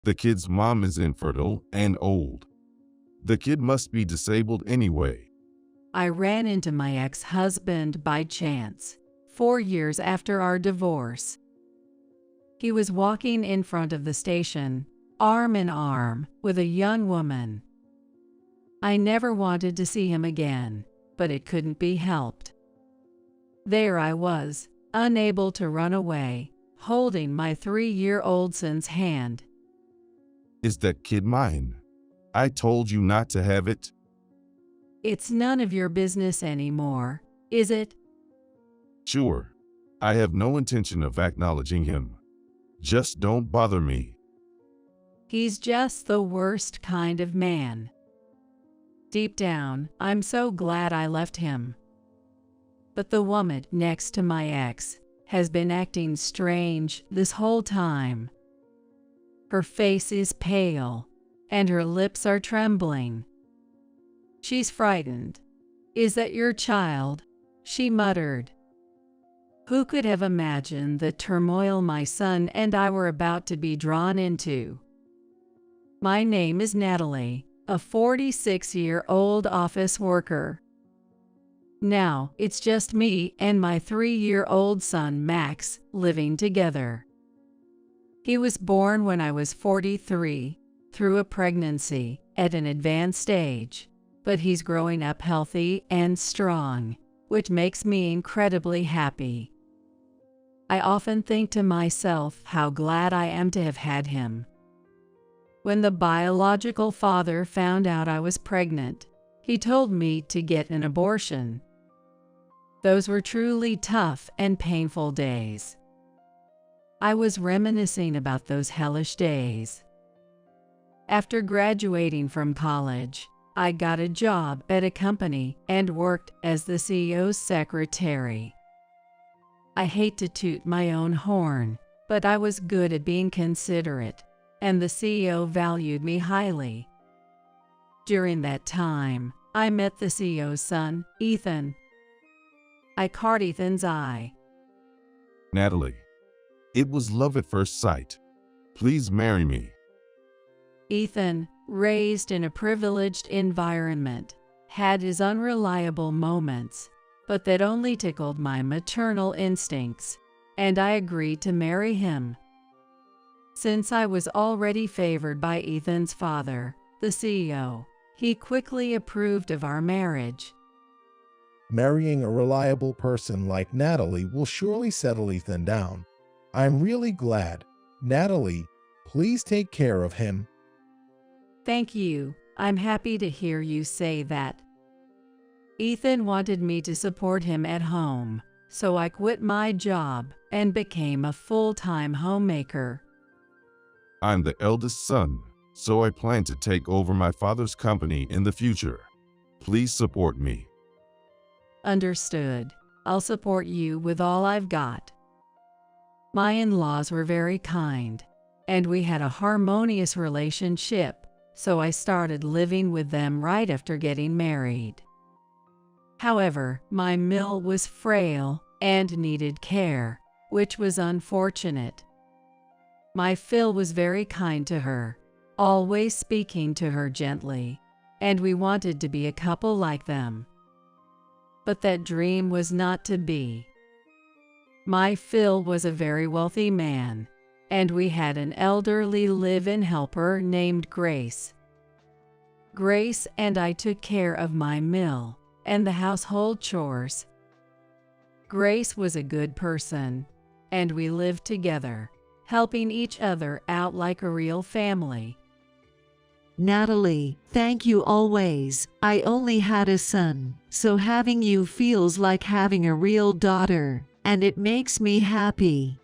The kid's mom is infertile and old. The kid must be disabled anyway. I ran into my ex-husband by chance, 4 years after our divorce. He was walking in front of the station, arm in arm, with a young woman. I never wanted to see him again, but it couldn't be helped. There I was, unable to run away, holding my 3-year-old son's hand. Is that kid mine? I told you not to have it. It's none of your business anymore, is it? Sure. I have no intention of acknowledging him. Just don't bother me. He's just the worst kind of man. Deep down, I'm so glad I left him. But the woman next to my ex has been acting strange this whole time. Her face is pale, and her lips are trembling. She's frightened. Is that your child? She muttered. Who could have imagined the turmoil my son and I were about to be drawn into? My name is Natalie, a 46-year-old office worker. Now, it's just me and my 3-year-old son Max living together. He was born when I was 43, through a pregnancy, at an advanced stage, but he's growing up healthy and strong, which makes me incredibly happy. I often think to myself how glad I am to have had him. When the biological father found out I was pregnant, he told me to get an abortion. Those were truly tough and painful days. I was reminiscing about those hellish days. After graduating from college, I got a job at a company and worked as the CEO's secretary. I hate to toot my own horn, but I was good at being considerate, and the CEO valued me highly. During that time, I met the CEO's son, Ethan. I caught Ethan's eye. Natalie, it was love at first sight. Please marry me. Ethan, raised in a privileged environment, had his unreliable moments, but that only tickled my maternal instincts, and I agreed to marry him. Since I was already favored by Ethan's father, the CEO, he quickly approved of our marriage. Marrying a reliable person like Natalie will surely settle Ethan down. I'm really glad. Natalie, please take care of him. Thank you. I'm happy to hear you say that. Ethan wanted me to support him at home, so I quit my job and became a full-time homemaker. I'm the eldest son, so I plan to take over my father's company in the future. Please support me. Understood. I'll support you with all I've got. My in-laws were very kind, and we had a harmonious relationship, so I started living with them right after getting married. However, my MIL was frail and needed care, which was unfortunate. My Phil was very kind to her, always speaking to her gently, and we wanted to be a couple like them. But that dream was not to be. My Phil was a very wealthy man, and we had an elderly live-in helper named Grace. Grace and I took care of my MIL and the household chores. Grace was a good person, and we lived together, helping each other out like a real family. Natalie, thank you always. I only had a son, so having you feels like having a real daughter, and it makes me happy.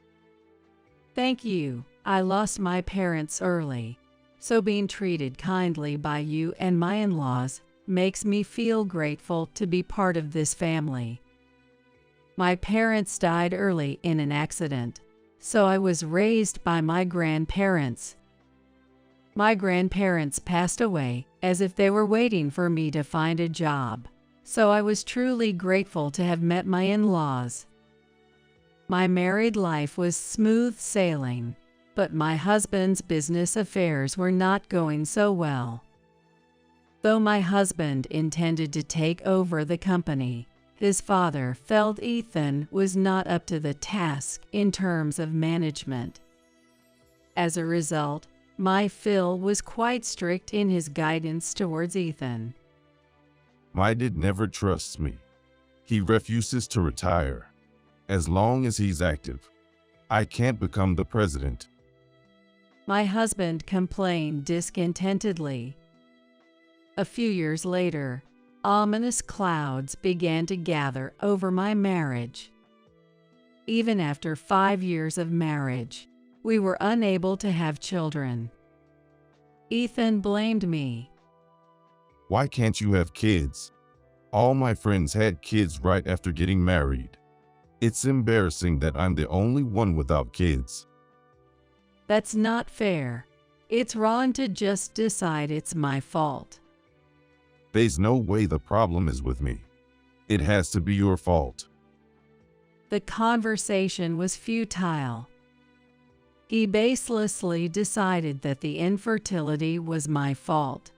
Thank you. I lost my parents early, so being treated kindly by you and my in-laws makes me feel grateful to be part of this family. My parents died early in an accident, so I was raised by my grandparents. My grandparents passed away as if they were waiting for me to find a job, so I was truly grateful to have met my in-laws. My married life was smooth sailing, But my husband's business affairs were not going so well. Though my husband intended to take over the company, his father felt Ethan was not up to the task in terms of management. As a result, my Phil was quite strict in his guidance towards Ethan. My dad never trusts me. He refuses to retire. As long as he's active, I can't become the president. My husband complained discontentedly. A few years later, ominous clouds began to gather over my marriage. Even after 5 years of marriage, we were unable to have children. Ethan blamed me. Why can't you have kids? All my friends had kids right after getting married. It's embarrassing that I'm the only one without kids. That's not fair. It's wrong to just decide it's my fault. There's no way the problem is with me. It has to be your fault. The conversation was futile. He baselessly decided that the infertility was my fault.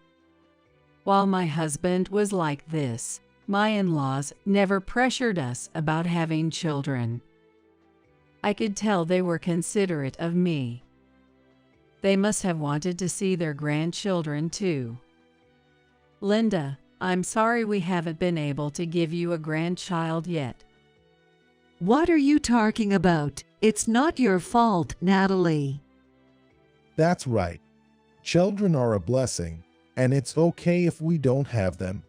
While my husband was like this, my in-laws never pressured us about having children. I could tell they were considerate of me. They must have wanted to see their grandchildren too. Linda, I'm sorry we haven't been able to give you a grandchild yet. What are you talking about? It's not your fault, Natalie. That's right. Children are a blessing, and it's okay if we don't have them.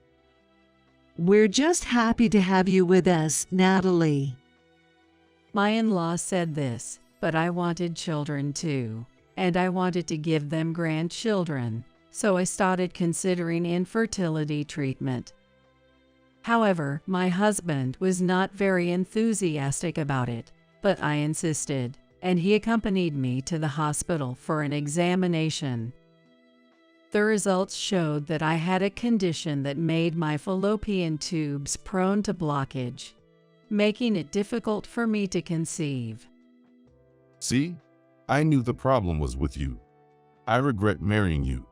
We're just happy to have you with us, Natalie. My in-law said this, but I wanted children too, and I wanted to give them grandchildren, so I started considering infertility treatment. However, my husband was not very enthusiastic about it, but I insisted, and he accompanied me to the hospital for an examination. The results showed that I had a condition that made my fallopian tubes prone to blockage, making it difficult for me to conceive. See? I knew the problem was with you. I regret marrying you.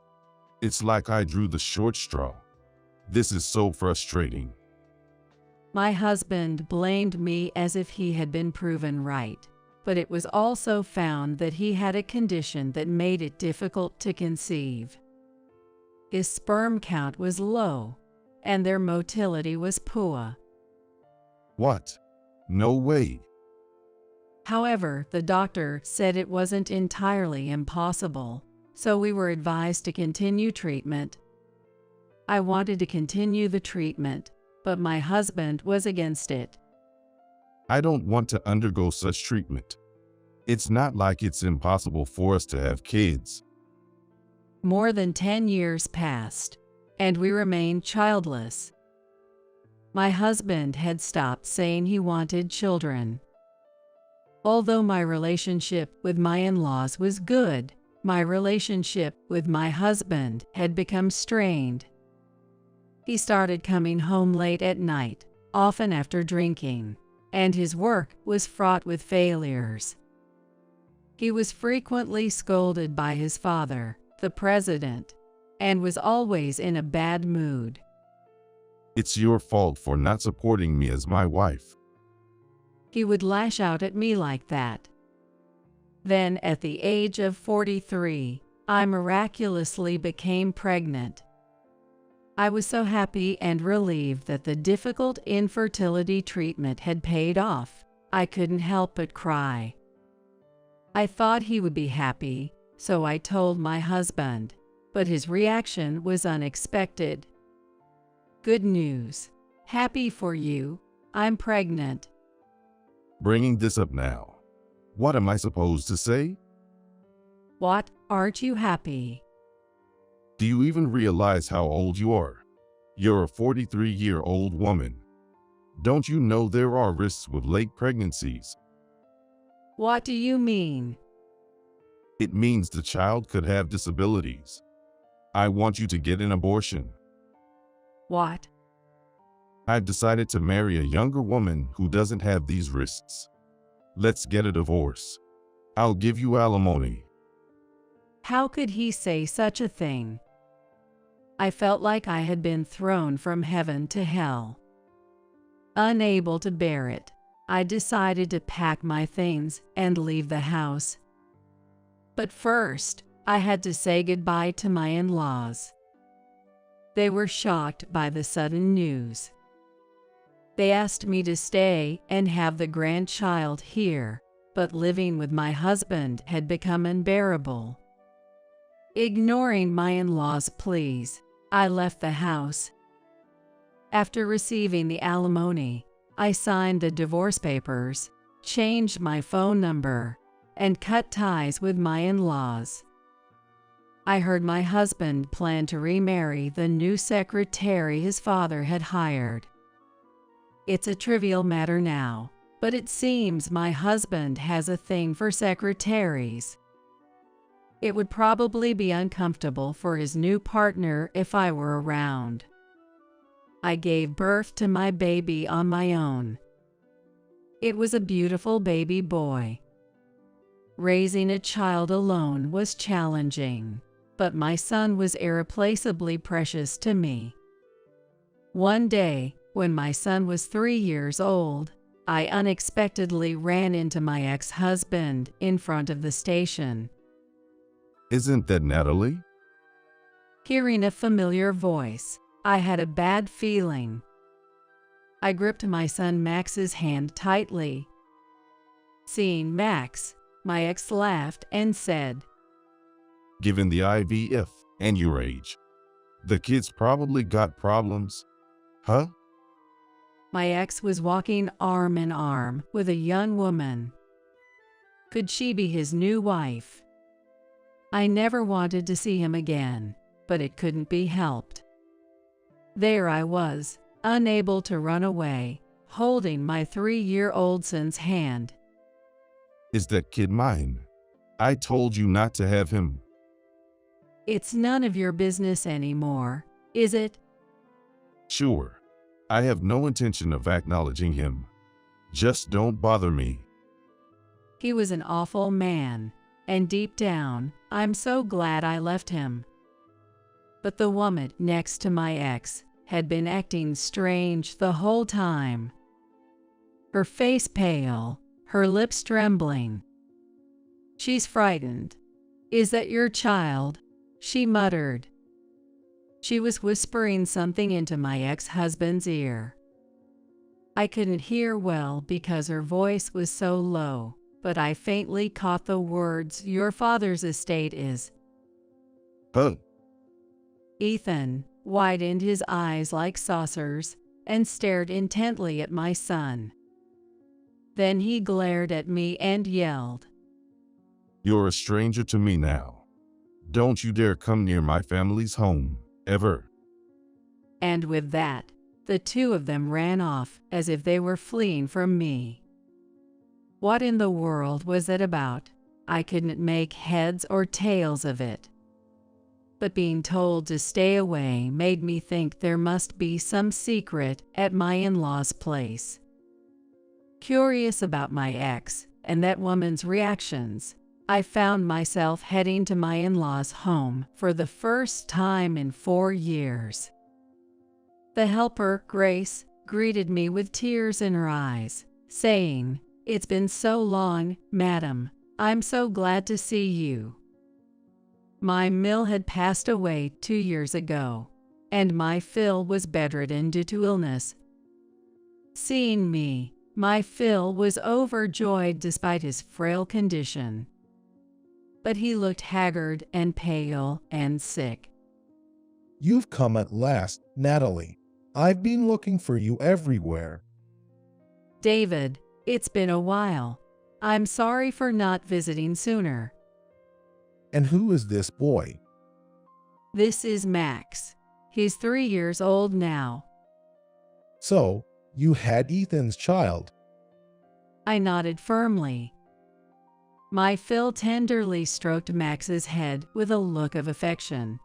It's like I drew the short straw. This is so frustrating. My husband blamed me as if he had been proven right, but it was also found that he had a condition that made it difficult to conceive. His sperm count was low, and their motility was poor. What? No way. However, the doctor said it wasn't entirely impossible, so we were advised to continue treatment. I wanted to continue the treatment, but my husband was against it. I don't want to undergo such treatment. It's not like it's impossible for us to have kids. More than 10 years passed, and we remained childless. My husband had stopped saying he wanted children. Although my relationship with my in-laws was good, my relationship with my husband had become strained. He started coming home late at night, often after drinking, and his work was fraught with failures. He was frequently scolded by his father, the president, and was always in a bad mood. It's your fault for not supporting me as my wife. He would lash out at me like that. Then, at the age of 43, I miraculously became pregnant. I was so happy and relieved that the difficult infertility treatment had paid off, I couldn't help but cry. I thought he would be happy, so I told my husband, but his reaction was unexpected. Good news. Happy for you. I'm pregnant. Bringing this up now. What am I supposed to say? What? Aren't you happy? Do you even realize how old you are? You're a 43-year-old woman. Don't you know there are risks with late pregnancies? What do you mean? It means the child could have disabilities. I want you to get an abortion. What? I've decided to marry a younger woman who doesn't have these risks. Let's get a divorce. I'll give you alimony. How could he say such a thing? I felt like I had been thrown from heaven to hell. Unable to bear it, I decided to pack my things and leave the house. But first, I had to say goodbye to my in-laws. They were shocked by the sudden news. They asked me to stay and have the grandchild here, but living with my husband had become unbearable. Ignoring my in-laws' pleas, I left the house. After receiving the alimony, I signed the divorce papers, changed my phone number, and cut ties with my in-laws. I heard my husband planned to remarry the new secretary his father had hired. It's a trivial matter now, but it seems my husband has a thing for secretaries. It would probably be uncomfortable for his new partner if I were around. I gave birth to my baby on my own. It was a beautiful baby boy. Raising a child alone was challenging, but my son was irreplaceably precious to me. One day, when my son was 3 years old, I unexpectedly ran into my ex-husband in front of the station. Isn't that Natalie? Hearing a familiar voice, I had a bad feeling. I gripped my son Max's hand tightly. Seeing Max, my ex laughed and said, Given the IVF and your age, the kids probably got problems, huh? My ex was walking arm in arm with a young woman. Could she be his new wife? I never wanted to see him again, but it couldn't be helped. There I was, unable to run away, holding my 3-year-old son's hand. Is that kid mine? I told you not to have him. It's none of your business anymore, is it? Sure. I have no intention of acknowledging him. Just don't bother me. He was an awful man, and deep down, I'm so glad I left him. But the woman next to my ex had been acting strange the whole time. Her face pale, her lips trembling. She's frightened. Is that your child? She muttered. She was whispering something into my ex-husband's ear. I couldn't hear well because her voice was so low, but I faintly caught the words, "Your father's estate is." Huh? Ethan widened his eyes like saucers and stared intently at my son. Then he glared at me and yelled, You're a stranger to me now. Don't you dare come near my family's home, ever. and with that, the two of them ran off as if they were fleeing from me. What in the world was it about? I couldn't make heads or tails of it. But being told to stay away made me think there must be some secret at my in-laws' place. Curious about my ex and that woman's reactions, I found myself heading to my in-laws' home for the first time in 4 years. The helper, Grace, greeted me with tears in her eyes, saying, "It's been so long, madam. I'm so glad to see you." My Mill had passed away 2 years ago, and my Phil was bedridden due to illness. Seeing me, my Phil was overjoyed despite his frail condition. But he looked haggard and pale and sick. You've come at last, Natalie. I've been looking for you everywhere. David, it's been a while. I'm sorry for not visiting sooner. And who is this boy? This is Max. He's 3 years old now. So, you had Ethan's child. I nodded firmly. My Phil tenderly stroked Max's head with a look of affection.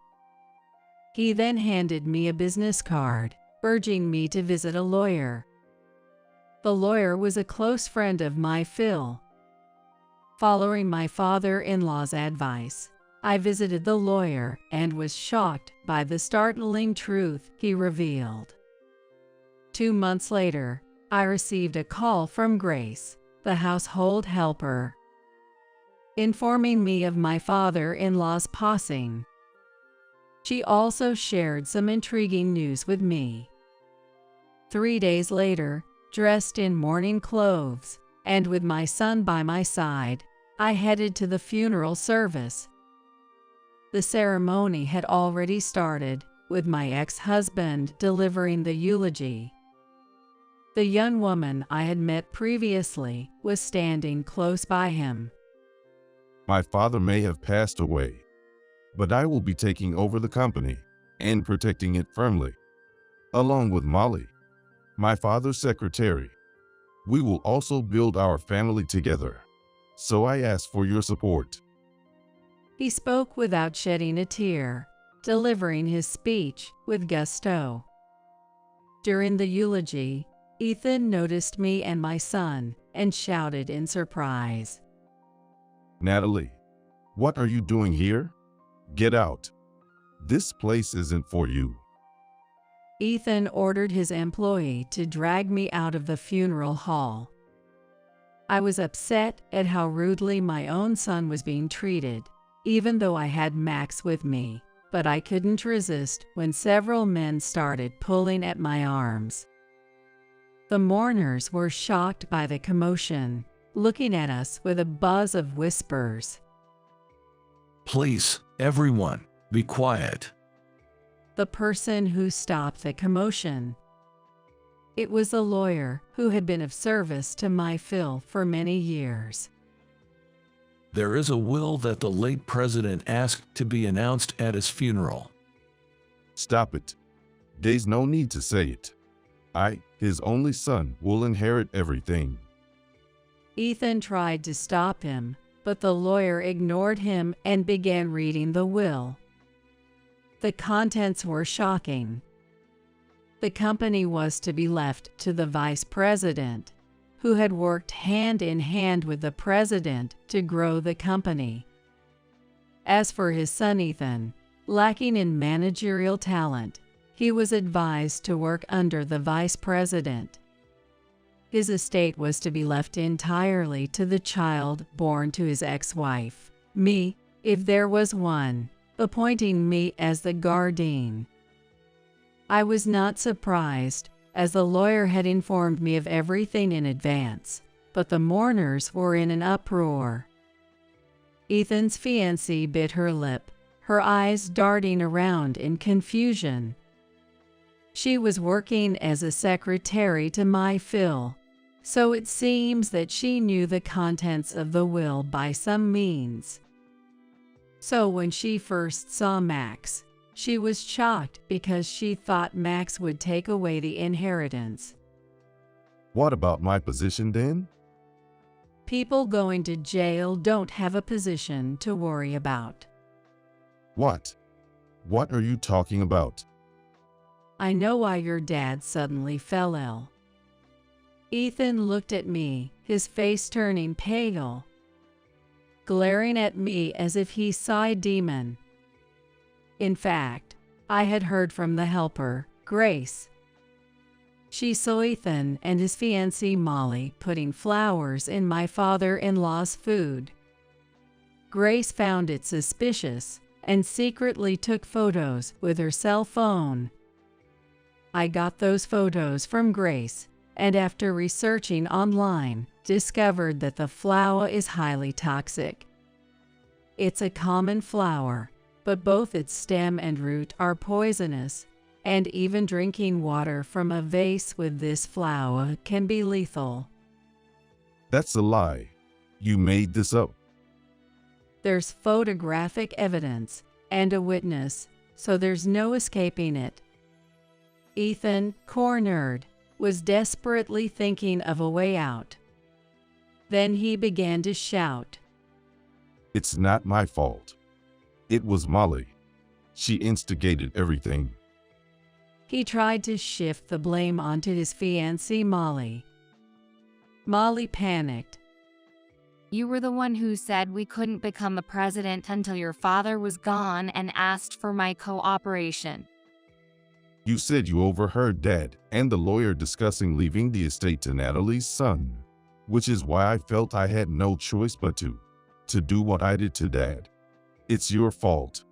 He then handed me a business card, urging me to visit a lawyer. The lawyer was a close friend of my Phil. Following my father-in-law's advice, I visited the lawyer and was shocked by the startling truth he revealed. 2 months later, I received a call from Grace, the household helper, informing me of my father-in-law's passing. She also shared some intriguing news with me. 3 days later, dressed in mourning clothes, and with my son by my side, I headed to the funeral service. The ceremony had already started, with my ex-husband delivering the eulogy. The young woman I had met previously was standing close by him. My father may have passed away, but I will be taking over the company and protecting it firmly, along with Molly, my father's secretary. We will also build our family together, so I ask for your support. He spoke without shedding a tear, delivering his speech with gusto. During the eulogy, Ethan noticed me and my son and shouted in surprise, Natalie, what are you doing here? Get out. This place isn't for you. Ethan ordered his employee to drag me out of the funeral hall. I was upset at how rudely my own son was being treated, even though I had Max with me, but I couldn't resist when several men started pulling at my arms. The mourners were shocked by the commotion, looking at us with a buzz of whispers. Please, everyone, be quiet. The person who stopped the commotion. It was a lawyer who had been of service to MIL SIL for many years. There is a will that the late president asked to be announced at his funeral. Stop it. There's no need to say it. His only son, will inherit everything. Ethan tried to stop him, but the lawyer ignored him and began reading the will. The contents were shocking. The company was to be left to the vice president, who had worked hand in hand with the president to grow the company. As for his son Ethan, lacking in managerial talent, he was advised to work under the vice president. His estate was to be left entirely to the child born to his ex-wife, me, if there was one, appointing me as the guardian. I was not surprised, as the lawyer had informed me of everything in advance, but the mourners were in an uproar. Ethan's fiancée bit her lip, her eyes darting around in confusion. She was working as a secretary to MIL SIL, so it seems that she knew the contents of the will by some means. So when she first saw Max, she was shocked because she thought Max would take away the inheritance. What about my position then? People going to jail don't have a position to worry about. What? What are you talking about? I know why your dad suddenly fell ill. Ethan looked at me, his face turning pale, glaring at me as if he saw a demon. In fact, I had heard from the helper, Grace. She saw Ethan and his fiancée Molly putting flowers in my father-in-law's food. Grace found it suspicious and secretly took photos with her cell phone. I got those photos from Grace, and after researching online, discovered that the flower is highly toxic. It's a common flower, but both its stem and root are poisonous, and even drinking water from a vase with this flower can be lethal. That's a lie. You made this up. There's photographic evidence and a witness, so there's no escaping it. Ethan, cornered, was desperately thinking of a way out. Then he began to shout. It's not my fault. It was Molly. She instigated everything. He tried to shift the blame onto his fiancée Molly. Molly panicked. You were the one who said we couldn't become the president until your father was gone and asked for my cooperation. You said you overheard Dad and the lawyer discussing leaving the estate to Natalie's son, which is why I felt I had no choice but to do what I did to Dad. It's your fault.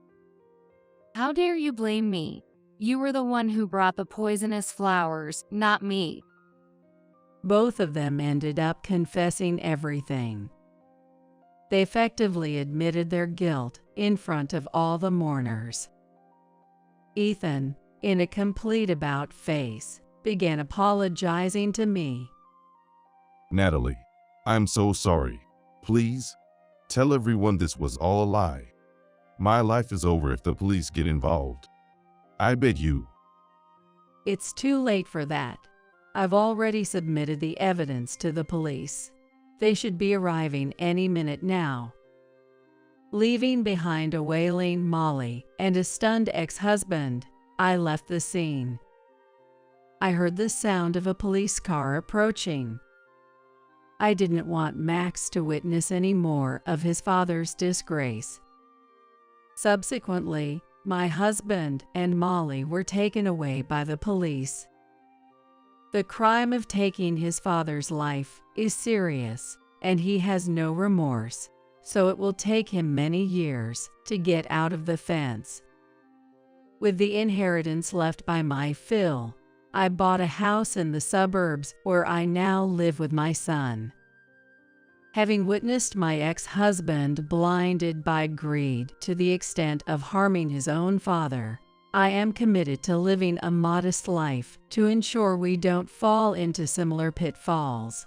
How dare you blame me? You were the one who brought the poisonous flowers, not me. Both of them ended up confessing everything. They effectively admitted their guilt in front of all the mourners. Ethan, in a complete about-face, began apologizing to me. Natalie, I'm so sorry. Please, tell everyone this was all a lie. My life is over if the police get involved. I beg you. It's too late for that. I've already submitted the evidence to the police. They should be arriving any minute now. Leaving behind a wailing Molly and a stunned ex-husband, I left the scene. I heard the sound of a police car approaching. I didn't want Max to witness any more of his father's disgrace. Subsequently, my husband and Molly were taken away by the police. The crime of taking his father's life is serious, and he has no remorse, so it will take him many years to get out of the fence. With the inheritance left by my Phil, I bought a house in the suburbs where I now live with my son. Having witnessed my ex-husband blinded by greed to the extent of harming his own father, I am committed to living a modest life to ensure we don't fall into similar pitfalls.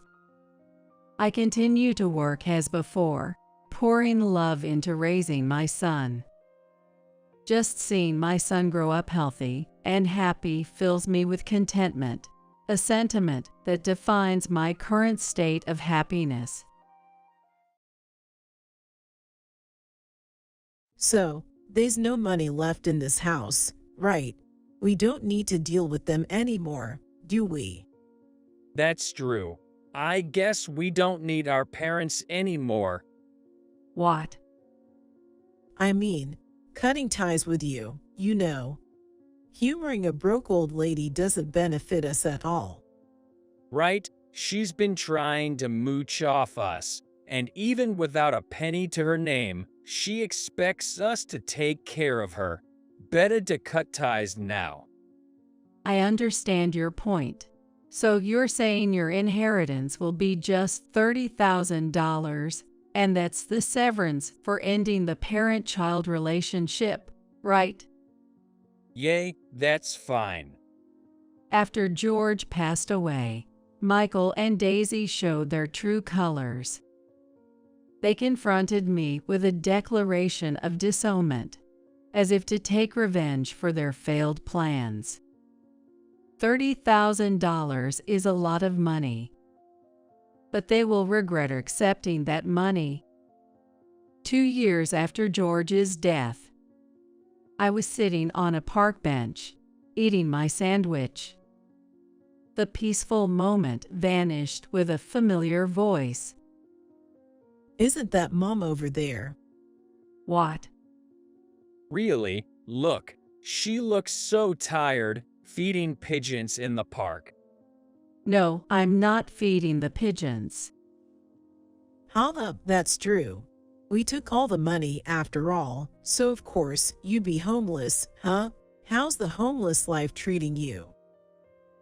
I continue to work as before, pouring love into raising my son. Just seeing my son grow up healthy and happy fills me with contentment, a sentiment that defines my current state of happiness. So, there's no money left in this house, right? We don't need to deal with them anymore, do we? That's true. I guess we don't need our parents anymore. What? I mean, cutting ties with you, you know. Humoring a broke old lady doesn't benefit us at all. Right? She's been trying to mooch off us, and even without a penny to her name, she expects us to take care of her. Better to cut ties now. I understand your point. So you're saying your inheritance will be just $30,000, and that's the severance for ending the parent-child relationship, right? Yay, that's fine. After George passed away, Michael and Daisy showed their true colors. They confronted me with a declaration of disownment, as if to take revenge for their failed plans. $30,000 is a lot of money, but they will regret accepting that money. 2 years after George's death, I was sitting on a park bench, eating my sandwich. The peaceful moment vanished with a familiar voice. Isn't that Mom over there? What? Really? Look, she looks so tired, feeding pigeons in the park. No, I'm not feeding the pigeons. That's true. We took all the money after all, so of course you'd be homeless, huh? How's the homeless life treating you?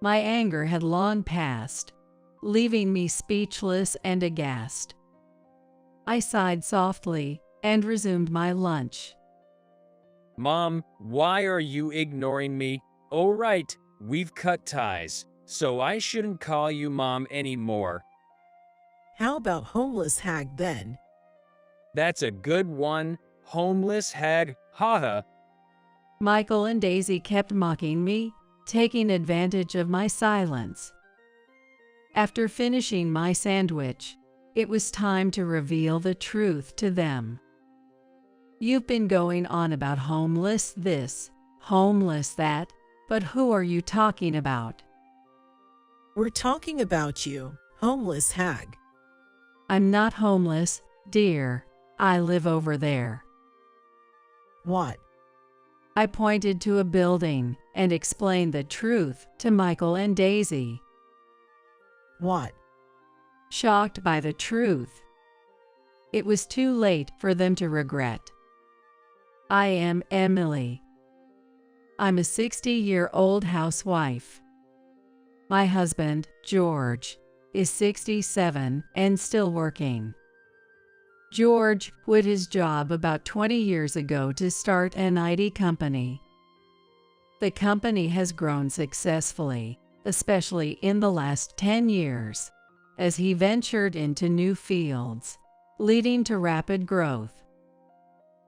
My anger had long passed, leaving me speechless and aghast. I sighed softly and resumed my lunch. Mom, why are you ignoring me? Oh right, we've cut ties, so I shouldn't call you Mom anymore. How about homeless hag then? That's a good one, homeless hag, haha. Michael and Daisy kept mocking me, taking advantage of my silence. After finishing my sandwich, it was time to reveal the truth to them. You've been going on about homeless this, homeless that, but who are you talking about? We're talking about you, homeless hag. I'm not homeless, dear. I live over there. What? I pointed to a building and explained the truth to Michael and Daisy. What? Shocked by the truth, it was too late for them to regret. I am Emily. I'm a 60-year-old housewife. My husband, George, is 67 and still working. George quit his job about 20 years ago to start an IT company. The company has grown successfully, especially in the last 10 years, as he ventured into new fields, leading to rapid growth.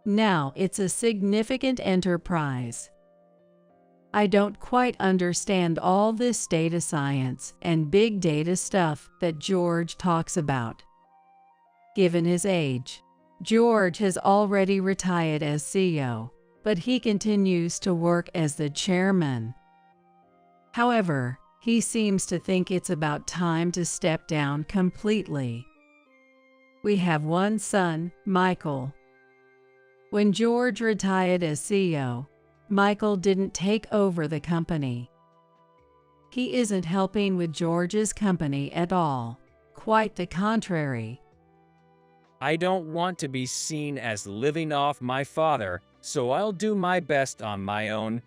Now it's a significant enterprise. I don't quite understand all this data science and big data stuff that George talks about. Given his age, George has already retired as CEO, but he continues to work as the chairman. However, he seems to think it's about time to step down completely. We have one son, Michael. When George retired as CEO, Michael didn't take over the company. He isn't helping with George's company at all. Quite the contrary. I don't want to be seen as living off my father, so I'll do my best on my own.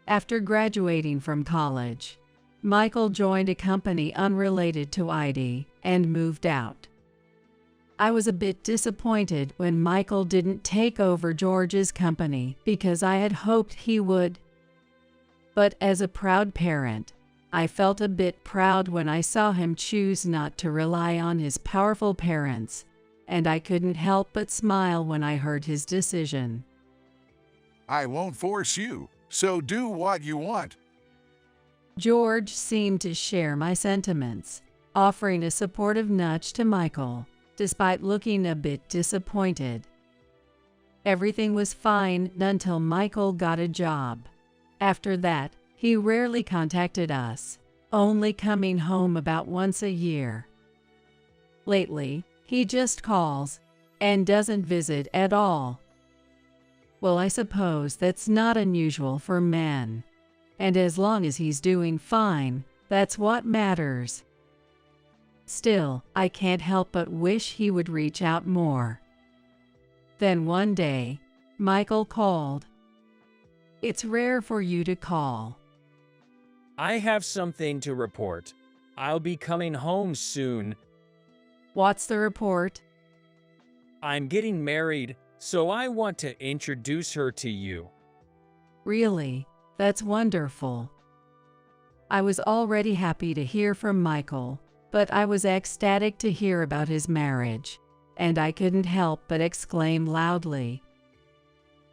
After graduating from college, Michael joined a company unrelated to IT and moved out. I was a bit disappointed when Michael didn't take over George's company because I had hoped he would. But as a proud parent, I felt a bit proud when I saw him choose not to rely on his powerful parents, and I couldn't help but smile when I heard his decision. I won't force you, so do what you want. George seemed to share my sentiments, offering a supportive nudge to Michael, despite looking a bit disappointed. Everything was fine until Michael got a job. After that, he rarely contacted us, only coming home about once a year. Lately, he just calls and doesn't visit at all. Well, I suppose that's not unusual for men. And as long as he's doing fine, that's what matters. Still, I can't help but wish he would reach out more. Then one day, Michael called. It's rare for you to call. I have something to report. I'll be coming home soon. What's the report? I'm getting married, so I want to introduce her to you. Really? That's wonderful. I was already happy to hear from Michael, but I was ecstatic to hear about his marriage, and I couldn't help but exclaim loudly.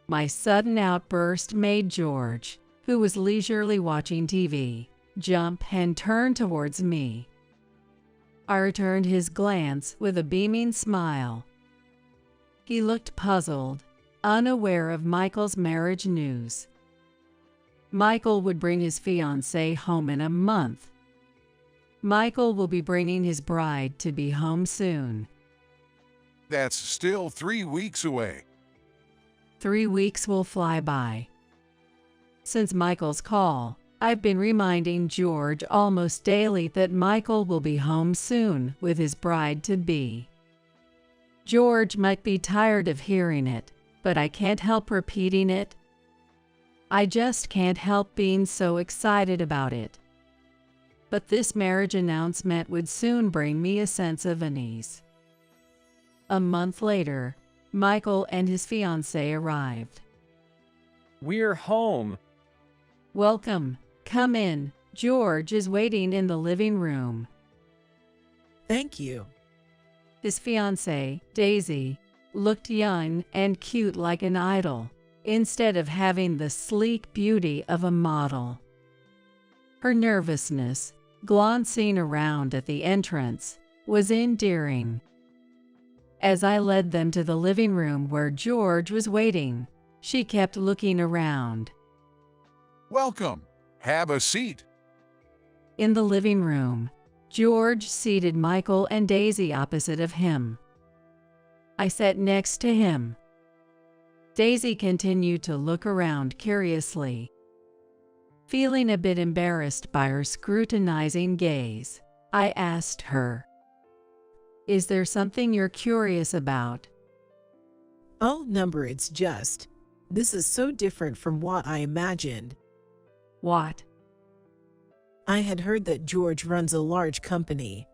My sudden outburst made George, who was leisurely watching TV, jump and turn towards me. I returned his glance with a beaming smile. He looked puzzled, unaware of Michael's marriage news. Michael would bring his fiancée home in a month. Michael will be bringing his bride-to-be home soon. That's still 3 weeks away. 3 weeks will fly by. Since Michael's call, I've been reminding George almost daily that Michael will be home soon with his bride-to-be. George might be tired of hearing it, but I can't help repeating it. I just can't help being so excited about it. But this marriage announcement would soon bring me a sense of unease. A month later, Michael and his fiancée arrived. We're home. Welcome. Come in. George is waiting in the living room. Thank you. His fiancée, Daisy, looked young and cute like an idol, instead of having the sleek beauty of a model. Her nervousness, glancing around at the entrance, was endearing. As I led them to the living room where George was waiting, she kept looking around. Welcome. Have a seat. In the living room, George seated Michael and Daisy opposite of him. I sat next to him. Daisy continued to look around curiously. Feeling a bit embarrassed by her scrutinizing gaze, I asked her, "Is there something you're curious about?" Oh, number, it's just. This is so different from what I imagined. What? I had heard that George runs a large company.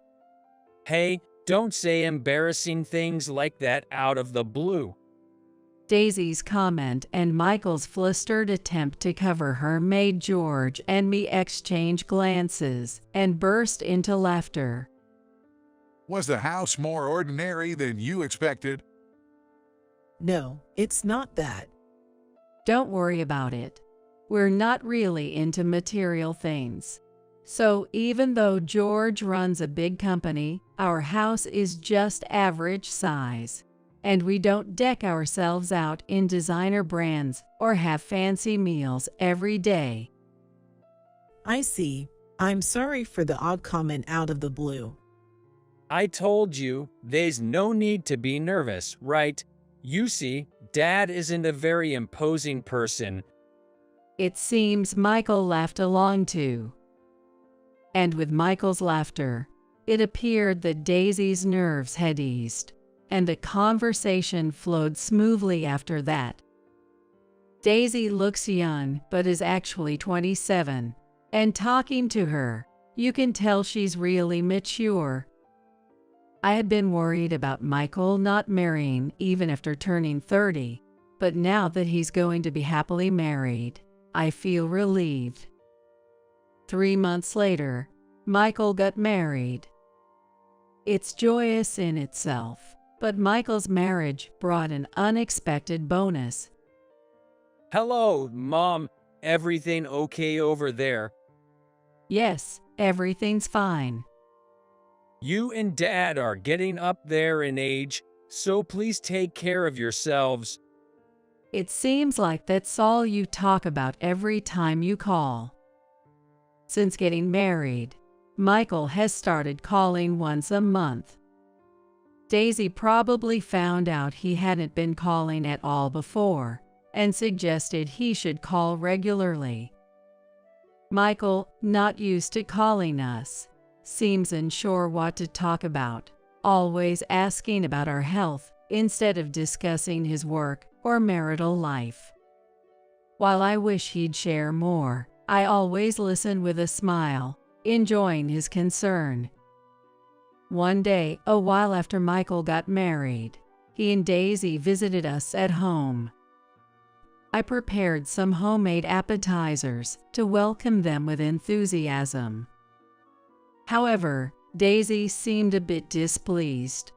Hey, don't say embarrassing things like that out of the blue. Daisy's comment and Michael's flustered attempt to cover her made George and me exchange glances and burst into laughter. Was the house more ordinary than you expected? No, it's not that. Don't worry about it. We're not really into material things. So even though George runs a big company, our house is just average size. And we don't deck ourselves out in designer brands or have fancy meals every day. I see. I'm sorry for the odd comment out of the blue. I told you, there's no need to be nervous, right? You see, Dad isn't a very imposing person. It seems Michael laughed along too. And with Michael's laughter, it appeared that Daisy's nerves had eased, and the conversation flowed smoothly after that. Daisy looks young but is actually 27, and talking to her, you can tell she's really mature. I had been worried about Michael not marrying even after turning 30, but now that he's going to be happily married, I feel relieved. 3 months later, Michael got married. It's joyous in itself, but Michael's marriage brought an unexpected bonus. Hello, Mom. Everything okay over there? Yes, everything's fine. You and Dad are getting up there in age, so please take care of yourselves. It seems like that's all you talk about every time you call. Since getting married, Michael has started calling once a month. Daisy probably found out he hadn't been calling at all before and suggested he should call regularly. Michael, not used to calling us, seems unsure what to talk about, always asking about our health instead of discussing his work or marital life. While I wish he'd share more, I always listen with a smile, enjoying his concern. One day, a while after Michael got married, he and Daisy visited us at home. I prepared some homemade appetizers to welcome them with enthusiasm. However, Daisy seemed a bit displeased.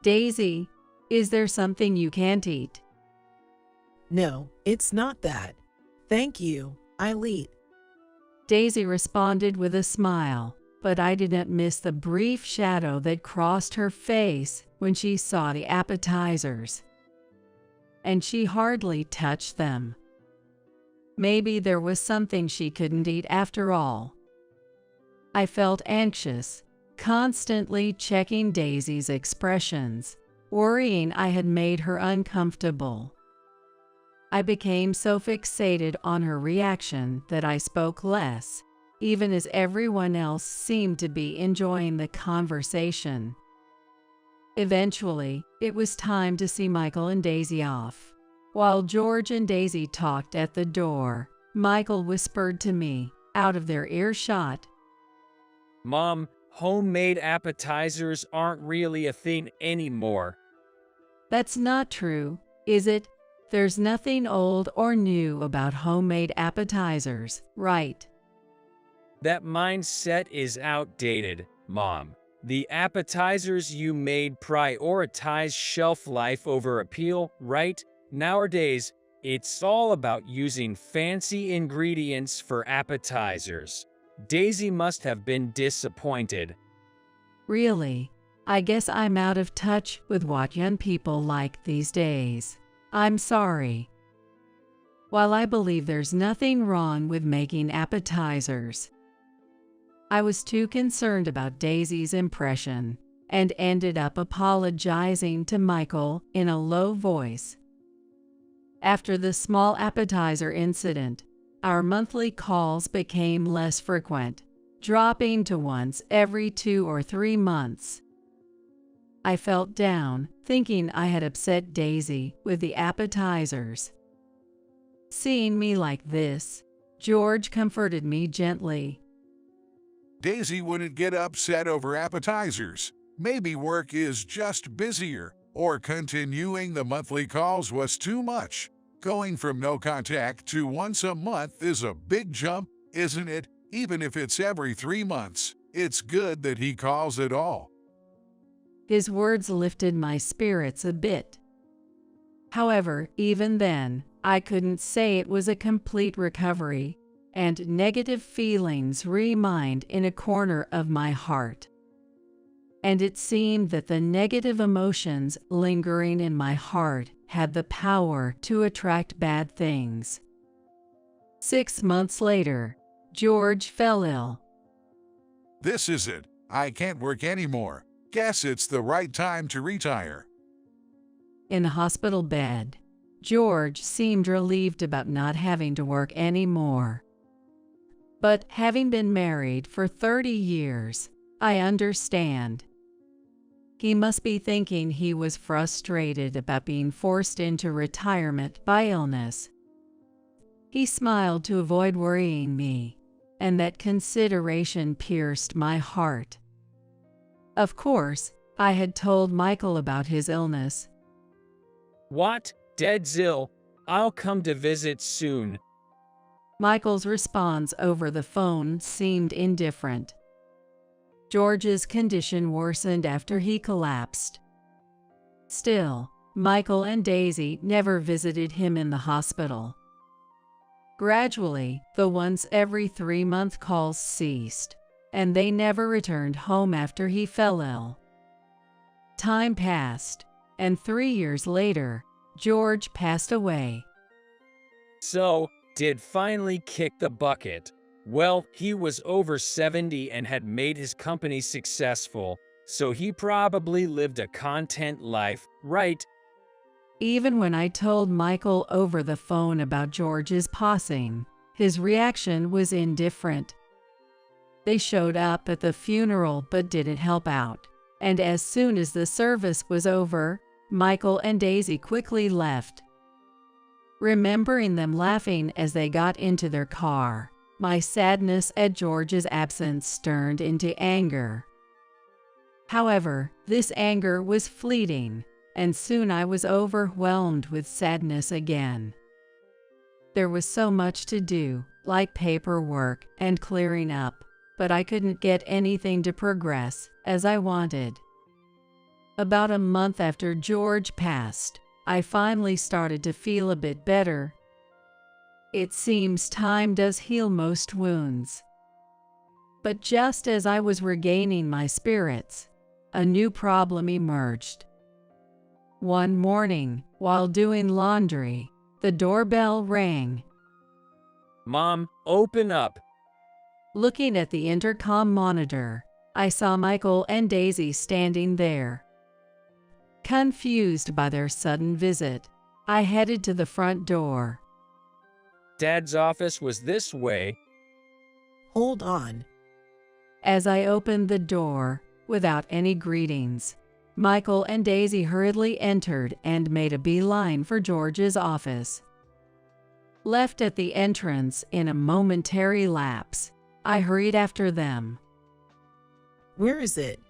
"Daisy, is there something you can't eat?" No, it's not that. Thank you, I'll eat. Daisy responded with a smile, but I didn't miss the brief shadow that crossed her face when she saw the appetizers. And she hardly touched them. Maybe there was something she couldn't eat after all. I felt anxious, constantly checking Daisy's expressions, worrying I had made her uncomfortable. I became so fixated on her reaction that I spoke less, even as everyone else seemed to be enjoying the conversation. Eventually, it was time to see Michael and Daisy off. While George and Daisy talked at the door, Michael whispered to me, out of their earshot, Mom, homemade appetizers aren't really a thing anymore. "That's not true, is it? There's nothing old or new about homemade appetizers, right?" That mindset is outdated, Mom. The appetizers you made prioritize shelf life over appeal, right? Nowadays, it's all about using fancy ingredients for appetizers. Daisy must have been disappointed. Really? I guess I'm out of touch with what young people like these days. I'm sorry. While I believe there's nothing wrong with making appetizers, I was too concerned about Daisy's impression and ended up apologizing to Michael in a low voice. After the small appetizer incident, our monthly calls became less frequent, dropping to once every 2 or 3 months. I felt down, thinking I had upset Daisy with the appetizers. Seeing me like this, George comforted me gently. Daisy wouldn't get upset over appetizers. Maybe work is just busier, or continuing the monthly calls was too much. Going from no contact to once a month is a big jump, isn't it? Even if it's every 3 months, it's good that he calls at all. His words lifted my spirits a bit. However, even then, I couldn't say it was a complete recovery, and negative feelings remained in a corner of my heart. And it seemed that the negative emotions lingering in my heart had the power to attract bad things. 6 months later, George fell ill. This is it. I can't work anymore. Guess it's the right time to retire. In the hospital bed, George seemed relieved about not having to work anymore. But having been married for 30 years, I understand. He must be thinking he was frustrated about being forced into retirement by illness. He smiled to avoid worrying me, and that consideration pierced my heart. Of course, I had told Michael about his illness. What? Dead ill? I'll come to visit soon. Michael's response over the phone seemed indifferent. George's condition worsened after he collapsed. Still, Michael and Daisy never visited him in the hospital. Gradually, the once every 3-month calls ceased, and they never returned home after he fell ill. Time passed, and 3 years later, George passed away. So, did finally kick the bucket. Well, he was over 70 and had made his company successful, so he probably lived a content life, right? Even when I told Michael over the phone about George's passing, his reaction was indifferent. They showed up at the funeral but didn't help out, and as soon as the service was over, Michael and Daisy quickly left. Remembering them laughing as they got into their car, my sadness at George's absence turned into anger. However, this anger was fleeting, and soon I was overwhelmed with sadness again. There was so much to do, like paperwork and clearing up, but I couldn't get anything to progress as I wanted. About a month after George passed, I finally started to feel a bit better. It seems time does heal most wounds. But just as I was regaining my spirits, a new problem emerged. One morning, while doing laundry, the doorbell rang. Mom, open up. Looking at the intercom monitor, I saw Michael and Daisy standing there. Confused by their sudden visit, I headed to the front door. Dad's office was this way. Hold on. As I opened the door, without any greetings, Michael and Daisy hurriedly entered and made a beeline for George's office. Left at the entrance in a momentary lapse, I hurried after them. Where is it?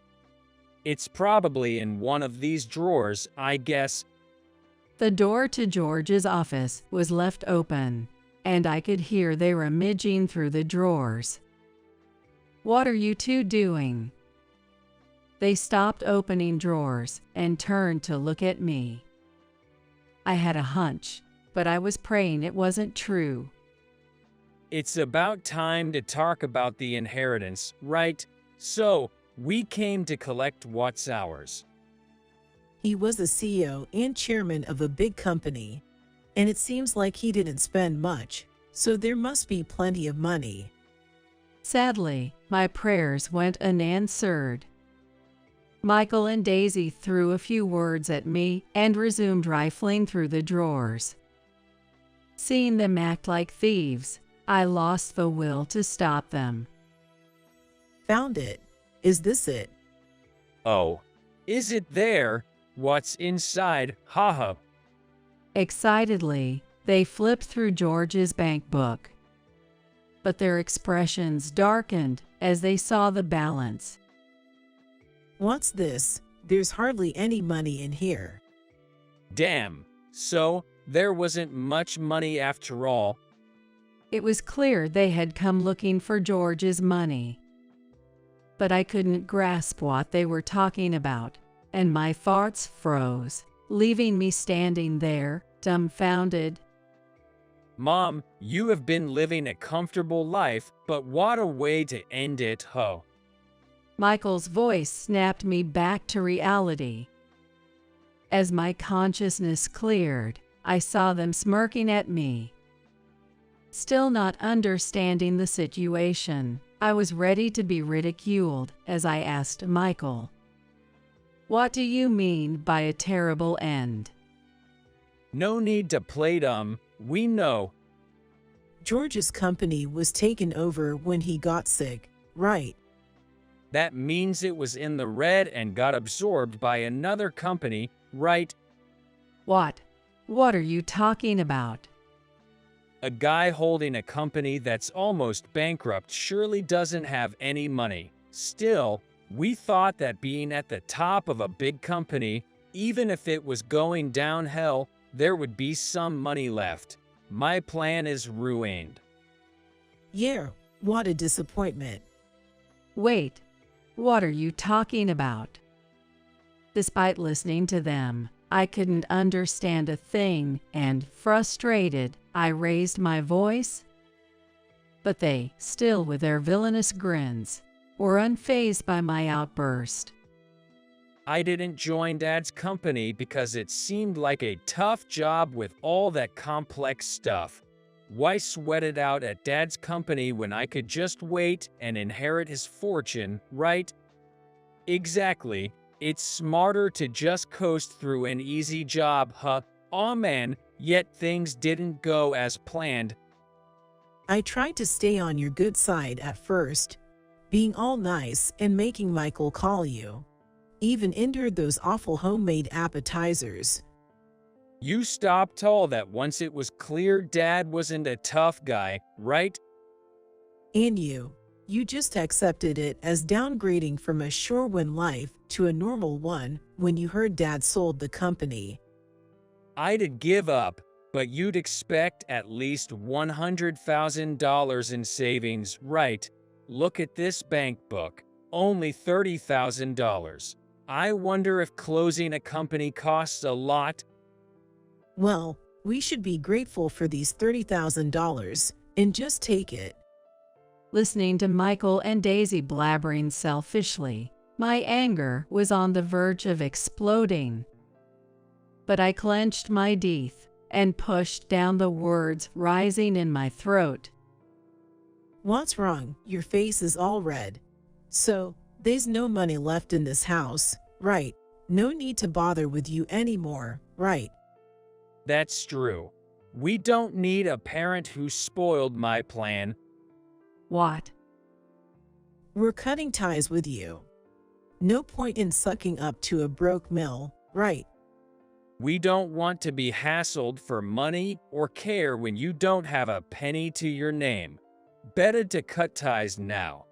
It's probably in one of these drawers, I guess. The door to George's office was left open, and I could hear they were rummaging through the drawers. "What are you two doing?" They stopped opening drawers and turned to look at me. I had a hunch, but I was praying it wasn't true. It's about time to talk about the inheritance, right? So, we came to collect what's ours. He was the CEO and chairman of a big company, and it seems like he didn't spend much, so there must be plenty of money. Sadly, my prayers went unanswered. Michael and Daisy threw a few words at me and resumed rifling through the drawers. Seeing them act like thieves, I lost the will to stop them. Found it. Is this it? Oh, is it there? What's inside? Haha. Excitedly, they flipped through George's bank book. But their expressions darkened as they saw the balance. What's this? There's hardly any money in here. Damn. So, there wasn't much money after all. It was clear they had come looking for George's money. But I couldn't grasp what they were talking about, and my thoughts froze, leaving me standing there, dumbfounded. Mom, you have been living a comfortable life, but what a way to end it, ho. Michael's voice snapped me back to reality. As my consciousness cleared, I saw them smirking at me. Still not understanding the situation, I was ready to be ridiculed as I asked Michael, "What do you mean by a terrible end?" No need to play dumb, we know. George's company was taken over when he got sick, right? That means it was in the red and got absorbed by another company, right? What? What are you talking about? A guy holding a company that's almost bankrupt surely doesn't have any money. Still, we thought that being at the top of a big company, even if it was going downhill, there would be some money left. My plan is ruined. Yeah, what a disappointment. Wait, what are you talking about? Despite listening to them, I couldn't understand a thing, and frustrated, I raised my voice. But they, still with their villainous grins, were unfazed by my outburst. I didn't join Dad's company because it seemed like a tough job with all that complex stuff. Why sweat it out at Dad's company when I could just wait and inherit his fortune, right? Exactly. It's smarter to just coast through an easy job, huh? Aw man, yet things didn't go as planned. I tried to stay on your good side at first, being all nice and making Michael call you. Even endured those awful homemade appetizers. You stopped all that once it was clear Dad wasn't a tough guy, right? And you just accepted it as downgrading from a sure-win life to a normal one when you heard Dad sold the company. I'd give up, but you'd expect at least $100,000 in savings, right? Look at this bank book, only $30,000. I wonder if closing a company costs a lot. Well, we should be grateful for these $30,000 and just take it. Listening to Michael and Daisy blabbering selfishly, my anger was on the verge of exploding. But I clenched my teeth and pushed down the words rising in my throat. What's wrong? Your face is all red. So, there's no money left in this house, right? No need to bother with you anymore, right? That's true. We don't need a parent who spoiled my plan. What? We're cutting ties with you. No point in sucking up to a broke mill, right? We don't want to be hassled for money or care when you don't have a penny to your name. Better to cut ties now.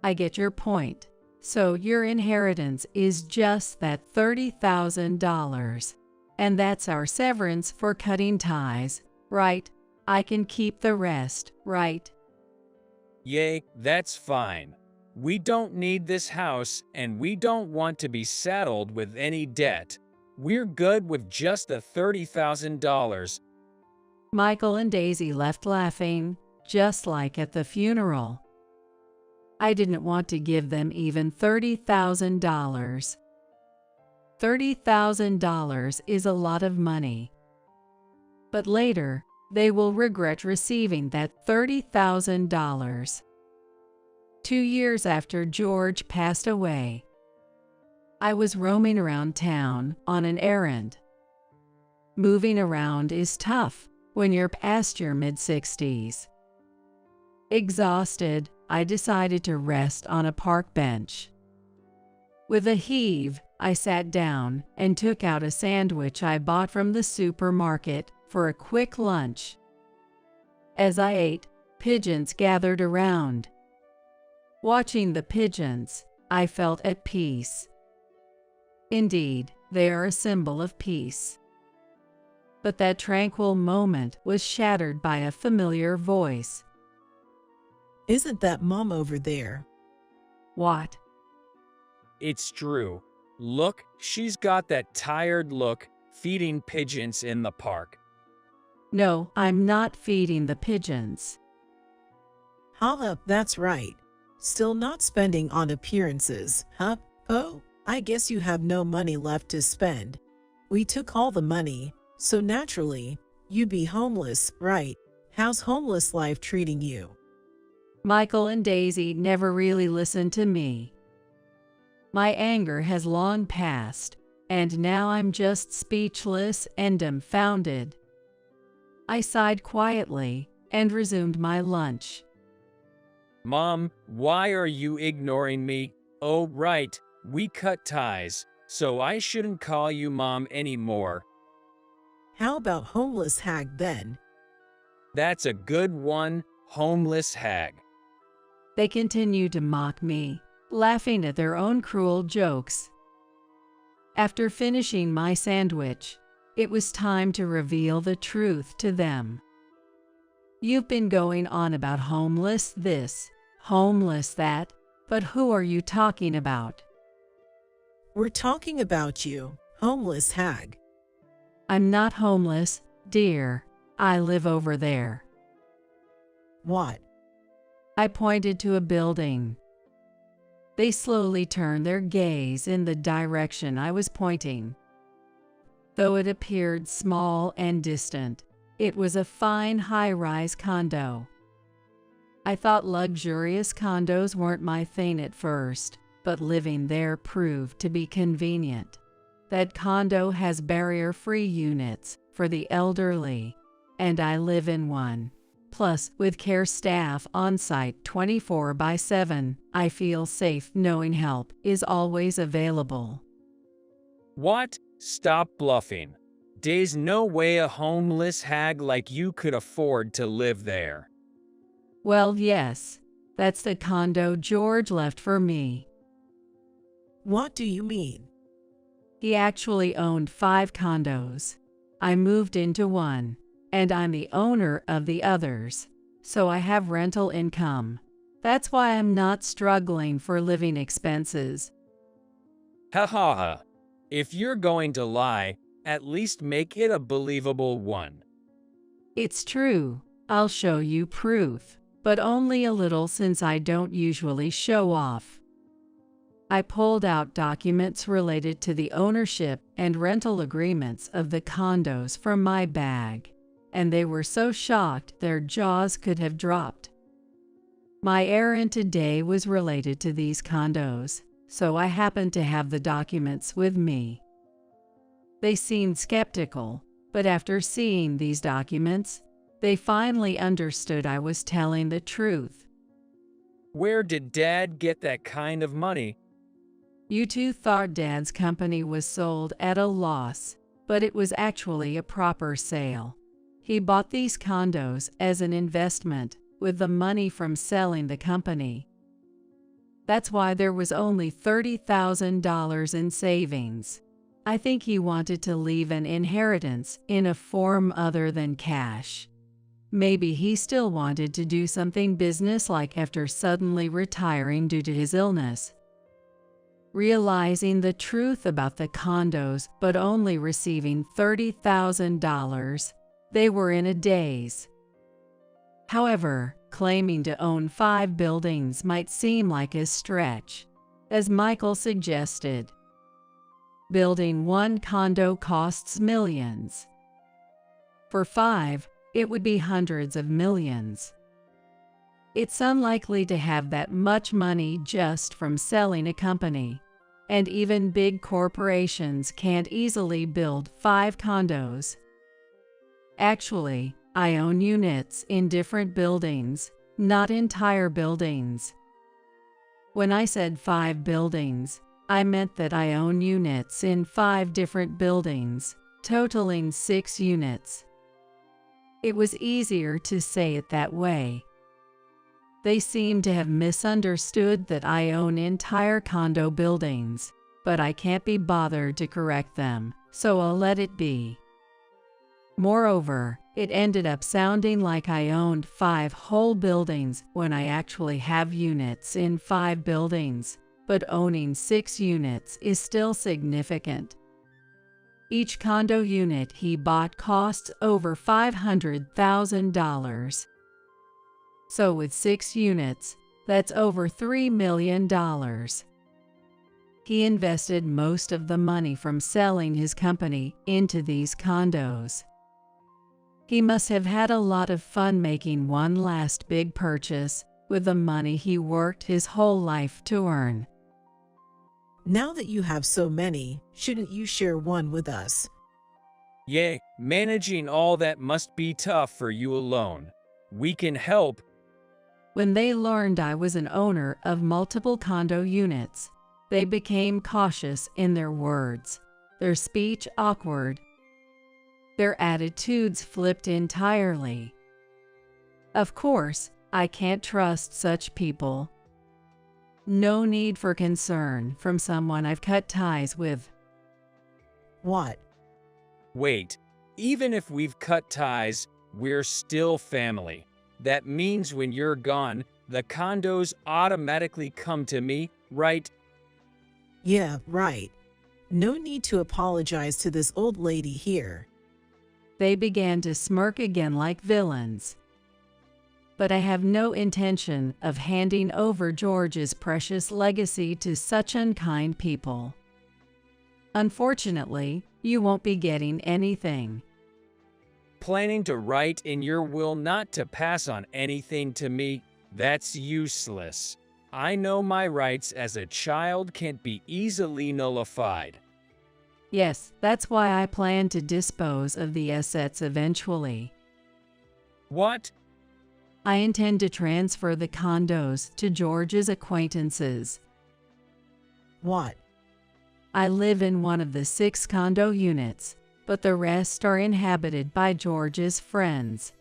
I get your point. So your inheritance is just that $30,000. And that's our severance for cutting ties, right? I can keep the rest, right? Yay, that's fine. We don't need this house, and we don't want to be saddled with any debt. We're good with just the $30,000. Michael and Daisy left laughing, just like at the funeral. I didn't want to give them even $30,000. $30,000 is a lot of money. But later, they will regret receiving that $30,000. 2 years after George passed away, I was roaming around town on an errand. Moving around is tough when you're past your mid-60s. Exhausted, I decided to rest on a park bench. With a heave, I sat down and took out a sandwich I bought from the supermarket for a quick lunch. As I ate, pigeons gathered around. Watching the pigeons, I felt at peace. Indeed, they are a symbol of peace. But that tranquil moment was shattered by a familiar voice. Isn't that Mom over there? What? It's Drew. Look, she's got that tired look, feeding pigeons in the park. No, I'm not feeding the pigeons. Huh, that's right. Still not spending on appearances, huh? Oh, I guess you have no money left to spend. We took all the money, so naturally, you'd be homeless, right? How's homeless life treating you? Michael and Daisy never really listened to me. My anger has long passed, and now I'm just speechless and dumbfounded. I sighed quietly and resumed my lunch. Mom, why are you ignoring me? Oh, right, we cut ties, so I shouldn't call you Mom anymore. How about homeless hag then? That's a good one, homeless hag. They continued to mock me, laughing at their own cruel jokes. After finishing my sandwich, it was time to reveal the truth to them. You've been going on about homeless this, homeless that, but who are you talking about? We're talking about you, homeless hag. I'm not homeless, dear. I live over there. What? I pointed to a building. They slowly turned their gaze in the direction I was pointing. Though it appeared small and distant, it was a fine high-rise condo. I thought luxurious condos weren't my thing at first, but living there proved to be convenient. That condo has barrier-free units for the elderly, and I live in one. Plus, with care staff on site 24/7, I feel safe knowing help is always available. What? Stop bluffing. There's no way a homeless hag like you could afford to live there. Well, yes, that's the condo George left for me. What do you mean? He actually owned 5 condos. I moved into one, and I'm the owner of the others, so I have rental income. That's why I'm not struggling for living expenses. Ha ha ha. If you're going to lie, at least make it a believable one. It's true. I'll show you proof, but only a little since I don't usually show off. I pulled out documents related to the ownership and rental agreements of the condos from my bag, and they were so shocked their jaws could have dropped. My errand today was related to these condos, so I happened to have the documents with me. They seemed skeptical, but after seeing these documents, they finally understood I was telling the truth. Where did Dad get that kind of money? You two thought Dad's company was sold at a loss, but it was actually a proper sale. He bought these condos as an investment with the money from selling the company. That's why there was only $30,000 in savings. I think he wanted to leave an inheritance in a form other than cash. Maybe he still wanted to do something business-like after suddenly retiring due to his illness. Realizing the truth about the condos but only receiving $30,000, they were in a daze. However, claiming to own 5 buildings might seem like a stretch, as Michael suggested. Building one condo costs millions. For 5, it would be hundreds of millions. It's unlikely to have that much money just from selling a company. And even big corporations can't easily build 5 condos. Actually, I own units in different buildings, not entire buildings. When I said 5 buildings, I meant that I own units in 5 different buildings, totaling 6 units. It was easier to say it that way. They seem to have misunderstood that I own entire condo buildings, but I can't be bothered to correct them, so I'll let it be. Moreover, it ended up sounding like I owned 5 whole buildings when I actually have units in 5 buildings, but owning 6 units is still significant. Each condo unit he bought costs over $500,000. So with 6 units, that's over $3 million. He invested most of the money from selling his company into these condos. He must have had a lot of fun making one last big purchase with the money he worked his whole life to earn. Now that you have so many, shouldn't you share one with us? Yeah, managing all that must be tough for you alone. We can help. When they learned I was an owner of multiple condo units, they became cautious in their words, their speech awkward. Their attitudes flipped entirely. Of course, I can't trust such people. No need for concern from someone I've cut ties with. What? Wait, even if we've cut ties, we're still family. That means when you're gone, the condos automatically come to me, right? Yeah, right. No need to apologize to this old lady here. They began to smirk again like villains. But I have no intention of handing over George's precious legacy to such unkind people. Unfortunately, you won't be getting anything. Planning to write in your will not to pass on anything to me, that's useless. I know my rights as a child can't be easily nullified. Yes, that's why I plan to dispose of the assets eventually. What? I intend to transfer the condos to George's acquaintances. What? I live in one of the 6 condo units, but the rest are inhabited by George's friends.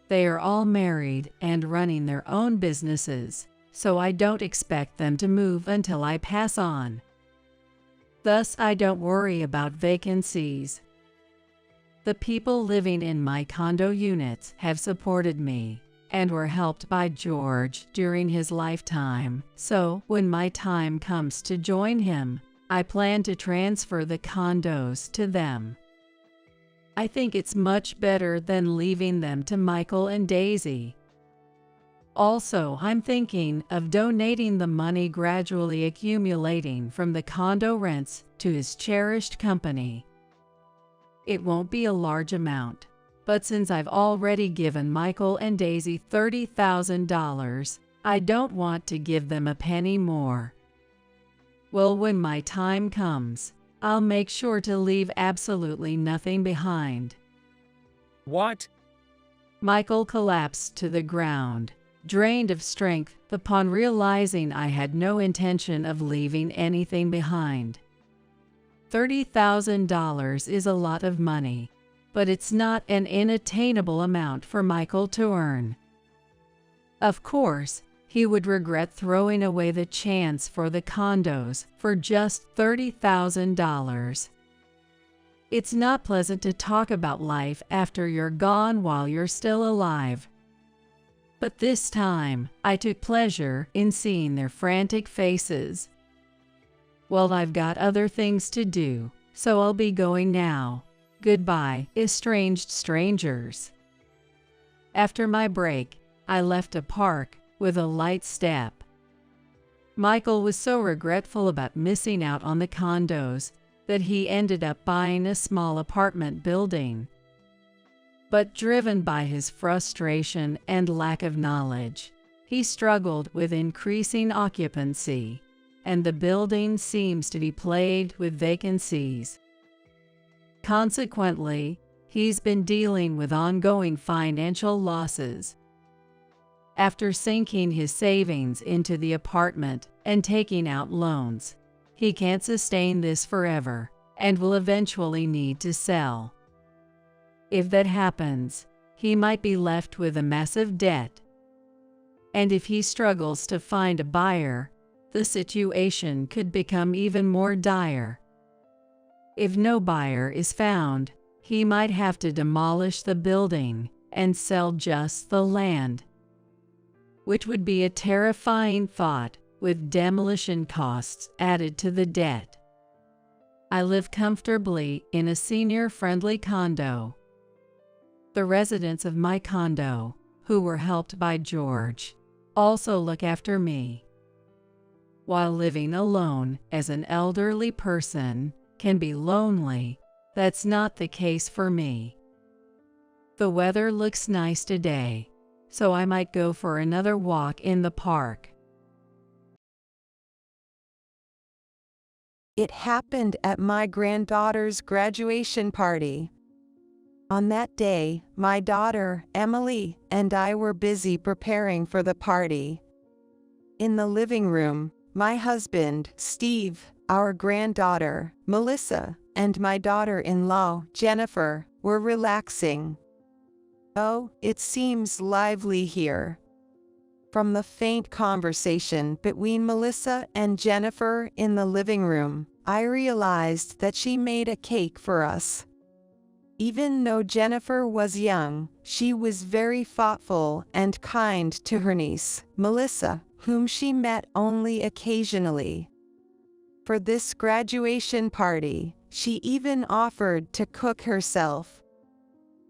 They are all married and running their own businesses, so I don't expect them to move until I pass on. Thus, I don't worry about vacancies. The people living in my condo units have supported me and were helped by George during his lifetime, so when my time comes to join him, I plan to transfer the condos to them. I think it's much better than leaving them to Michael and Daisy. Also, I'm thinking of donating the money gradually accumulating from the condo rents to his cherished company. It won't be a large amount, but since I've already given Michael and Daisy $30,000, I don't want to give them a penny more. Well, when my time comes, I'll make sure to leave absolutely nothing behind. What? Michael collapsed to the ground, drained of strength upon realizing I had no intention of leaving anything behind. $30,000 is a lot of money, but it's not an unattainable amount for Michael to earn. Of course, he would regret throwing away the chance for the condos for just $30,000. It's not pleasant to talk about life after you're gone while you're still alive. But this time, I took pleasure in seeing their frantic faces. Well, I've got other things to do, so I'll be going now. Goodbye, estranged strangers. After my break, I left a park with a light step. Michael was so regretful about missing out on the condos that he ended up buying a small apartment building. But driven by his frustration and lack of knowledge, he struggled with increasing occupancy, and the building seems to be plagued with vacancies. Consequently, he's been dealing with ongoing financial losses. After sinking his savings into the apartment and taking out loans, he can't sustain this forever and will eventually need to sell. If that happens, he might be left with a massive debt. And if he struggles to find a buyer, the situation could become even more dire. If no buyer is found, he might have to demolish the building and sell just the land, which would be a terrifying thought with demolition costs added to the debt. I live comfortably in a senior-friendly condo. The residents of my condo, who were helped by George, also look after me. While living alone as an elderly person can be lonely, that's not the case for me. The weather looks nice today, so I might go for another walk in the park. It happened at my granddaughter's graduation party. On that day, my daughter, Emily, and I were busy preparing for the party. In the living room, my husband, Steve, our granddaughter, Melissa, and my daughter-in-law, Jennifer, were relaxing. Oh, it seems lively here. From the faint conversation between Melissa and Jennifer in the living room, I realized that she made a cake for us. Even though Jennifer was young, she was very thoughtful and kind to her niece, Melissa, whom she met only occasionally. For this graduation party, she even offered to cook herself.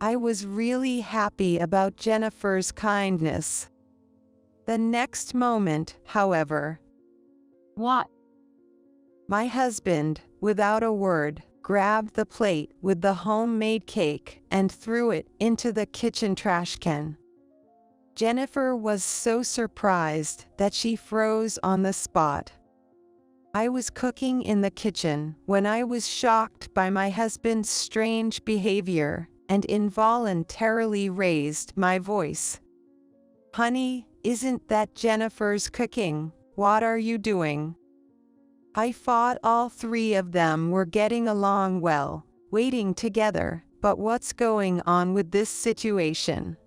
I was really happy about Jennifer's kindness. The next moment, however, What? my husband, without a word, grabbed the plate with the homemade cake and threw it into the kitchen trash can. Jennifer was so surprised that she froze on the spot. I was cooking in the kitchen when I was shocked by my husband's strange behavior and involuntarily raised my voice. "Honey, isn't that Jennifer's cooking? What are you doing?" I thought all three of them were getting along well, waiting together, but what's going on with this situation?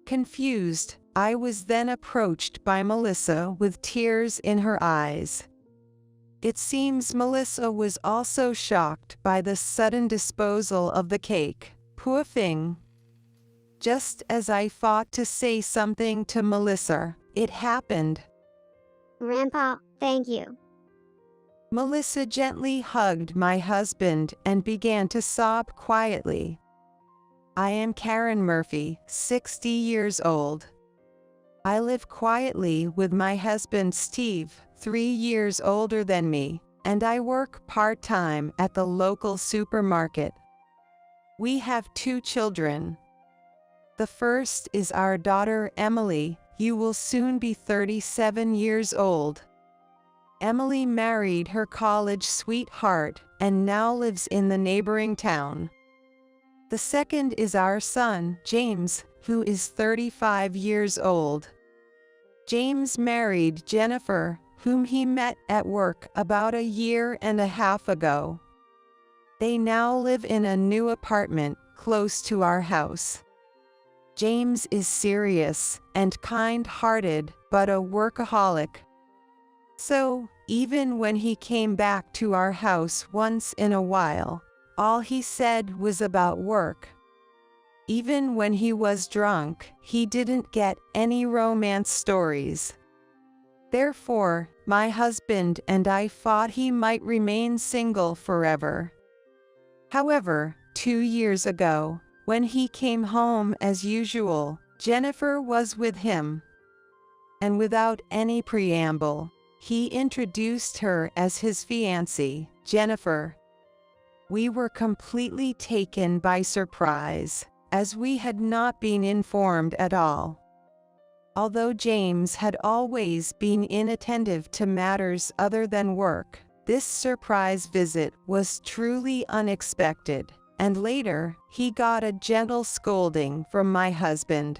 Confused, I was then approached by Melissa with tears in her eyes. It seems Melissa was also shocked by the sudden disposal of the cake. Poor thing. Just as I thought to say something to Melissa, it happened. "Grandpa, thank you." Melissa gently hugged my husband and began to sob quietly. I am Karen Murphy, 60 years old. I live quietly with my husband Steve, 3 years older than me, and I work part-time at the local supermarket. We have 2 children. The first is our daughter Emily, who will soon be 37 years old. Emily married her college sweetheart and now lives in the neighboring town. The second is our son, James, who is 35 years old. James married Jennifer, whom he met at work about a year and a half ago. They now live in a new apartment close to our house. James is serious and kind-hearted, but a workaholic. So, even when he came back to our house once in a while, all he said was about work. Even when he was drunk, he didn't get any romance stories. Therefore, my husband and I thought he might remain single forever. However, 2 years ago, when he came home as usual, Jennifer was with him. And without any preamble, he introduced her as his fiancée, Jennifer. We were completely taken by surprise, as we had not been informed at all. Although James had always been inattentive to matters other than work, this surprise visit was truly unexpected, and later, he got a gentle scolding from my husband.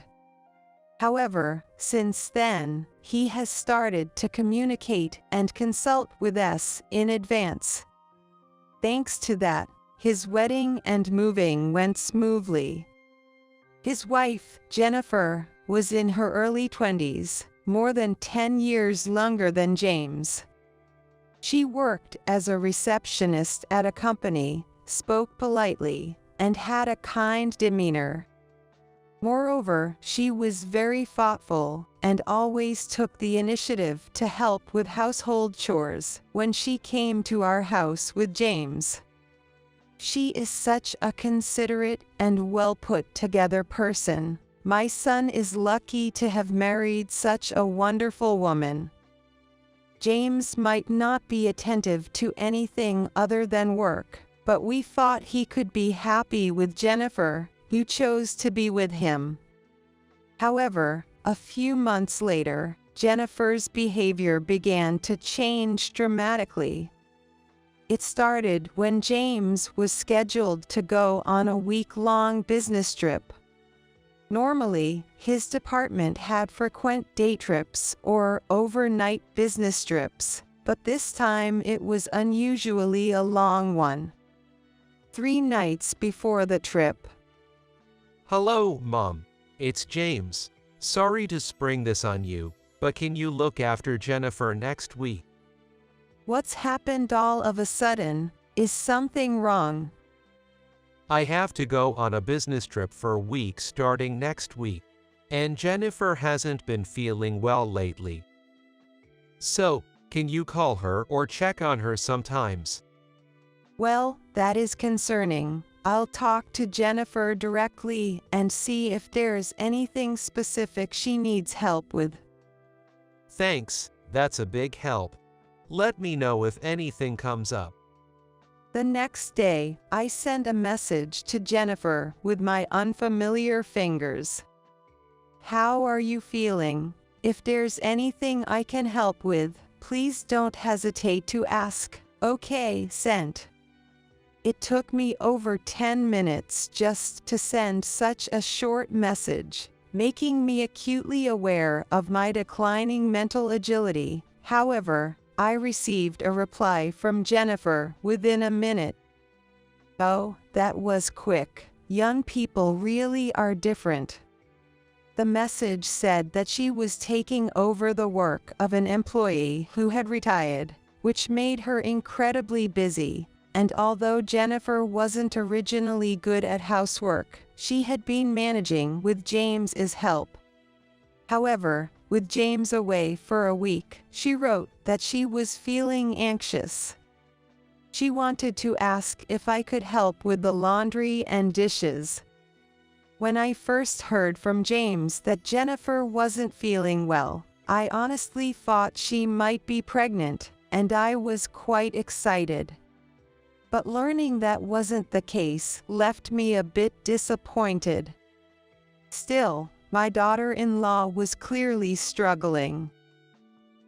However, since then, he has started to communicate and consult with us in advance. Thanks to that, his wedding and moving went smoothly. His wife, Jennifer, was in her early 20s, more than 10 years younger than James. She worked as a receptionist at a company, spoke politely, and had a kind demeanor. Moreover, she was very thoughtful and always took the initiative to help with household chores when she came to our house with James. She is such a considerate and well-put-together person. My son is lucky to have married such a wonderful woman. James might not be attentive to anything other than work, but we thought he could be happy with Jennifer, who chose to be with him. However, a few months later, Jennifer's behavior began to change dramatically. It started when James was scheduled to go on a week-long business trip. Normally, his department had frequent day trips or overnight business trips, but this time it was unusually a long one. 3 nights before the trip. Hello, Mom. It's James. Sorry to spring this on you, but can you look after Jennifer next week? What's happened all of a sudden? Is something wrong? I have to go on a business trip for a week starting next week, and Jennifer hasn't been feeling well lately. So, can you call her or check on her sometimes? Well, that is concerning. I'll talk to Jennifer directly and see if there's anything specific she needs help with. Thanks, that's a big help. Let me know if anything comes up. The next day, I sent a message to Jennifer with my unfamiliar fingers. How are you feeling? If there's anything I can help with, please don't hesitate to ask. Okay, sent. It took me over 10 minutes just to send such a short message, making me acutely aware of my declining mental agility. However, I received a reply from Jennifer within a minute. Oh, that was quick. Young people really are different. The message said that she was taking over the work of an employee who had retired, which made her incredibly busy. And although Jennifer wasn't originally good at housework, she had been managing with James's help. However, with James away for a week, she wrote that she was feeling anxious. She wanted to ask if I could help with the laundry and dishes. When I first heard from James that Jennifer wasn't feeling well, I honestly thought she might be pregnant, and I was quite excited. But learning that wasn't the case left me a bit disappointed. Still, my daughter-in-law was clearly struggling.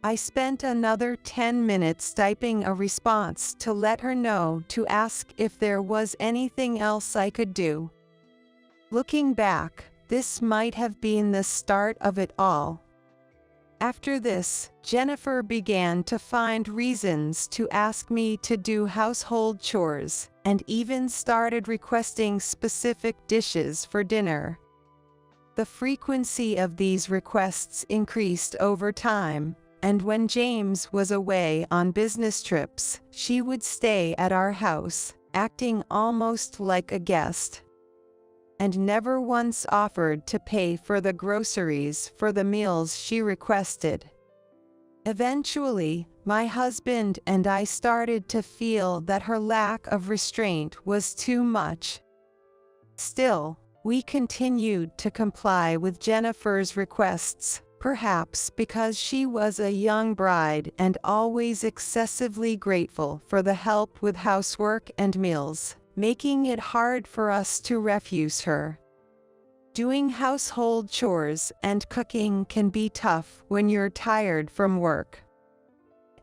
I spent another 10 minutes typing a response to let her know to ask if there was anything else I could do. Looking back, this might have been the start of it all. After this, Jennifer began to find reasons to ask me to do household chores, and even started requesting specific dishes for dinner. The frequency of these requests increased over time, and when James was away on business trips, she would stay at our house, acting almost like a guest, and never once offered to pay for the groceries for the meals she requested. Eventually, my husband and I started to feel that her lack of restraint was too much. Still, we continued to comply with Jennifer's requests, perhaps because she was a young bride and always excessively grateful for the help with housework and meals, making it hard for us to refuse her. Doing household chores and cooking can be tough when you're tired from work.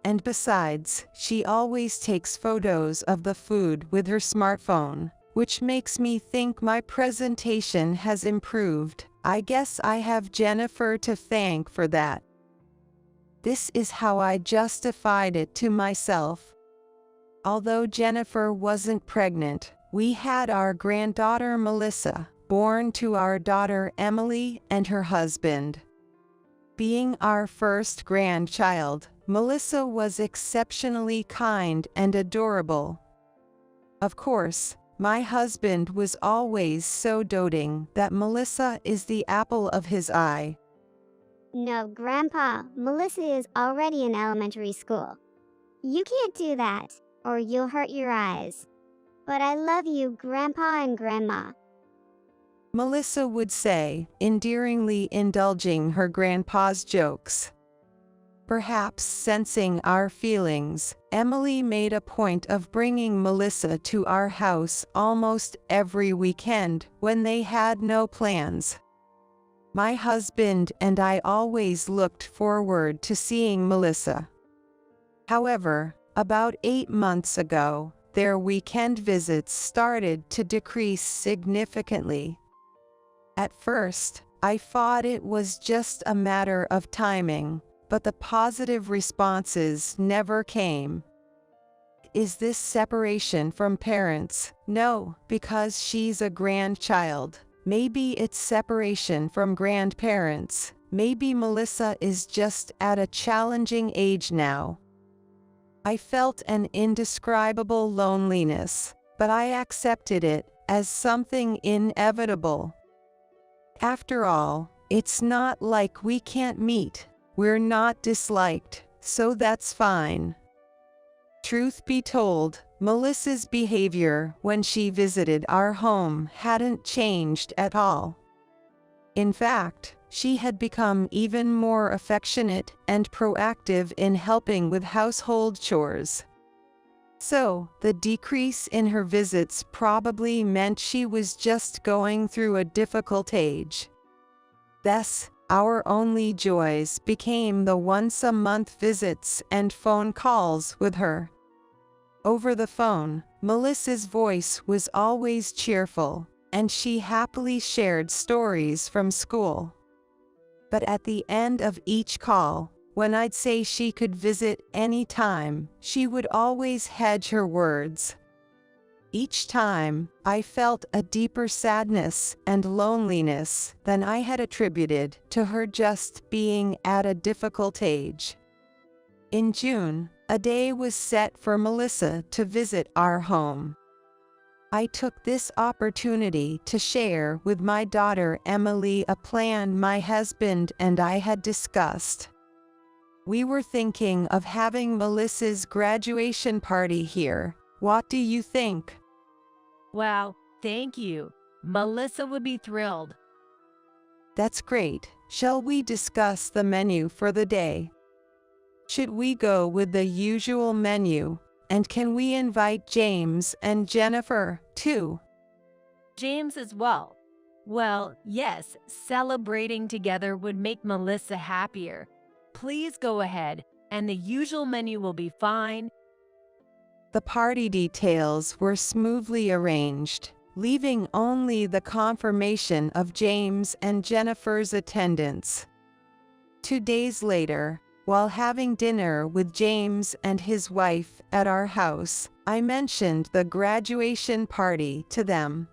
And besides, she always takes photos of the food with her smartphone, which makes me think my presentation has improved. I guess I have Jennifer to thank for that. This is how I justified it to myself. Although Jennifer wasn't pregnant, we had our granddaughter Melissa, born to our daughter Emily and her husband. Being our first grandchild, Melissa was exceptionally kind and adorable. Of course, my husband was always so doting that Melissa is the apple of his eye. No, Grandpa, Melissa is already in elementary school. You can't do that, or you'll hurt your eyes. But I love you, Grandpa and Grandma. Melissa would say, endearingly indulging her grandpa's jokes. Perhaps sensing our feelings, Emily made a point of bringing Melissa to our house almost every weekend when they had no plans. My husband and I always looked forward to seeing Melissa. However, about 8 months ago, their weekend visits started to decrease significantly. At first, I thought it was just a matter of timing, but the positive responses never came. Is this separation from parents? No, because she's a grandchild. Maybe it's separation from grandparents. Maybe Melissa is just at a challenging age now. I felt an indescribable loneliness, but I accepted it as something inevitable. After all, it's not like we can't meet. We're not disliked, so that's fine. Truth be told, Melissa's behavior when she visited our home hadn't changed at all. In fact, she had become even more affectionate and proactive in helping with household chores. So, the decrease in her visits probably meant she was just going through a difficult age. Thus, our only joys became the once-a-month visits and phone calls with her. Over the phone, Melissa's voice was always cheerful, and she happily shared stories from school. But at the end of each call, when I'd say she could visit any time, she would always hedge her words. Each time, I felt a deeper sadness and loneliness than I had attributed to her just being at a difficult age. In June, a day was set for Melissa to visit our home. I took this opportunity to share with my daughter Emily a plan my husband and I had discussed. We were thinking of having Melissa's graduation party here. What do you think? Wow, thank you. Melissa would be thrilled. That's great. Shall we discuss the menu for the day? Should we go with the usual menu? And can we invite James and Jennifer, too? James as well. Well, yes, celebrating together would make Melissa happier. Please go ahead, and the usual menu will be fine. The party details were smoothly arranged, leaving only the confirmation of James and Jennifer's attendance. 2 days later, while having dinner with James and his wife at our house, I mentioned the graduation party to them.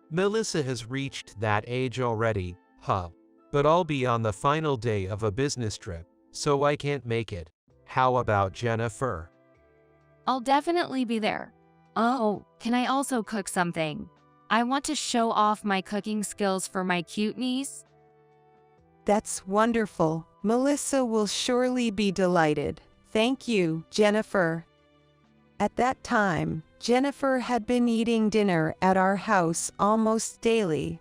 Melissa has reached that age already, huh? But I'll be on the final day of a business trip, so I can't make it. How about Jennifer? I'll definitely be there. Oh, can I also cook something? I want to show off my cooking skills for my cute niece. That's wonderful. Melissa will surely be delighted. Thank you, Jennifer. At that time, Jennifer had been eating dinner at our house almost daily.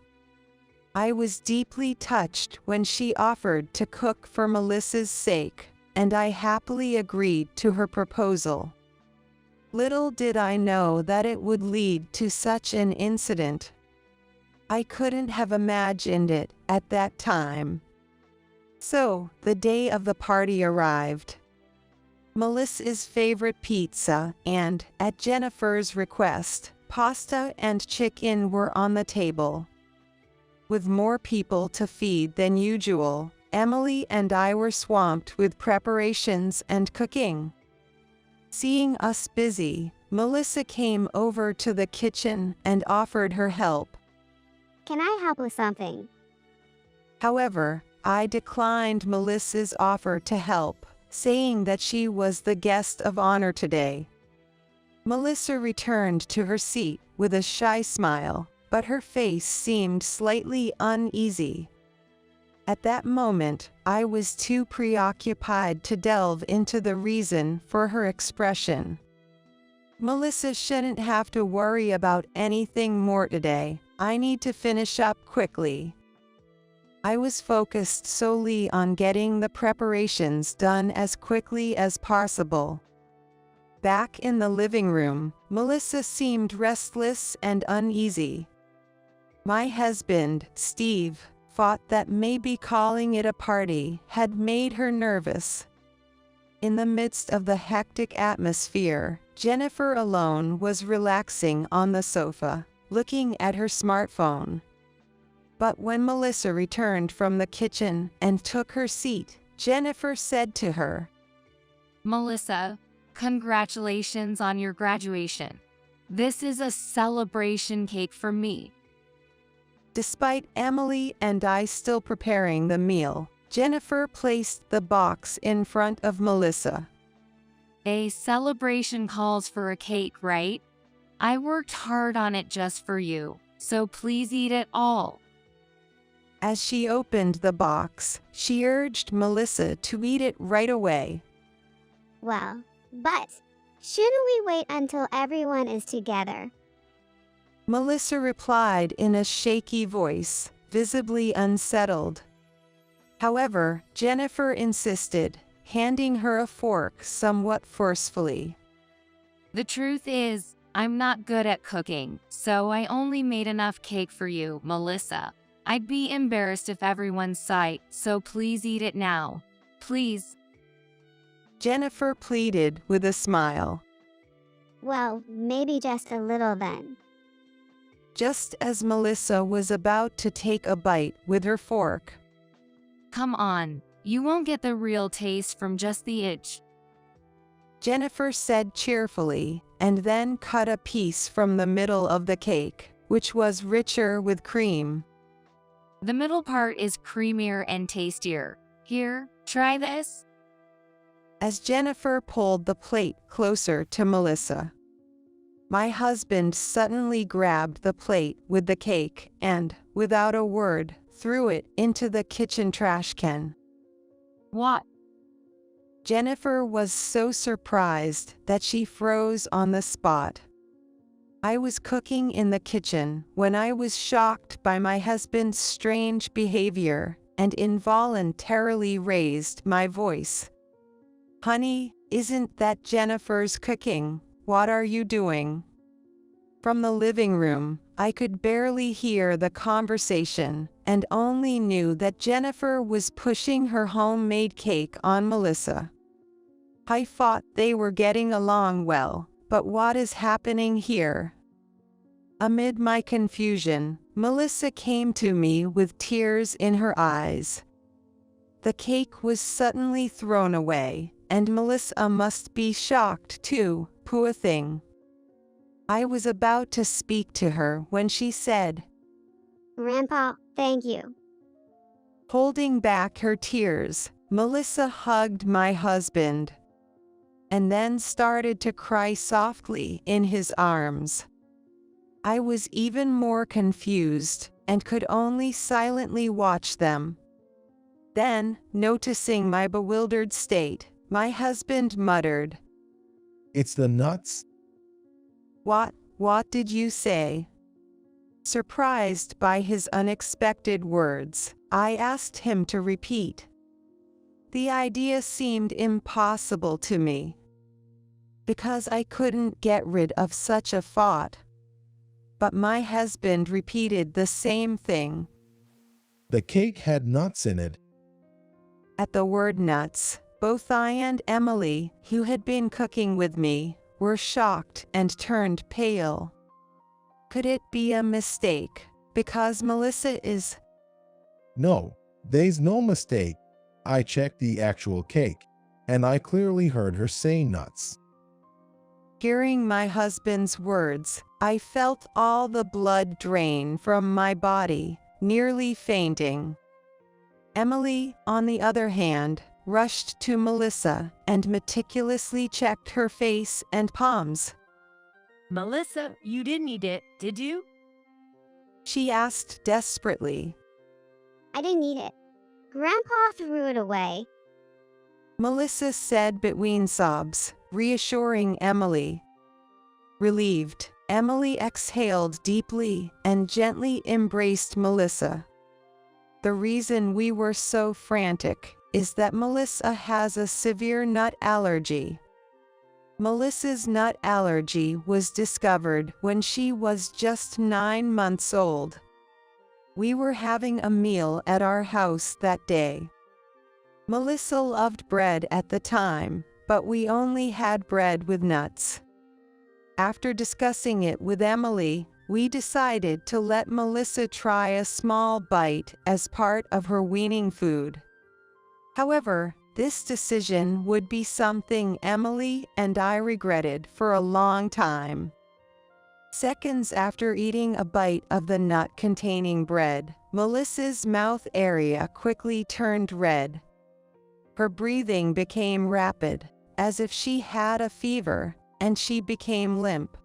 I was deeply touched when she offered to cook for Melissa's sake, and I happily agreed to her proposal. Little did I know that it would lead to such an incident. I couldn't have imagined it at that time. So, the day of the party arrived. Melissa's favorite pizza and, at Jennifer's request, pasta and chicken were on the table. With more people to feed than usual, Emily and I were swamped with preparations and cooking. Seeing us busy, Melissa came over to the kitchen and offered her help. Can I help with something? However, I declined Melissa's offer to help, saying that she was the guest of honor today. Melissa returned to her seat with a shy smile, but her face seemed slightly uneasy. At that moment, I was too preoccupied to delve into the reason for her expression. Melissa shouldn't have to worry about anything more today. I need to finish up quickly. I was focused solely on getting the preparations done as quickly as possible. Back in the living room, Melissa seemed restless and uneasy. My husband, Steve, thought that maybe calling it a party had made her nervous. In the midst of the hectic atmosphere, Jennifer alone was relaxing on the sofa, looking at her smartphone. But when Melissa returned from the kitchen and took her seat, Jennifer said to her, Melissa, congratulations on your graduation. This is a celebration cake for me. Despite Emily and I still preparing the meal, Jennifer placed the box in front of Melissa. A celebration calls for a cake, right? I worked hard on it just for you, so please eat it all. As she opened the box, she urged Melissa to eat it right away. Well, but shouldn't we wait until everyone is together? Melissa replied in a shaky voice, visibly unsettled. However, Jennifer insisted, handing her a fork somewhat forcefully. The truth is, I'm not good at cooking, so I only made enough cake for you, Melissa. I'd be embarrassed if everyone saw it, so please eat it now. Please. Jennifer pleaded with a smile. Well, maybe just a little then. Just as Melissa was about to take a bite with her fork. Come on, you won't get the real taste from just the itch. Jennifer said cheerfully, and then cut a piece from the middle of the cake, which was richer with cream. The middle part is creamier and tastier. Here, try this. As Jennifer pulled the plate closer to Melissa, my husband suddenly grabbed the plate with the cake and, without a word, threw it into the kitchen trash can. What? Jennifer was so surprised that she froze on the spot. I was cooking in the kitchen when I was shocked by my husband's strange behavior and involuntarily raised my voice. Honey, isn't that Jennifer's cooking? What are you doing? From the living room, I could barely hear the conversation and only knew that Jennifer was pushing her homemade cake on Melissa. I thought they were getting along well, but what is happening here? Amid my confusion, Melissa came to me with tears in her eyes. The cake was suddenly thrown away, and Melissa must be shocked too, poor thing. I was about to speak to her when she said, Grandpa, thank you. Holding back her tears, Melissa hugged my husband and then started to cry softly in his arms. I was even more confused and could only silently watch them. Then, noticing my bewildered state, my husband muttered, It's the nuts. What did you say? Surprised by his unexpected words, I asked him to repeat. The idea seemed impossible to me, because I couldn't get rid of such a thought. but my husband repeated the same thing. The cake had nuts in it. At the word nuts, both I and Emily, who had been cooking with me, were shocked and turned pale. Could it be a mistake, because Melissa is... No, there's no mistake. I checked the actual cake, and I clearly heard her say nuts. Hearing my husband's words, I felt all the blood drain from my body, nearly fainting. Emily, on the other hand, rushed to Melissa and meticulously checked her face and palms. Melissa, you didn't eat it, did you? She asked desperately. I didn't eat it. Grandpa threw it away. Melissa said between sobs, reassuring Emily. Relieved, Emily exhaled deeply and gently embraced Melissa. The reason we were so frantic is that Melissa has a severe nut allergy. Melissa's nut allergy was discovered when she was just 9 months old. We were having a meal at our house that day. Melissa loved bread at the time, but we only had bread with nuts. After discussing it with Emily, we decided to let Melissa try a small bite as part of her weaning food. However, this decision would be something Emily and I regretted for a long time. Seconds after eating a bite of the nut-containing bread, Melissa's mouth area quickly turned red. Her breathing became rapid, as if she had a fever, and she became limp.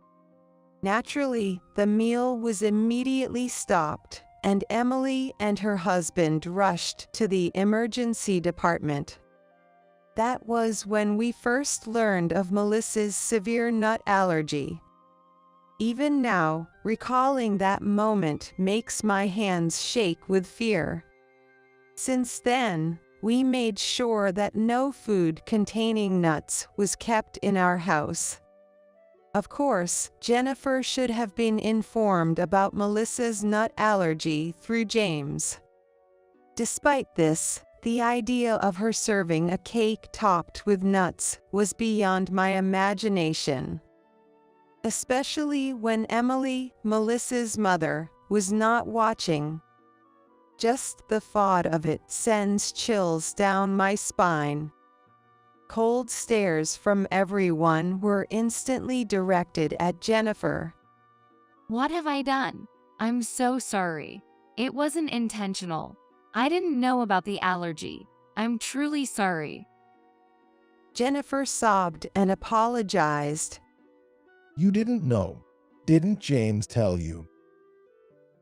Naturally, the meal was immediately stopped, and Emily and her husband rushed to the emergency department. That was when we first learned of Melissa's severe nut allergy. Even now, recalling that moment makes my hands shake with fear. Since then, we made sure that no food containing nuts was kept in our house. Of course, Jennifer should have been informed about Melissa's nut allergy through James. Despite this, the idea of her serving a cake topped with nuts was beyond my imagination. Especially when Emily, Melissa's mother, was not watching. Just the thought of it sends chills down my spine. Cold stares from everyone were instantly directed at Jennifer. What have I done? I'm so sorry. It wasn't intentional. I didn't know about the allergy. I'm truly sorry. Jennifer sobbed and apologized. You didn't know. Didn't James tell you?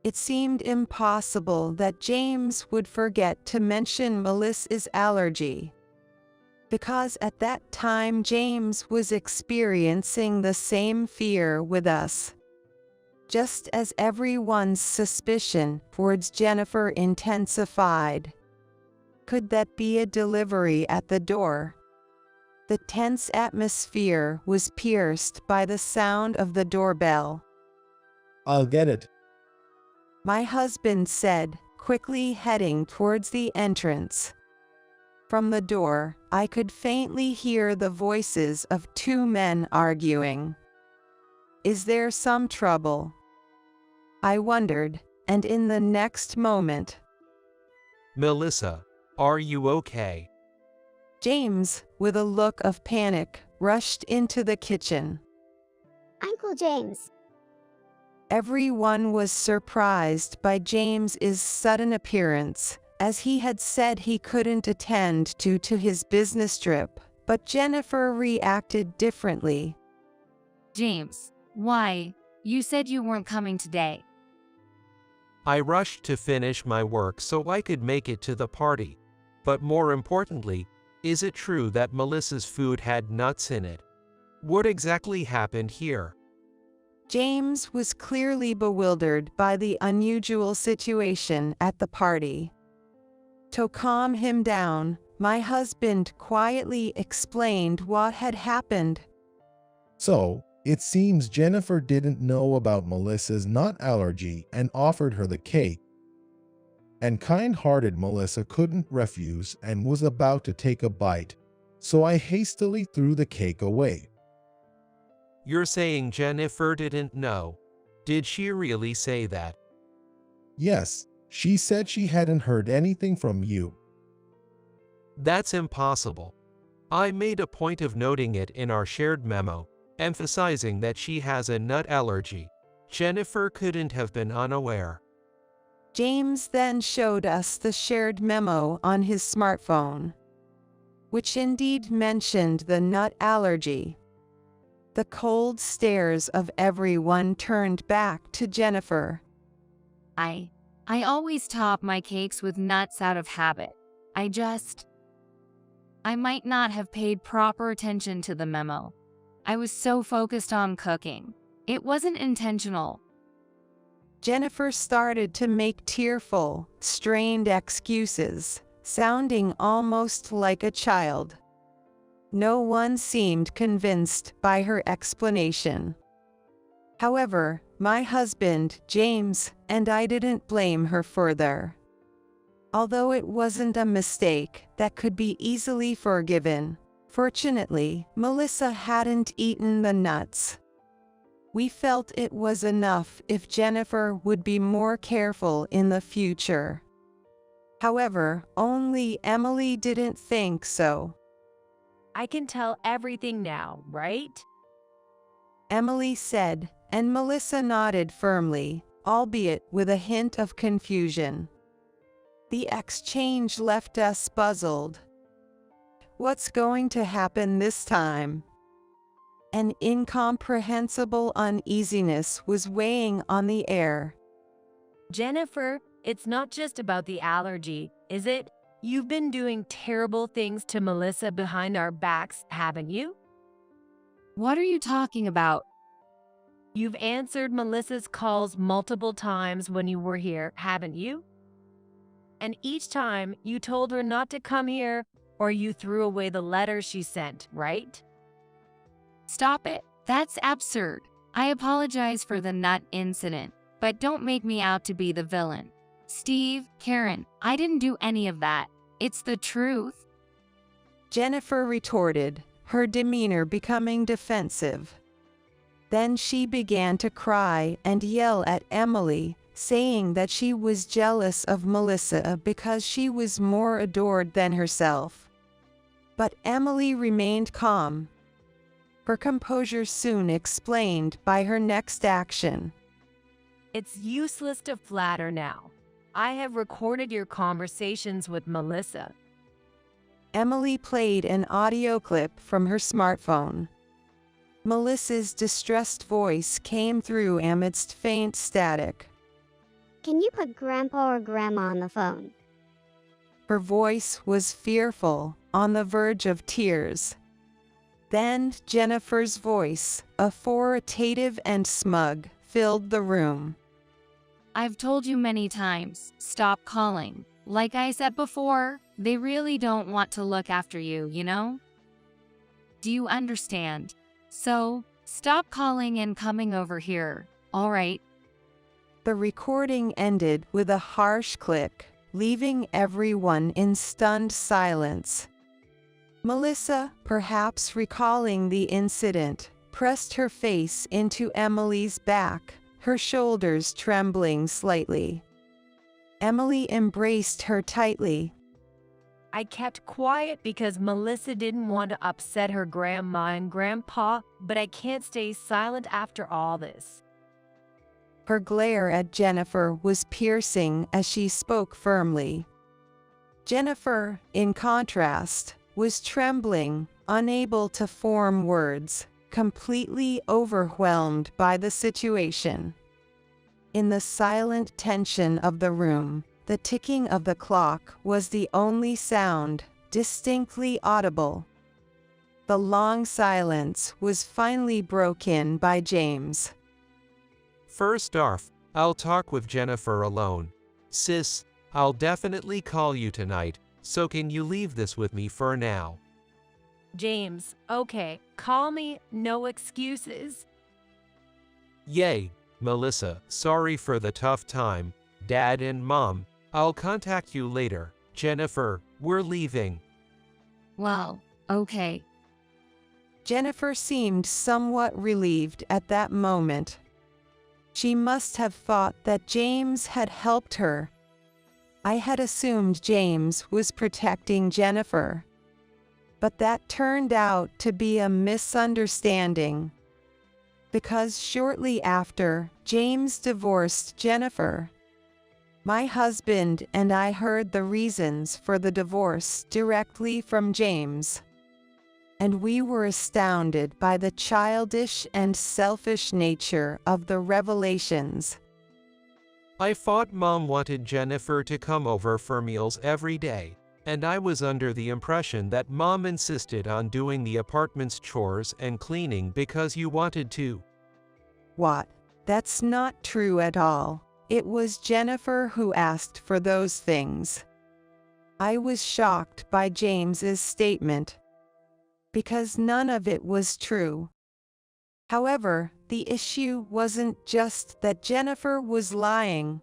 It seemed impossible that James would forget to mention Melissa's allergy. Because at that time James was experiencing the same fear with us. Just as everyone's suspicion towards Jennifer intensified. Could that be a delivery at the door? The tense atmosphere was pierced by the sound of the doorbell. I'll get it. My husband said, quickly heading towards the entrance. From the door, I could faintly hear the voices of 2 men arguing. Is there some trouble? I wondered, and in the next moment, Melissa, are you okay? James, with a look of panic, rushed into the kitchen. Uncle James. Everyone was surprised by James's sudden appearance, as he had said he couldn't attend to his business trip, but Jennifer reacted differently. James, why? You said you weren't coming today. I rushed to finish my work so I could make it to the party. But more importantly, is it true that Melissa's food had nuts in it? What exactly happened here? James was clearly bewildered by the unusual situation at the party. To calm him down, my husband quietly explained what had happened. So, It seems Jennifer didn't know about Melissa's nut allergy and offered her the cake. And kind-hearted Melissa couldn't refuse and was about to take a bite, so I hastily threw the cake away. You're saying Jennifer didn't know? Did she really say that? Yes, she said she hadn't heard anything from you. That's impossible. I made a point of noting it in our shared memo, emphasizing that she has a nut allergy. Jennifer couldn't have been unaware. James then showed us the shared memo on his smartphone, which indeed mentioned the nut allergy. The cold stares of everyone turned back to Jennifer. I always top my cakes with nuts out of habit. I might not have paid proper attention to the memo. I was so focused on cooking. It wasn't intentional. Jennifer started to make tearful, strained excuses, sounding almost like a child. No one seemed convinced by her explanation. However, my husband, James, and I didn't blame her further. Although it wasn't a mistake that could be easily forgiven, fortunately, Melissa hadn't eaten the nuts. We felt it was enough if Jennifer would be more careful in the future. However, only Emily didn't think so. I can tell everything now, right? Emily said, and Melissa nodded firmly, albeit with a hint of confusion. The exchange left us puzzled. What's going to happen this time? An incomprehensible uneasiness was weighing on the air. Jennifer, it's not just about the allergy, is it? You've been doing terrible things to Melissa behind our backs, haven't you? What are you talking about? You've answered Melissa's calls multiple times when you were here, haven't you? And each time you told her not to come here, or you threw away the letter she sent, right? Stop it. That's absurd. I apologize for the nut incident, but don't make me out to be the villain. Steve, Karen, I didn't do any of that. It's the truth. Jennifer retorted, her demeanor becoming defensive. Then she began to cry and yell at Emily, saying that she was jealous of Melissa because she was more adored than herself. But Emily remained calm. Her composure soon explained by her next action. It's useless to flatter now. I have recorded your conversations with Melissa. Emily played an audio clip from her smartphone. Melissa's distressed voice came through amidst faint static. Can you put Grandpa or Grandma on the phone? Her voice was fearful, on the verge of tears. Then Jennifer's voice, authoritative and smug, filled the room. I've told you many times, stop calling. Like I said before, they really don't want to look after you, you know? Do you understand? So, stop calling and coming over here, all right? The recording ended with a harsh click, leaving everyone in stunned silence. Melissa, perhaps recalling the incident, pressed her face into Emily's back, her shoulders trembling slightly. Emily embraced her tightly. I kept quiet because Melissa didn't want to upset her grandma and grandpa, but I can't stay silent after all this. Her glare at Jennifer was piercing as she spoke firmly. Jennifer, in contrast, was trembling, unable to form words, completely overwhelmed by the situation. In the silent tension of the room, the ticking of the clock was the only sound, distinctly audible. The long silence was finally broken by James. First off, I'll talk with Jennifer alone. Sis, I'll definitely call you tonight, so can you leave this with me for now? James, okay, call me, no excuses. Yay, Melissa, sorry for the tough time, Dad and Mom. I'll contact you later. Jennifer, we're leaving. Well, okay. Jennifer seemed somewhat relieved at that moment. She must have thought that James had helped her. I had assumed James was protecting Jennifer. But that turned out to be a misunderstanding. Because shortly after, James divorced Jennifer. My husband and I heard the reasons for the divorce directly from James. And we were astounded by the childish and selfish nature of the revelations. I thought Mom wanted Jennifer to come over for meals every day, and I was under the impression that Mom insisted on doing the apartment's chores and cleaning because you wanted to. What? That's not true at all. It was Jennifer who asked for those things. I was shocked by James's statement, because none of it was true. However, the issue wasn't just that Jennifer was lying.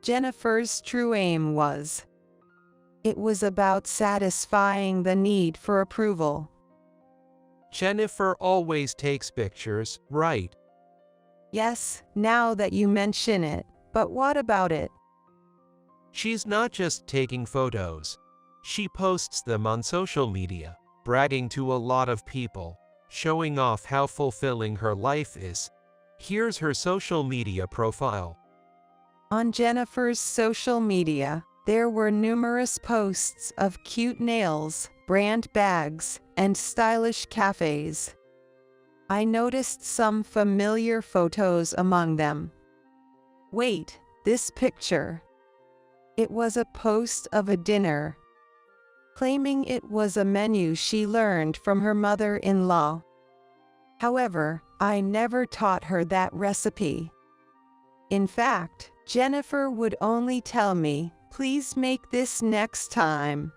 Jennifer's true aim was. It was about satisfying the need for approval. Jennifer always takes pictures, right? Yes, now that you mention it, but what about it? She's not just taking photos. She posts them on social media, bragging to a lot of people, showing off how fulfilling her life is. Here's her social media profile. On Jennifer's social media, there were numerous posts of cute nails, brand bags, and stylish cafes. I noticed some familiar photos among them. Wait, this picture. It was a post of a dinner, claiming it was a menu she learned from her mother-in-law. However, I never taught her that recipe. In fact, Jennifer would only tell me, "Please make this next time."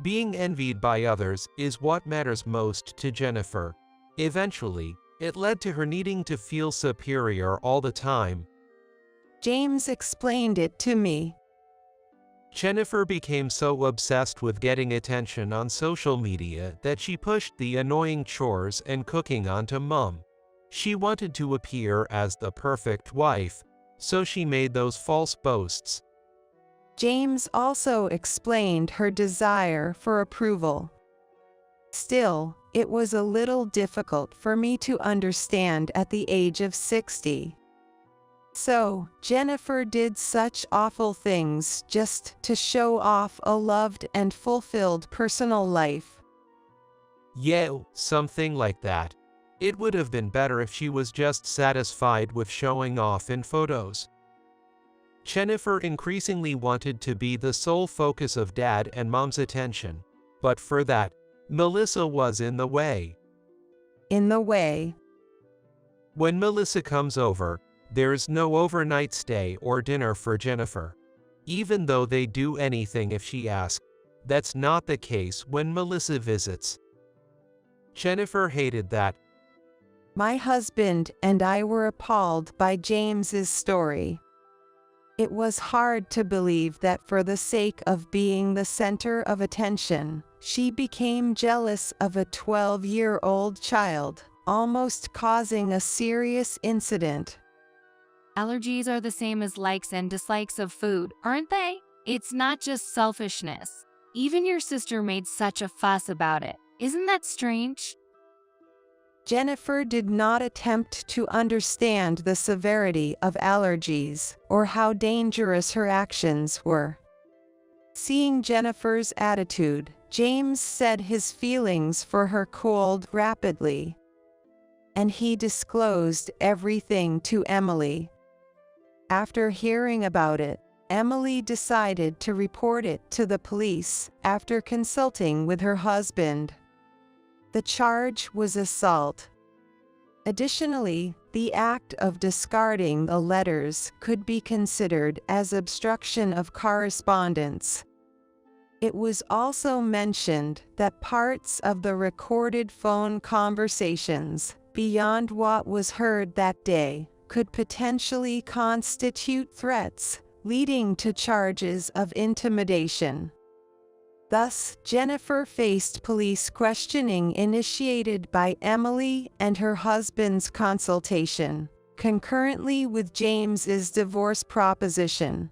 Being envied by others is what matters most to Jennifer. Eventually, it led to her needing to feel superior all the time. James explained it to me. Jennifer became so obsessed with getting attention on social media that she pushed the annoying chores and cooking onto Mom. She wanted to appear as the perfect wife, so she made those false boasts. James also explained her desire for approval. Still, it was a little difficult for me to understand at the age of 60. So, Jennifer did such awful things just to show off a loved and fulfilled personal life. Yeah, something like that. It would have been better if she was just satisfied with showing off in photos. Jennifer increasingly wanted to be the sole focus of Dad and Mom's attention, but for that, Melissa was in the way. In the way. When Melissa comes over, there's no overnight stay or dinner for Jennifer. Even though they do anything if she asks, that's not the case when Melissa visits. Jennifer hated that. My husband and I were appalled by James's story. It was hard to believe that for the sake of being the center of attention, she became jealous of a 12-year-old child, almost causing a serious incident. Allergies are the same as likes and dislikes of food, aren't they? It's not just selfishness. Even your sister made such a fuss about it. Isn't that strange? Jennifer did not attempt to understand the severity of allergies or how dangerous her actions were. Seeing Jennifer's attitude, James said his feelings for her cooled rapidly, and he disclosed everything to Emily. After hearing about it, Emily decided to report it to the police after consulting with her husband. The charge was assault. Additionally, the act of discarding the letters could be considered as obstruction of correspondence. It was also mentioned that parts of the recorded phone conversations beyond what was heard that day, could potentially constitute threats, leading to charges of intimidation. Thus, Jennifer faced police questioning initiated by Emily and her husband's consultation, concurrently with James's divorce proposition.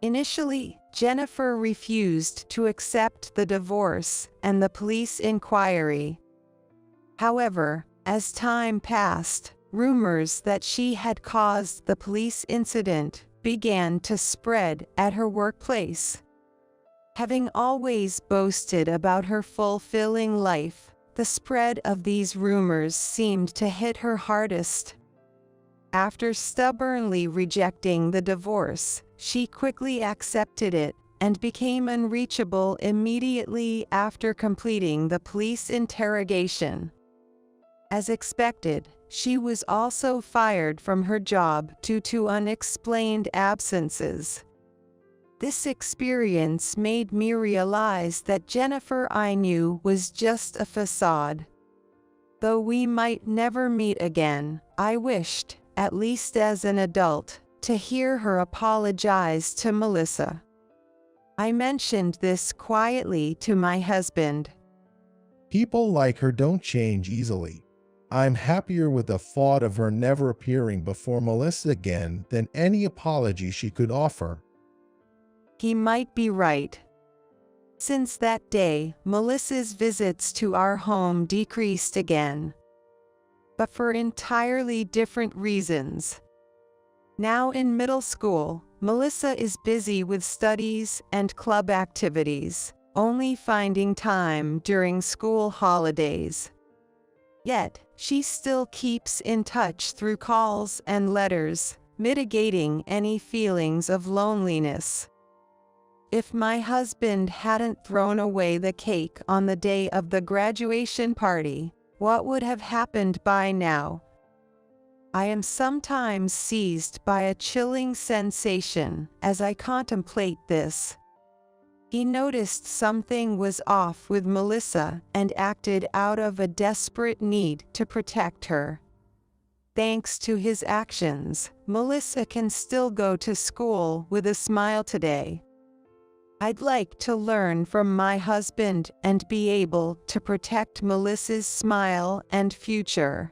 Initially, Jennifer refused to accept the divorce and the police inquiry. However, as time passed, rumors that she had caused the police incident began to spread at her workplace. Having always boasted about her fulfilling life, the spread of these rumors seemed to hit her hardest. After stubbornly rejecting the divorce, she quickly accepted it and became unreachable immediately after completing the police interrogation. As expected, she was also fired from her job due to unexplained absences. This experience made me realize that Jennifer I knew was just a facade. Though we might never meet again, I wished, at least as an adult, to hear her apologize to Melissa. I mentioned this quietly to my husband. People like her don't change easily. I'm happier with the thought of her never appearing before Melissa again than any apology she could offer. He might be right. Since that day, Melissa's visits to our home decreased again. But for entirely different reasons. Now in middle school, Melissa is busy with studies and club activities, only finding time during school holidays. Yet, she still keeps in touch through calls and letters, mitigating any feelings of loneliness. If my husband hadn't thrown away the cake on the day of the graduation party, what would have happened by now? I am sometimes seized by a chilling sensation as I contemplate this. He noticed something was off with Melissa and acted out of a desperate need to protect her. Thanks to his actions, Melissa can still go to school with a smile today. I'd like to learn from my husband and be able to protect Melissa's smile and future.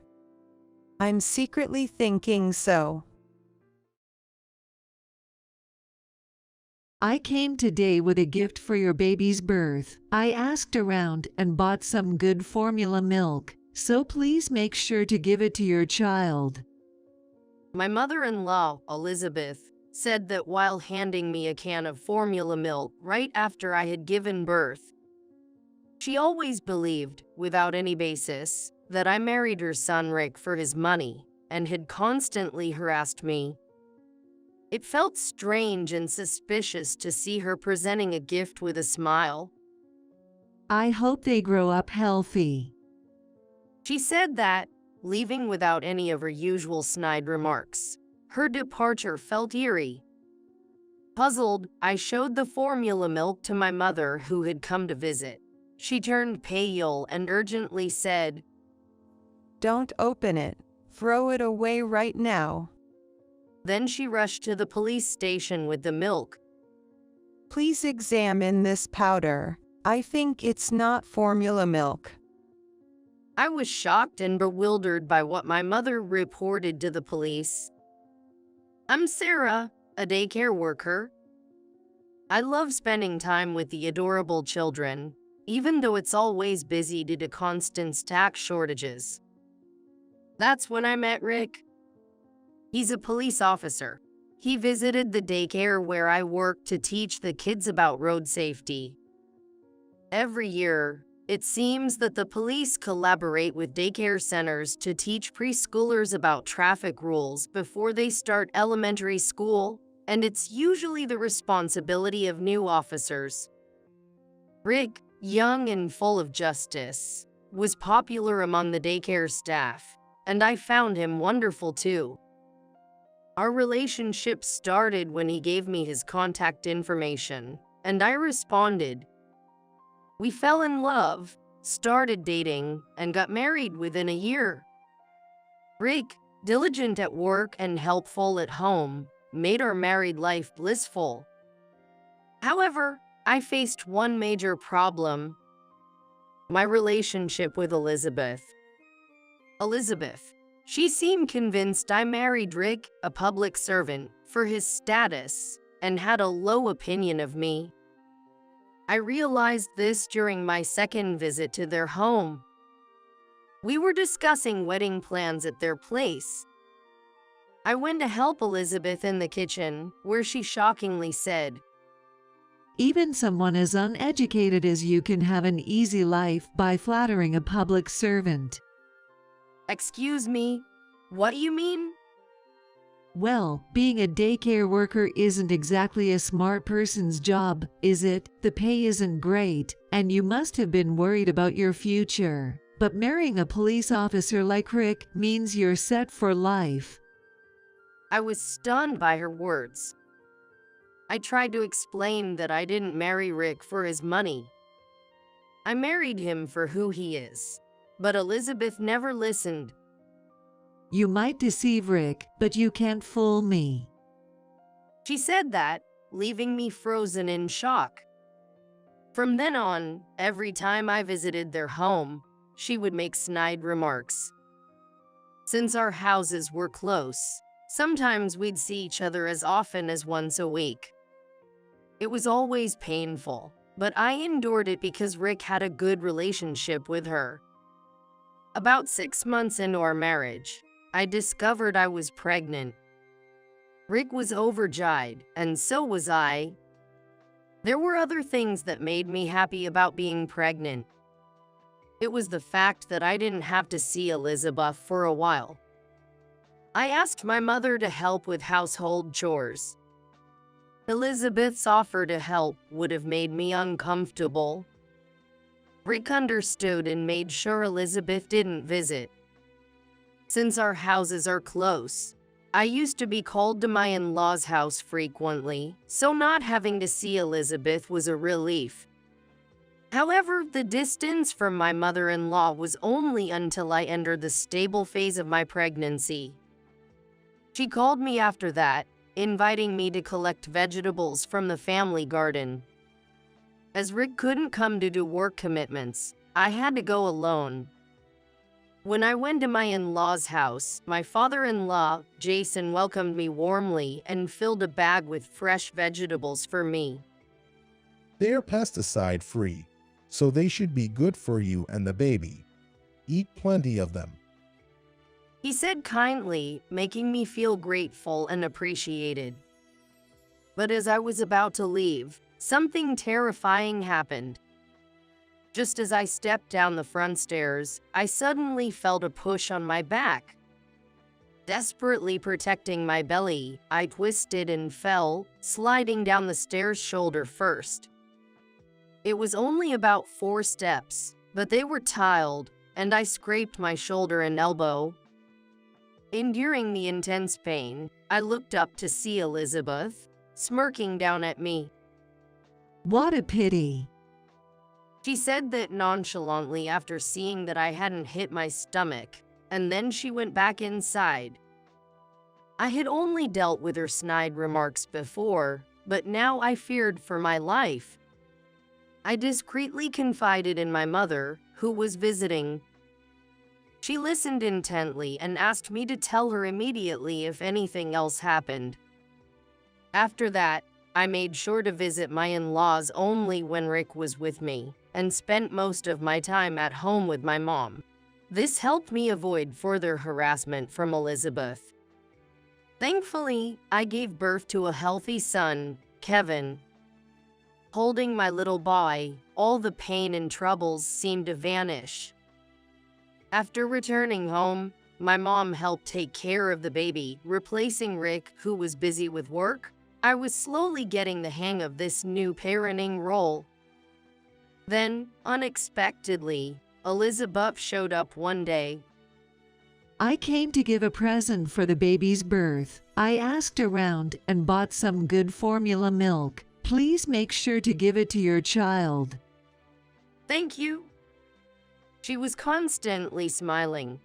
I'm secretly thinking so. I came today with a gift for your baby's birth. I asked around and bought some good formula milk, so please make sure to give it to your child. My mother-in-law, Elizabeth, said that while handing me a can of formula milk right after I had given birth. She always believed, without any basis, that I married her son Rick for his money and had constantly harassed me. It felt strange and suspicious to see her presenting a gift with a smile. I hope they grow up healthy. She said that, leaving without any of her usual snide remarks. Her departure felt eerie. Puzzled, I showed the formula milk to my mother who had come to visit. She turned pale and urgently said, "Don't open it. Throw it away right now." Then she rushed to the police station with the milk. "Please examine this powder. I think it's not formula milk." I was shocked and bewildered by what my mother reported to the police. I'm Sarah, a daycare worker. I love spending time with the adorable children, even though it's always busy due to constant staff shortages. That's when I met Rick. He's a police officer. He visited the daycare where I work to teach the kids about road safety. Every year, it seems that the police collaborate with daycare centers to teach preschoolers about traffic rules before they start elementary school, and it's usually the responsibility of new officers. Rick, young and full of justice, was popular among the daycare staff, and I found him wonderful too. Our relationship started when he gave me his contact information, and I responded. We fell in love, started dating, and got married within a year. Rick, diligent at work and helpful at home, made our married life blissful. However, I faced one major problem: my relationship with Elizabeth. Elizabeth. She seemed convinced I married Rick, a public servant, for his status, and had a low opinion of me. I realized this during my second visit to their home. We were discussing wedding plans at their place. I went to help Elizabeth in the kitchen, where she shockingly said, "Even someone as uneducated as you can have an easy life by flattering a public servant." "Excuse me, what do you mean?" "Well, being a daycare worker isn't exactly a smart person's job, is it? The pay isn't great, and you must have been worried about your future. But marrying a police officer like Rick means you're set for life." I was stunned by her words. I tried to explain that I didn't marry Rick for his money. I married him for who he is. But Elizabeth never listened. "You might deceive Rick, but you can't fool me." She said that, leaving me frozen in shock. From then on, every time I visited their home, she would make snide remarks. Since our houses were close, sometimes we'd see each other as often as once a week. It was always painful, but I endured it because Rick had a good relationship with her. About 6 months into our marriage, I discovered I was pregnant. Rick was overjoyed, and so was I. There were other things that made me happy about being pregnant. It was the fact that I didn't have to see Elizabeth for a while. I asked my mother to help with household chores. Elizabeth's offer to help would have made me uncomfortable. Rick understood and made sure Elizabeth didn't visit. Since our houses are close, I used to be called to my in-laws' house frequently, so not having to see Elizabeth was a relief. However, the distance from my mother-in-law was only until I entered the stable phase of my pregnancy. She called me after that, inviting me to collect vegetables from the family garden. As Rick couldn't come due to work commitments, I had to go alone. When I went to my in-laws' house, my father-in-law, Jason, welcomed me warmly and filled a bag with fresh vegetables for me. "They are pesticide-free, so they should be good for you and the baby. Eat plenty of them," he said kindly, making me feel grateful and appreciated. But as I was about to leave, something terrifying happened. Just as I stepped down the front stairs, I suddenly felt a push on my back. Desperately protecting my belly, I twisted and fell, sliding down the stairs shoulder first. It was only about 4 steps, but they were tiled, and I scraped my shoulder and elbow. Enduring the intense pain, I looked up to see Elizabeth, smirking down at me. "What a pity." She said that nonchalantly after seeing that I hadn't hit my stomach, and then she went back inside. I had only dealt with her snide remarks before, but now I feared for my life. I discreetly confided in my mother, who was visiting. She listened intently and asked me to tell her immediately if anything else happened. After that, I made sure to visit my in-laws only when Rick was with me, and spent most of my time at home with my mom. This helped me avoid further harassment from Elizabeth. Thankfully, I gave birth to a healthy son, Kevin. Holding my little boy, all the pain and troubles seemed to vanish. After returning home, my mom helped take care of the baby, replacing Rick, who was busy with work. I was slowly getting the hang of this new parenting role. Then, unexpectedly, Elizabeth showed up one day. "I came to give a present for the baby's birth. I asked around and bought some good formula milk. Please make sure to give it to your child." "Thank you." She was constantly smiling.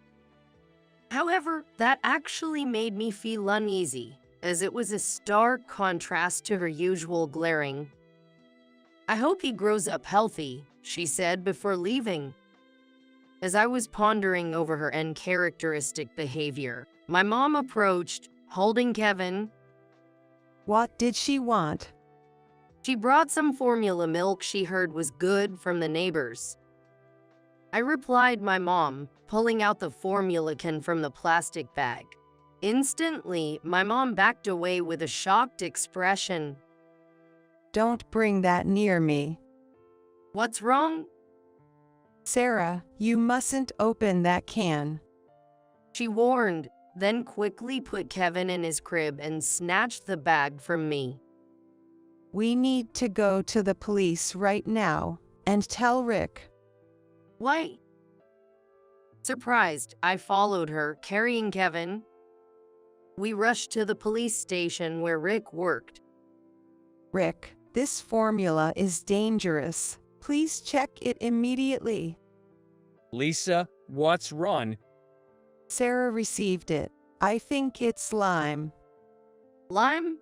However, that actually made me feel uneasy, as it was a stark contrast to her usual glaring. "I hope he grows up healthy," she said before leaving. As I was pondering over her uncharacteristic behavior, my mom approached, holding Kevin. What did she want? She brought some formula milk she heard was good from the neighbors. I replied my mom, pulling out the formula can from the plastic bag. Instantly, my mom backed away with a shocked expression. Don't bring that near me. "What's wrong?" Sarah, you mustn't open that can. she warned, then quickly put Kevin in his crib and snatched the bag from me. We need to go to the police right now and tell Rick. "Why?" Surprised, I followed her, carrying Kevin. We rushed to the police station where Rick worked. Rick, this formula is dangerous. Please check it immediately. Lisa, what's wrong? Sarah received it. I think it's lime. "Lime?"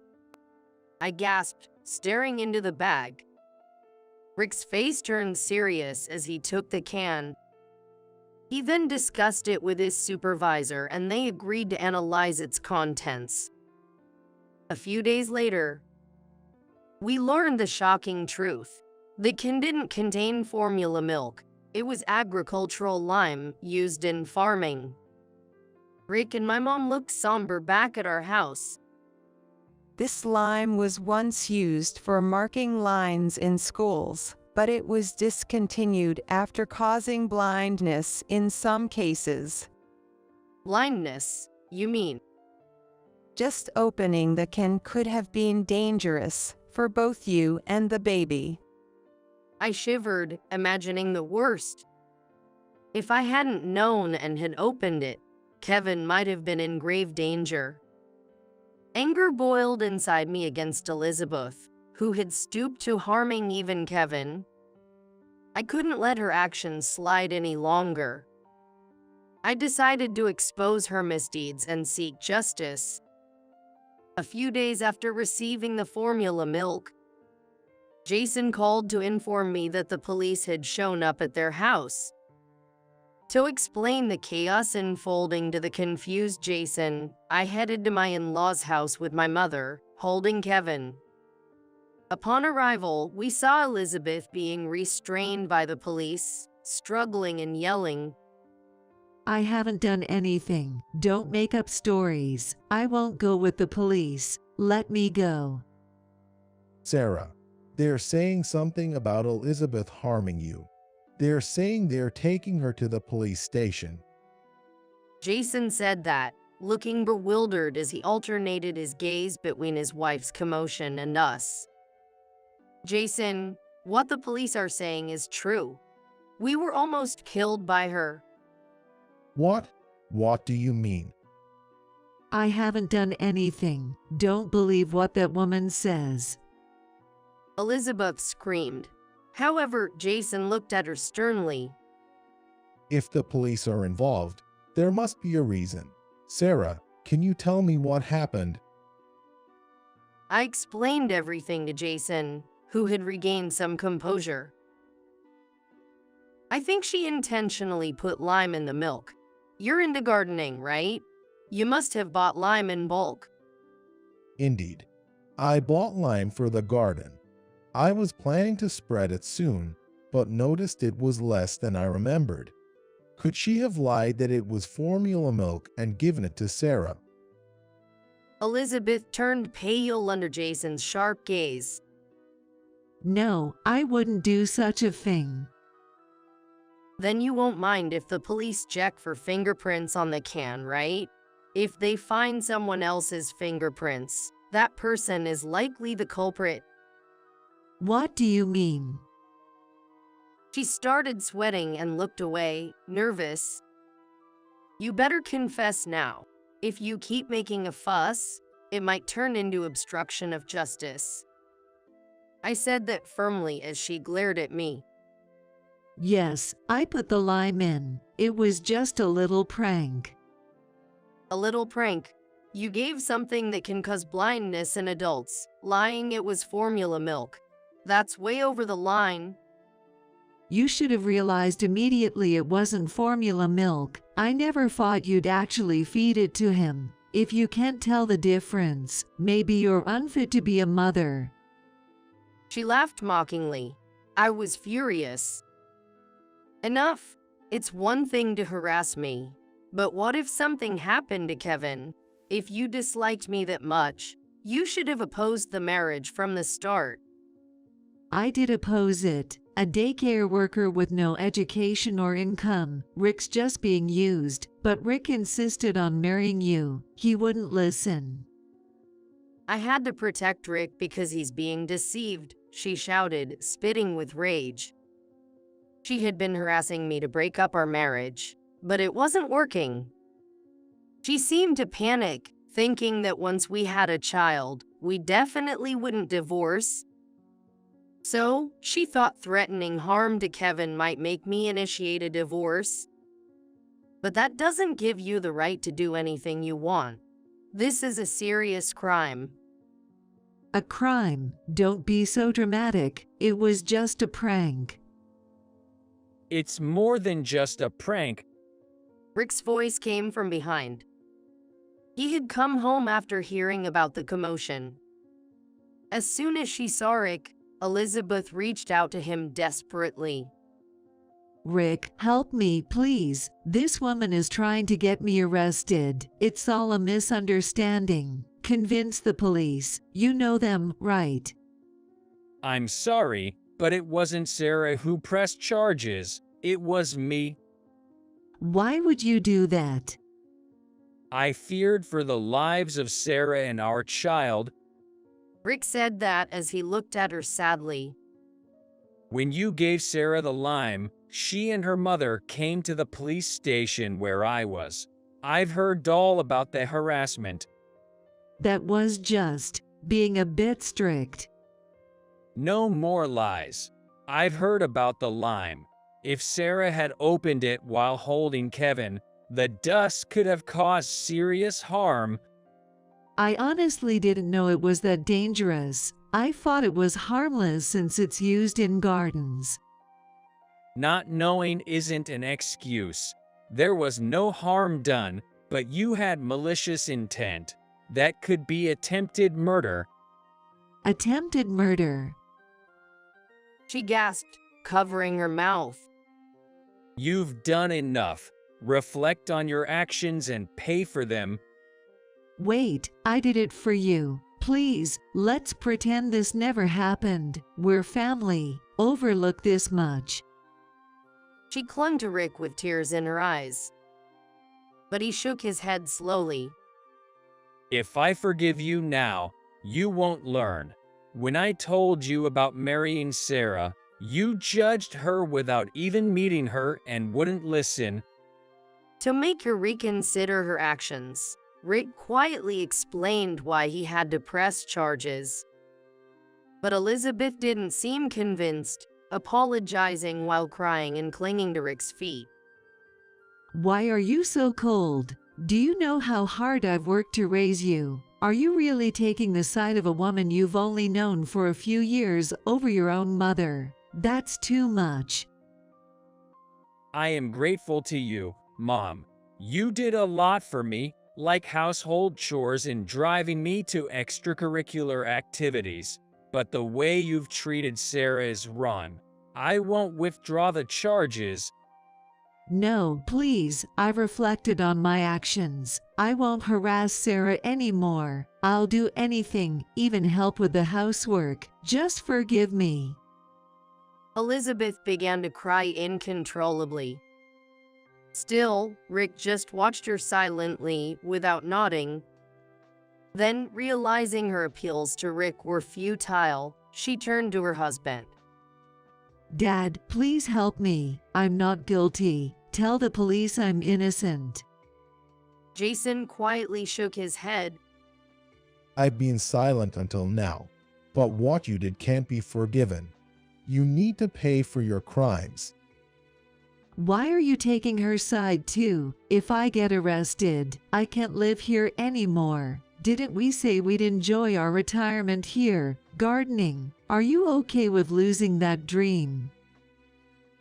I gasped, staring into the bag. Rick's face turned serious as he took the can. He then discussed it with his supervisor and they agreed to analyze its contents. A few days later, we learned the shocking truth. The can didn't contain formula milk. It was agricultural lime used in farming. Rick and my mom looked somber back at our house. This lime was once used for marking lines in schools, but it was discontinued after causing blindness in some cases. Blindness, you mean? Just opening the can could have been dangerous for both you and the baby. I shivered, imagining the worst. If I hadn't known and had opened it, Kevin might have been in grave danger. Anger boiled inside me against Elizabeth, who had stooped to harming even Kevin. I couldn't let her actions slide any longer. I decided to expose her misdeeds and seek justice. A few days after receiving the formula milk, Jason called to inform me that the police had shown up at their house. To explain the chaos unfolding to the confused Jason, I headed to my in-laws' house with my mother, holding Kevin. Upon arrival, we saw Elizabeth being restrained by the police, struggling and yelling. I haven't done anything. Don't make up stories. I won't go with the police. Let me go. Sarah, they're saying something about Elizabeth harming you. They're saying they're taking her to the police station. Jason said that, looking bewildered as he alternated his gaze between his wife's commotion and us. Jason, what the police are saying is true. We were almost killed by her. What? What do you mean? I haven't done anything. Don't believe what that woman says. Elizabeth screamed. However, Jason looked at her sternly. If the police are involved, there must be a reason. Sarah, can you tell me what happened? I explained everything to Jason, who had regained some composure. I think she intentionally put lime in the milk. You're into gardening, right? You must have bought lime in bulk. Indeed. I bought lime for the garden. I was planning to spread it soon, but noticed it was less than I remembered. Could she have lied that it was formula milk and given it to Sarah? Elizabeth turned pale under Jason's sharp gaze. No, I wouldn't do such a thing. Then you won't mind if the police check for fingerprints on the can, right? If they find someone else's fingerprints, that person is likely the culprit. What do you mean? She started sweating and looked away, nervous. You better confess now. If you keep making a fuss, it might turn into obstruction of justice. I said that firmly as she glared at me. Yes, I put the lime in. It was just a little prank. A little prank. You gave something that can cause blindness in adults, lying it was formula milk. That's way over the line. You should have realized immediately it wasn't formula milk. I never thought you'd actually feed it to him. If you can't tell the difference, maybe you're unfit to be a mother. She laughed mockingly. I was furious. Enough. It's one thing to harass me. But what if something happened to Kevin? If you disliked me that much, you should have opposed the marriage from the start. I did oppose it. A daycare worker with no education or income. Rick's just being used, but Rick insisted on marrying you. He wouldn't listen. I had to protect Rick because he's being deceived, she shouted, spitting with rage. She had been harassing me to break up our marriage, but it wasn't working. She seemed to panic, thinking that once we had a child, we definitely wouldn't divorce. So, she thought threatening harm to Kevin might make me initiate a divorce. But that doesn't give you the right to do anything you want. This is a serious crime. A crime? Don't be so dramatic. It was just a prank. It's more than just a prank. Rick's voice came from behind. He had come home after hearing about the commotion. As soon as she saw Rick, Elizabeth reached out to him desperately. Rick, help me, please. This woman is trying to get me arrested. It's all a misunderstanding. Convince the police. You know them, right? I'm sorry, but it wasn't Sarah who pressed charges. It was me. Why would you do that? I feared for the lives of Sarah and our child. Rick said that as he looked at her sadly. When you gave Sarah the lime, she and her mother came to the police station where I was. I've heard all about the harassment. That was just being a bit strict. No more lies. I've heard about the lime. If Sarah had opened it while holding Kevin, the dust could have caused serious harm. I honestly didn't know it was that dangerous. I thought it was harmless since it's used in gardens. Not knowing isn't an excuse. There was no harm done, but you had malicious intent. That could be attempted murder. Attempted murder? She gasped, covering her mouth. You've done enough. Reflect on your actions and pay for them. Wait, I did it for you. Please, let's pretend this never happened. We're family. Overlook this much. She clung to Rick with tears in her eyes. But he shook his head slowly. If I forgive you now, you won't learn. When I told you about marrying Sarah, you judged her without even meeting her and wouldn't listen. To make her reconsider her actions, Rick quietly explained why he had to press charges. But Elizabeth didn't seem convinced, apologizing while crying and clinging to Rick's feet. Why are you so cold? Do you know how hard I've worked to raise you? Are you really taking the side of a woman you've only known for a few years over your own mother? That's too much. I am grateful to you, Mom. You did a lot for me, like household chores and driving me to extracurricular activities. But the way you've treated Sarah is wrong. I won't withdraw the charges. No, please, I've reflected on my actions. I won't harass Sarah anymore. I'll do anything, even help with the housework. Just forgive me. Elizabeth began to cry uncontrollably. Still, Rick just watched her silently, without nodding. Then, realizing her appeals to Rick were futile, she turned to her husband. Dad, please help me. I'm not guilty. Tell the police I'm innocent. Jason quietly shook his head. I've been silent until now, but what you did can't be forgiven. You need to pay for your crimes. Why are you taking her side too? If I get arrested, I can't live here anymore. Didn't we say we'd enjoy our retirement here, gardening? Are you okay with losing that dream?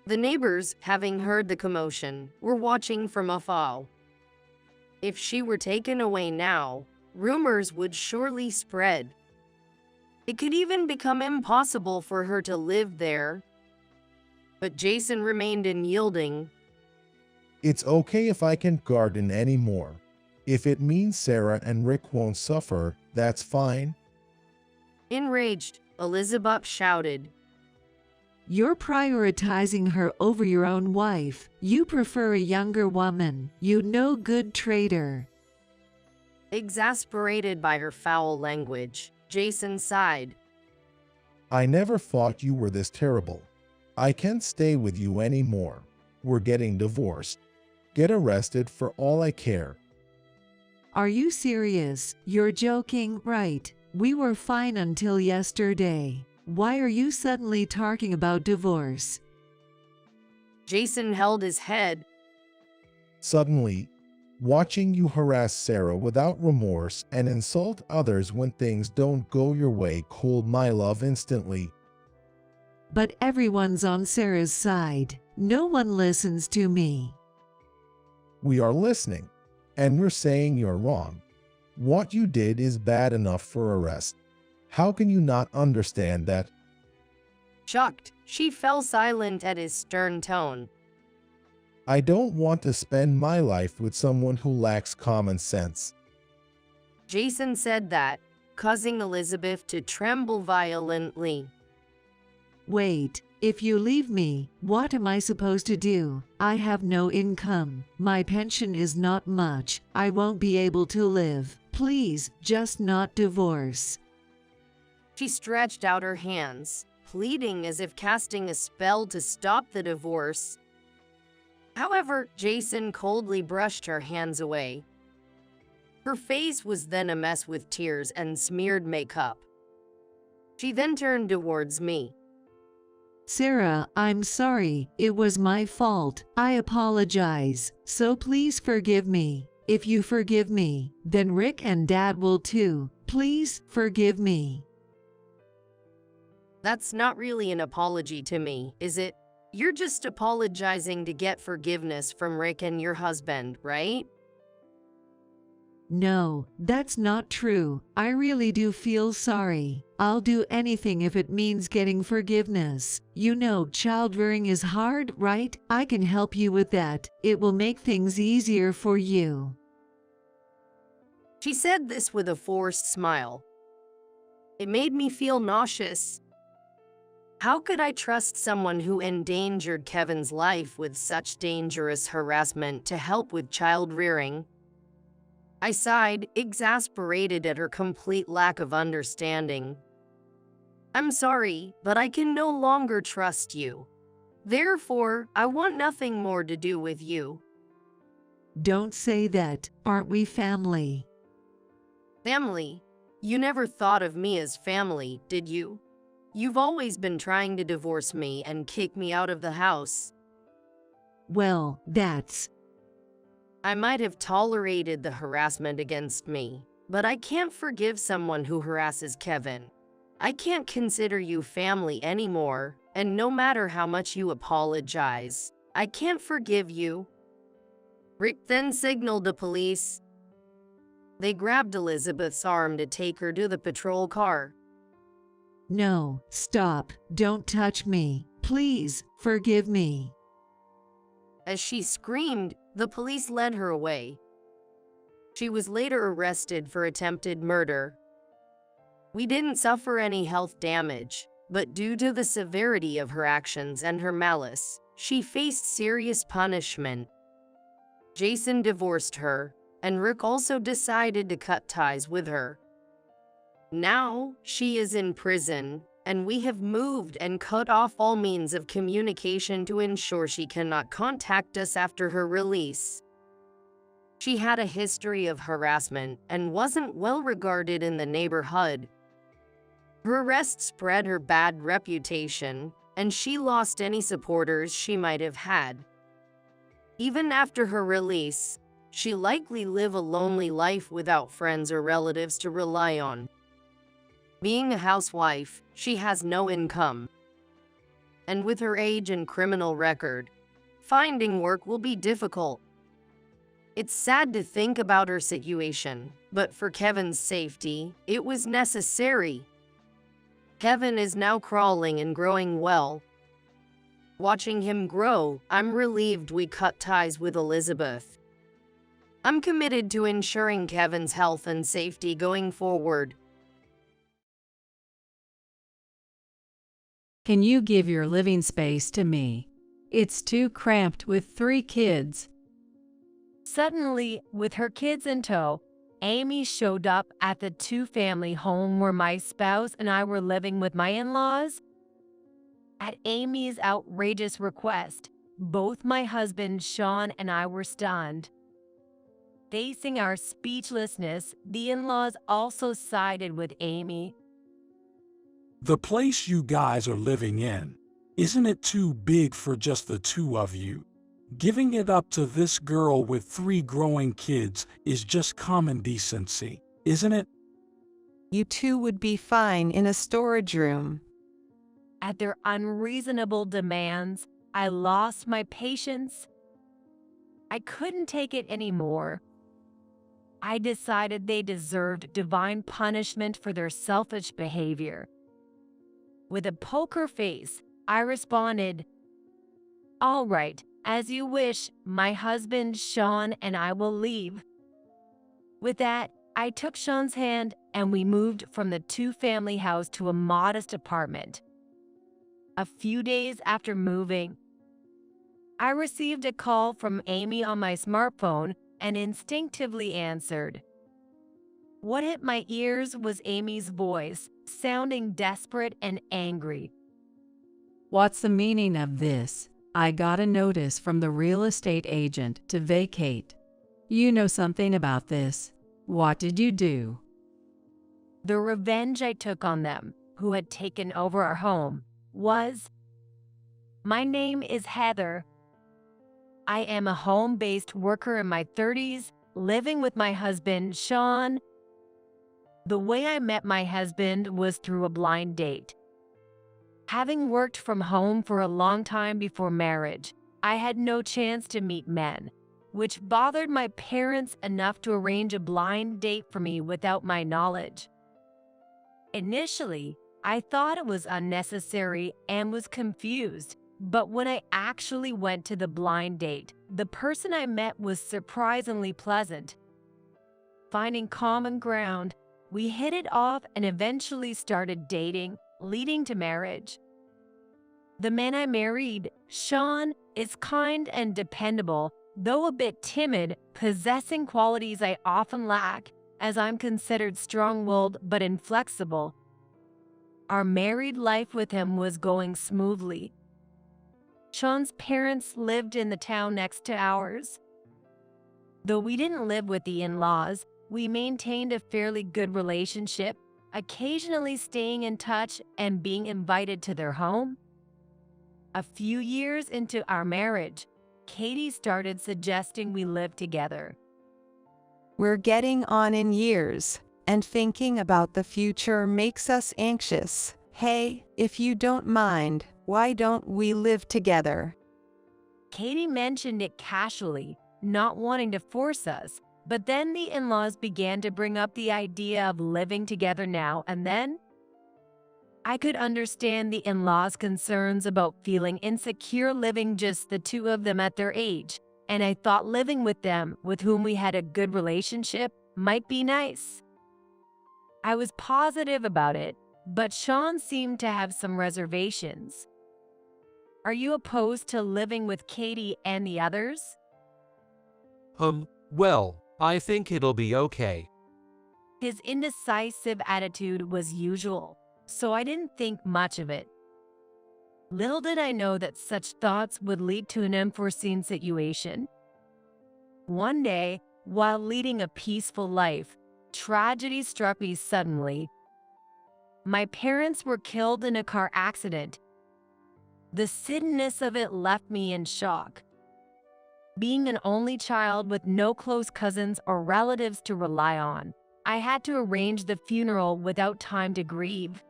The neighbors, having heard the commotion, were watching from afar. If she were taken away now, rumors would surely spread. It could even become impossible for her to live there. But Jason remained unyielding. It's okay if I can't garden anymore. If it means Sarah and Rick won't suffer, that's fine. Enraged, Elizabeth shouted, You're prioritizing her over your own wife. You prefer a younger woman. You no good traitor. Exasperated by her foul language, Jason sighed. I never thought you were this terrible. I can't stay with you anymore. We're getting divorced. Get arrested for all I care. Are you serious? You're joking, right? We were fine until yesterday. Why are you suddenly talking about divorce? Jason held his head. Suddenly, watching you harass Sarah without remorse and insult others when things don't go your way cooled my love instantly. But everyone's on Sarah's side. No one listens to me. We are listening, and we're saying you're wrong. What you did is bad enough for arrest. How can you not understand that? Shocked, she fell silent at his stern tone. I don't want to spend my life with someone who lacks common sense. Jason said that, causing Elizabeth to tremble violently. Wait, if you leave me, what am I supposed to do? I have no income. My pension is not much. I won't be able to live. Please, just not divorce. She stretched out her hands, pleading as if casting a spell to stop the divorce. However, Jason coldly brushed her hands away. Her face was then a mess with tears and smeared makeup. She then turned towards me. Sarah, I'm sorry. It was my fault. I apologize. So please forgive me. If you forgive me, then Rick and Dad will too. Please forgive me. That's not really an apology to me, is it? You're just apologizing to get forgiveness from Rick and your husband, right? No, that's not true. I really do feel sorry. I'll do anything if it means getting forgiveness. You know, child-rearing is hard, right? I can help you with that. It will make things easier for you. She said this with a forced smile. It made me feel nauseous. How could I trust someone who endangered Kevin's life with such dangerous harassment to help with child-rearing? I sighed, exasperated at her complete lack of understanding. I'm sorry, but I can no longer trust you. Therefore, I want nothing more to do with you. Don't say that. Aren't we family? Family? You never thought of me as family, did you? You've always been trying to divorce me and kick me out of the house. Well, that's... I might have tolerated the harassment against me, but I can't forgive someone who harasses Kevin. I can't consider you family anymore, and no matter how much you apologize, I can't forgive you. Rick then signaled the police. They grabbed Elizabeth's arm to take her to the patrol car. No, stop. Don't touch me. Please, forgive me. As she screamed, the police led her away. She was later arrested for attempted murder. We didn't suffer any health damage, but due to the severity of her actions and her malice, she faced serious punishment. Jason divorced her, and Rick also decided to cut ties with her. Now, she is in prison, and we have moved and cut off all means of communication to ensure she cannot contact us after her release. She had a history of harassment and wasn't well regarded in the neighborhood. Her arrest spread her bad reputation, and she lost any supporters she might have had. Even after her release, she likely live a lonely life without friends or relatives to rely on. Being a housewife, she has no income. And with her age and criminal record, finding work will be difficult. It's sad to think about her situation, but for Kevin's safety, it was necessary. Kevin is now crawling and growing well. Watching him grow, I'm relieved we cut ties with Elizabeth. I'm committed to ensuring Kevin's health and safety going forward. Can you give your living space to me? It's too cramped with 3 kids. Suddenly, with her kids in tow, Amy showed up at the 2-family home where my spouse and I were living with my in-laws. At Amy's outrageous request, both my husband Sean and I were stunned. Facing our speechlessness, the in-laws also sided with Amy. The place you guys are living in, isn't it too big for just the 2 of you? Giving it up to this girl with 3 growing kids is just common decency, isn't it? You 2 would be fine in a storage room. At their unreasonable demands, I lost my patience. I couldn't take it anymore. I decided they deserved divine punishment for their selfish behavior. With a poker face, I responded, "All right, as you wish, my husband Sean and I will leave." With that, I took Sean's hand and we moved from the 2-family house to a modest apartment. A few days after moving, I received a call from Amy on my smartphone and instinctively answered. What hit my ears was Amy's voice, sounding desperate and angry. What's the meaning of this? I got a notice from the real estate agent to vacate. You know something about this. What did you do? The revenge I took on them, who had taken over our home, was, my name is Heather. I am a home-based worker in my 30s, living with my husband, Sean. The way I met my husband was through a blind date. Having worked from home for a long time before marriage, I had no chance to meet men, which bothered my parents enough to arrange a blind date for me without my knowledge. Initially, I thought it was unnecessary and was confused, but when I actually went to the blind date, the person I met was surprisingly pleasant. Finding common ground, we hit it off and eventually started dating, leading to marriage. The man I married, Sean, is kind and dependable, though a bit timid, possessing qualities I often lack, as I'm considered strong-willed but inflexible. Our married life with him was going smoothly. Sean's parents lived in the town next to ours. Though we didn't live with the in-laws, we maintained a fairly good relationship, occasionally staying in touch and being invited to their home. A few years into our marriage, Katie started suggesting we live together. We're getting on in years, and thinking about the future makes us anxious. Hey, if you don't mind, why don't we live together? Katie mentioned it casually, not wanting to force us, but then the in-laws began to bring up the idea of living together now and then. I could understand the in-laws' concerns about feeling insecure living just the 2 of them at their age, and I thought living with them, with whom we had a good relationship, might be nice. I was positive about it, but Sean seemed to have some reservations. Are you opposed to living with Katie and the others? Well, I think it'll be okay. His indecisive attitude was usual, so I didn't think much of it. Little did I know that such thoughts would lead to an unforeseen situation. One day, while leading a peaceful life, tragedy struck me suddenly. My parents were killed in a car accident. The suddenness of it left me in shock. Being an only child with no close cousins or relatives to rely on, I had to arrange the funeral without time to grieve.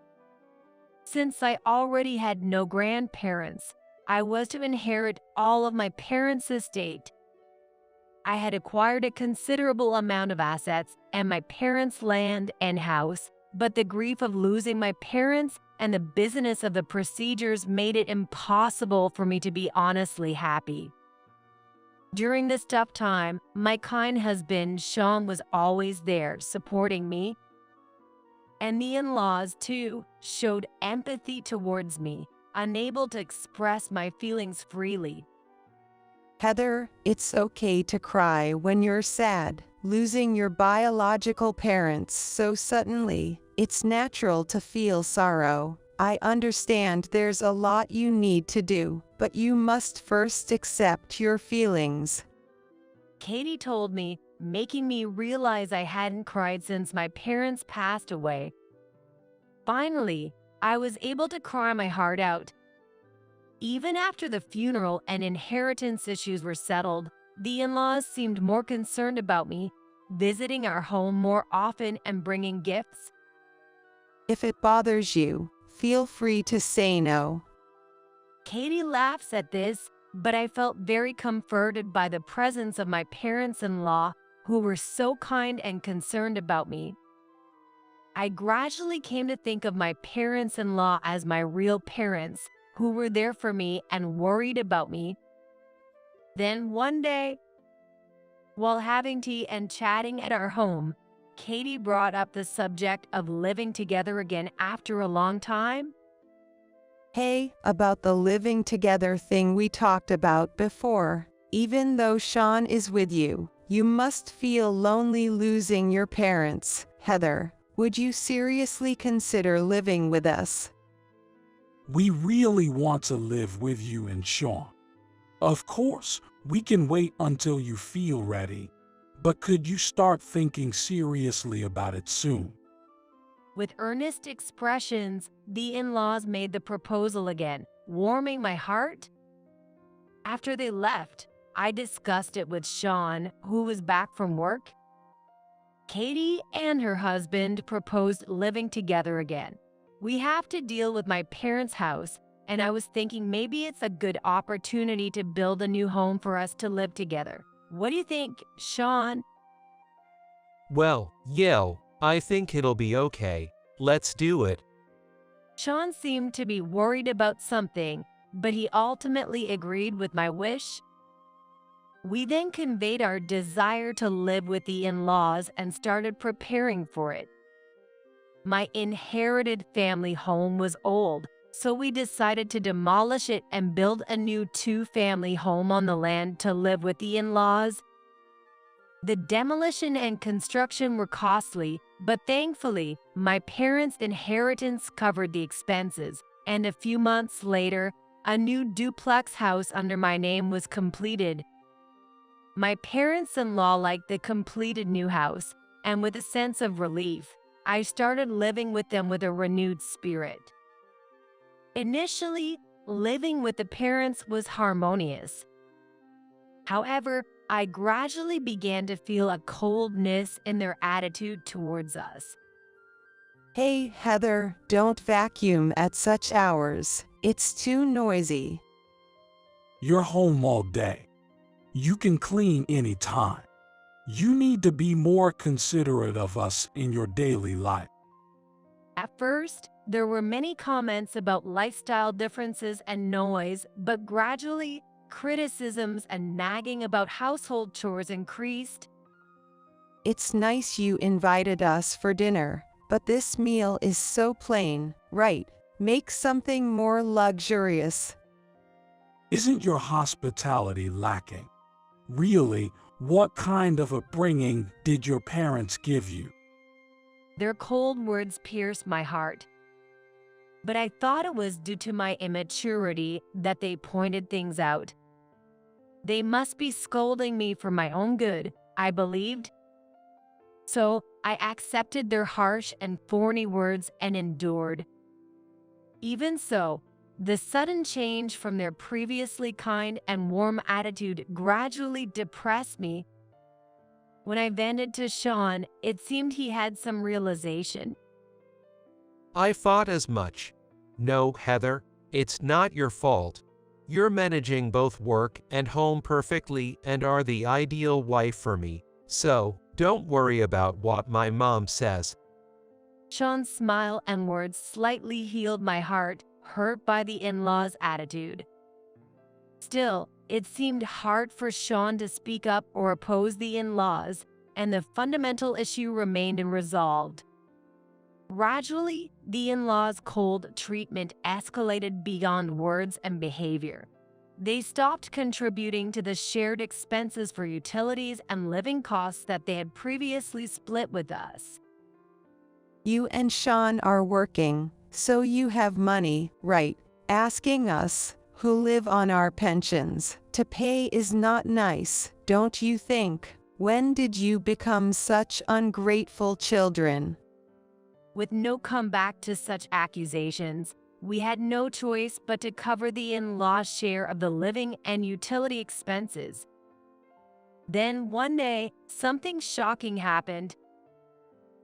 Since I already had no grandparents, I was to inherit all of my parents' estate. I had acquired a considerable amount of assets and my parents' land and house, but the grief of losing my parents and the business of the procedures made it impossible for me to be honestly happy. During this tough time, my kind husband, Sean, was always there, supporting me. And the in-laws, too, showed empathy towards me, unable to express my feelings freely. Heather, it's okay to cry when you're sad. Losing your biological parents so suddenly, it's natural to feel sorrow. I understand there's a lot you need to do, but you must first accept your feelings. Katie told me, making me realize I hadn't cried since my parents passed away. Finally, I was able to cry my heart out. Even after the funeral and inheritance issues were settled, the in-laws seemed more concerned about me, visiting our home more often and bringing gifts. If it bothers you, feel free to say no. Katie laughs at this, but I felt very comforted by the presence of my parents-in-law, who were so kind and concerned about me. I gradually came to think of my parents-in-law as my real parents, who were there for me and worried about me. Then one day, while having tea and chatting at our home, Katie brought up the subject of living together again after a long time. Hey, about the living together thing we talked about before. Even though Sean is with you, you must feel lonely losing your parents. Heather, would you seriously consider living with us? We really want to live with you and Sean. Of course, we can wait until you feel ready, but could you start thinking seriously about it soon? With earnest expressions, the in-laws made the proposal again, warming my heart. After they left, I discussed it with Sean, who was back from work. Katie and her husband proposed living together again. We have to deal with my parents' house, and I was thinking maybe it's a good opportunity to build a new home for us to live together. What do you think, Sean? Well, yeah, I think it'll be okay. Let's do it. Sean seemed to be worried about something, but he ultimately agreed with my wish. We then conveyed our desire to live with the in-laws and started preparing for it. My inherited family home was old, so we decided to demolish it and build a new two-family home on the land to live with the in-laws. The demolition and construction were costly, but thankfully, my parents' inheritance covered the expenses, and a few months later, a new duplex house under my name was completed. My parents-in-law liked the completed new house, and with a sense of relief, I started living with them with a renewed spirit. Initially, living with the parents was harmonious. However, I gradually began to feel a coldness in their attitude towards us. Hey, Heather, don't vacuum at such hours. It's too noisy. You're home all day. You can clean any time. You need to be more considerate of us in your daily life. At first, there were many comments about lifestyle differences and noise, but gradually, criticisms and nagging about household chores increased. It's nice you invited us for dinner, but this meal is so plain, right? Make something more luxurious. Isn't your hospitality lacking? Really, what kind of upbringing did your parents give you? Their cold words pierced my heart. But I thought it was due to my immaturity that they pointed things out. They must be scolding me for my own good, I believed. So I accepted their harsh and thorny words and endured. Even so, The sudden change from their previously kind and warm attitude gradually depressed me. When I vented to Sean, it seemed he had some realization. I thought as much. No, Heather, it's not your fault. You're managing both work and home perfectly and are the ideal wife for me, so don't worry about what my mom says. Sean's smile and words slightly healed my heart, hurt by the in-laws' attitude. Still, it seemed hard for Sean to speak up or oppose the in-laws, and the fundamental issue remained unresolved. Gradually, the in-laws' cold treatment escalated beyond words and behavior. They stopped contributing to the shared expenses for utilities and living costs that they had previously split with us. You and Sean are working, so you have money, right? Asking us, who live on our pensions, to pay is not nice, don't you think? When did you become such ungrateful children? With no comeback to such accusations, we had no choice but to cover the in-laws' share of the living and utility expenses. Then one day, something shocking happened.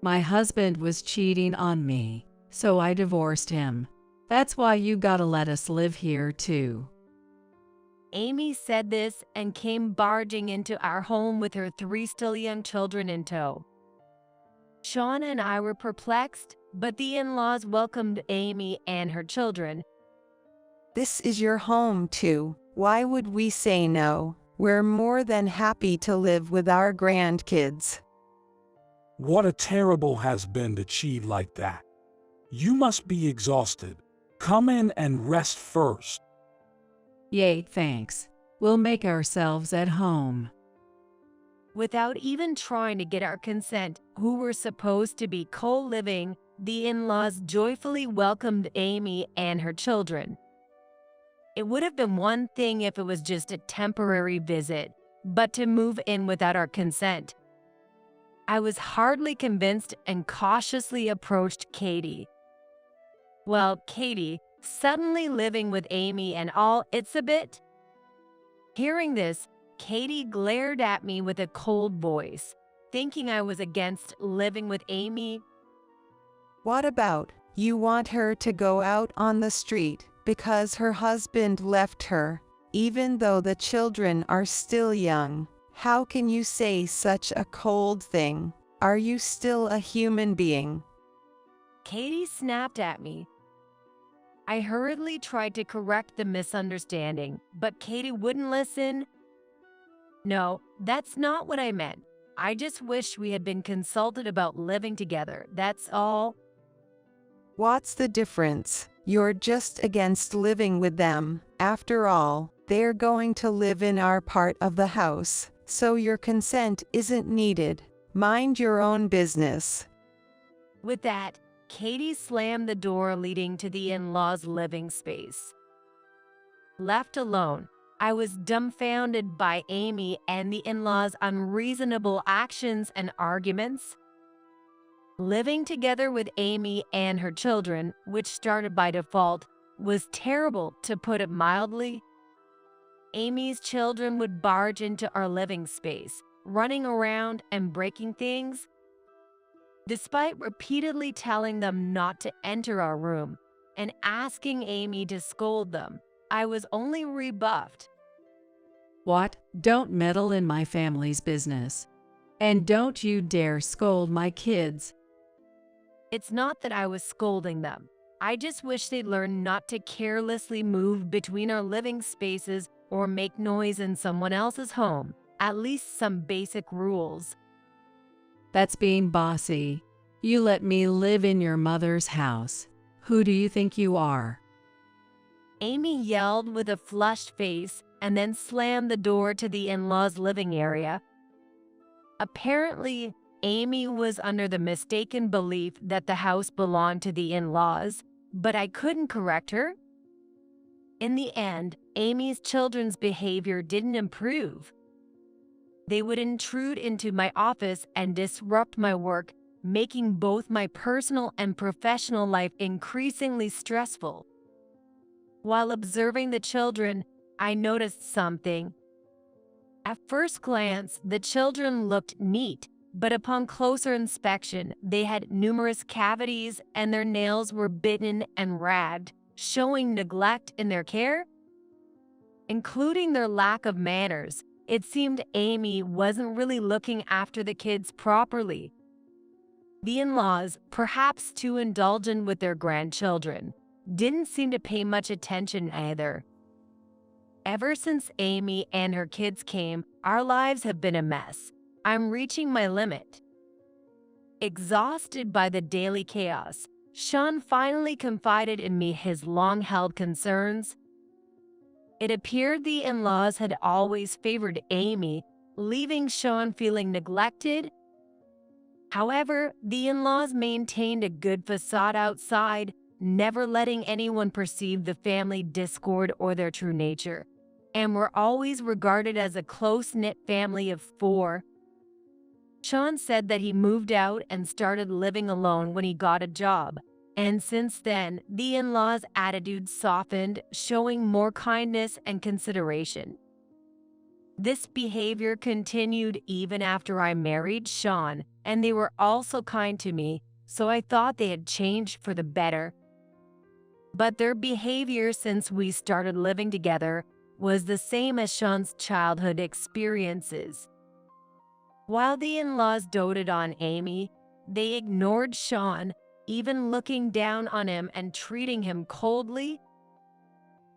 My husband was cheating on me, so I divorced him. That's why you gotta let us live here too. Amy said this and came barging into our home with her 3 still young children in tow. Sean and I were perplexed, but the in-laws welcomed Amy and her children. This is your home too. Why would we say no? We're more than happy to live with our grandkids. What a terrible has been to cheat like that. You must be exhausted. Come in and rest first. Yay, thanks. We'll make ourselves at home. Without even trying to get our consent, who were supposed to be co-living, the in-laws joyfully welcomed Amy and her children. It would have been one thing if it was just a temporary visit, but to move in without our consent. I was hardly convinced and cautiously approached Katie. Well, Katie, suddenly living with Amy and all, it's a bit. Hearing this, Katie glared at me with a cold voice, thinking I was against living with Amy. What about, you want her to go out on the street because her husband left her, even though the children are still young? How can you say such a cold thing? Are you still a human being? Katie snapped at me. I hurriedly tried to correct the misunderstanding, but Katie wouldn't listen. No, that's not what I meant. I just wish we had been consulted about living together, that's all. What's the difference? You're just against living with them. After all, they're going to live in our part of the house, so your consent isn't needed. Mind your own business. With that, Katie slammed the door leading to the in-laws' living space. Left alone, I was dumbfounded by Amy and the in-laws' unreasonable actions and arguments. Living together with Amy and her children, which started by default, was terrible, to put it mildly. Amy's children would barge into our living space, running around and breaking things. Despite repeatedly telling them not to enter our room and asking Amy to scold them, I was only rebuffed. What? Don't meddle in my family's business. And don't you dare scold my kids. It's not that I was scolding them. I just wish they'd learn not to carelessly move between our living spaces or make noise in someone else's home. At least some basic rules. That's being bossy. You let me live in your mother's house. Who do you think you are? Amy yelled with a flushed face and then slammed the door to the in-laws' living area. Apparently, Amy was under the mistaken belief that the house belonged to the in-laws, but I couldn't correct her. In the end, Amy's children's behavior didn't improve. They would intrude into my office and disrupt my work, making both my personal and professional life increasingly stressful. While observing the children, I noticed something. At first glance, the children looked neat, but upon closer inspection, they had numerous cavities and their nails were bitten and ragged, showing neglect in their care. Including their lack of manners, it seemed Amy wasn't really looking after the kids properly. The in-laws, perhaps too indulgent with their grandchildren, didn't seem to pay much attention either. Ever since Amy and her kids came, our lives have been a mess. I'm reaching my limit. Exhausted by the daily chaos, Sean finally confided in me his long-held concerns. It appeared the in-laws had always favored Amy, leaving Sean feeling neglected. However, the in-laws maintained a good facade outside, never letting anyone perceive the family discord or their true nature, and were always regarded as a close-knit family of 4. Sean said that he moved out and started living alone when he got a job, and since then, the in-laws' attitude softened, showing more kindness and consideration. This behavior continued even after I married Sean, and they were also kind to me, so I thought they had changed for the better. But their behavior since we started living together was the same as Sean's childhood experiences. While the in-laws doted on Amy, they ignored Sean, even looking down on him and treating him coldly.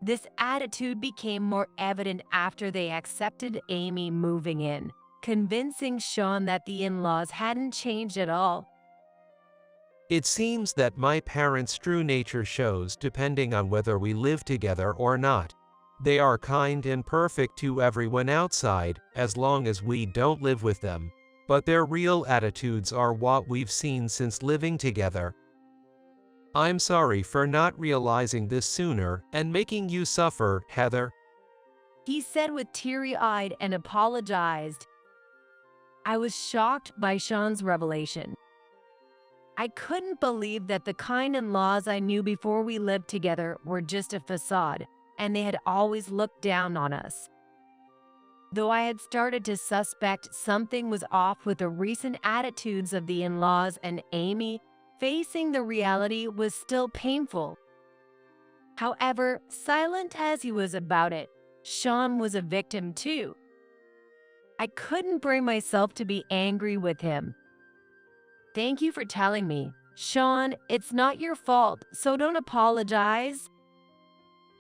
This attitude became more evident after they accepted Amy moving in, convincing Sean that the in-laws hadn't changed at all. It seems that my parents' true nature shows depending on whether we live together or not. They are kind and perfect to everyone outside, as long as we don't live with them. But their real attitudes are what we've seen since living together. I'm sorry for not realizing this sooner and making you suffer, Heather. He said with teary-eyed and apologized. I was shocked by Sean's revelation. I couldn't believe that the kind in-laws I knew before we lived together were just a facade, and they had always looked down on us. Though I had started to suspect something was off with the recent attitudes of the in-laws and Amy, facing the reality was still painful. However, silent as he was about it, Sean was a victim too. I couldn't bring myself to be angry with him. Thank you for telling me. Sean, it's not your fault, so don't apologize.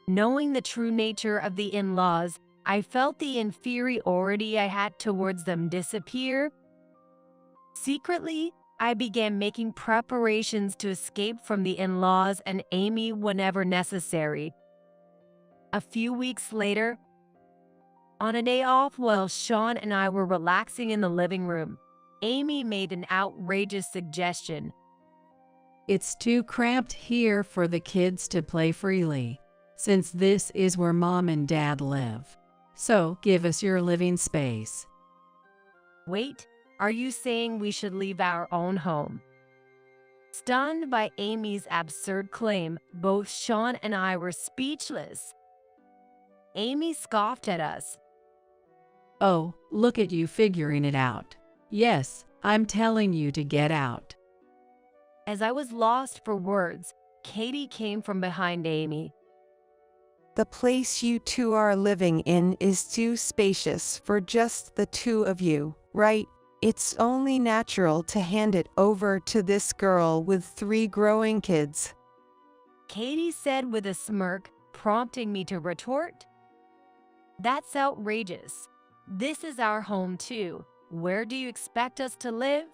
Knowing the true nature of the in-laws, I felt the inferiority I had towards them disappear. Secretly, I began making preparations to escape from the in-laws and Amy whenever necessary. A few weeks later, on a day off while Sean and I were relaxing in the living room, Amy made an outrageous suggestion. It's too cramped here for the kids to play freely, since this is where Mom and Dad live. So give us your living space. Wait, are you saying we should leave our own home? Stunned by Amy's absurd claim, both Sean and I were speechless. Amy scoffed at us. Oh, look at you figuring it out. Yes, I'm telling you to get out. As I was lost for words, Katie came from behind Amy. The place you two are living in is too spacious for just the two of you, right? It's only natural to hand it over to this girl with 3 growing kids. Katie said with a smirk, prompting me to retort. That's outrageous. This is our home too. Where do you expect us to live?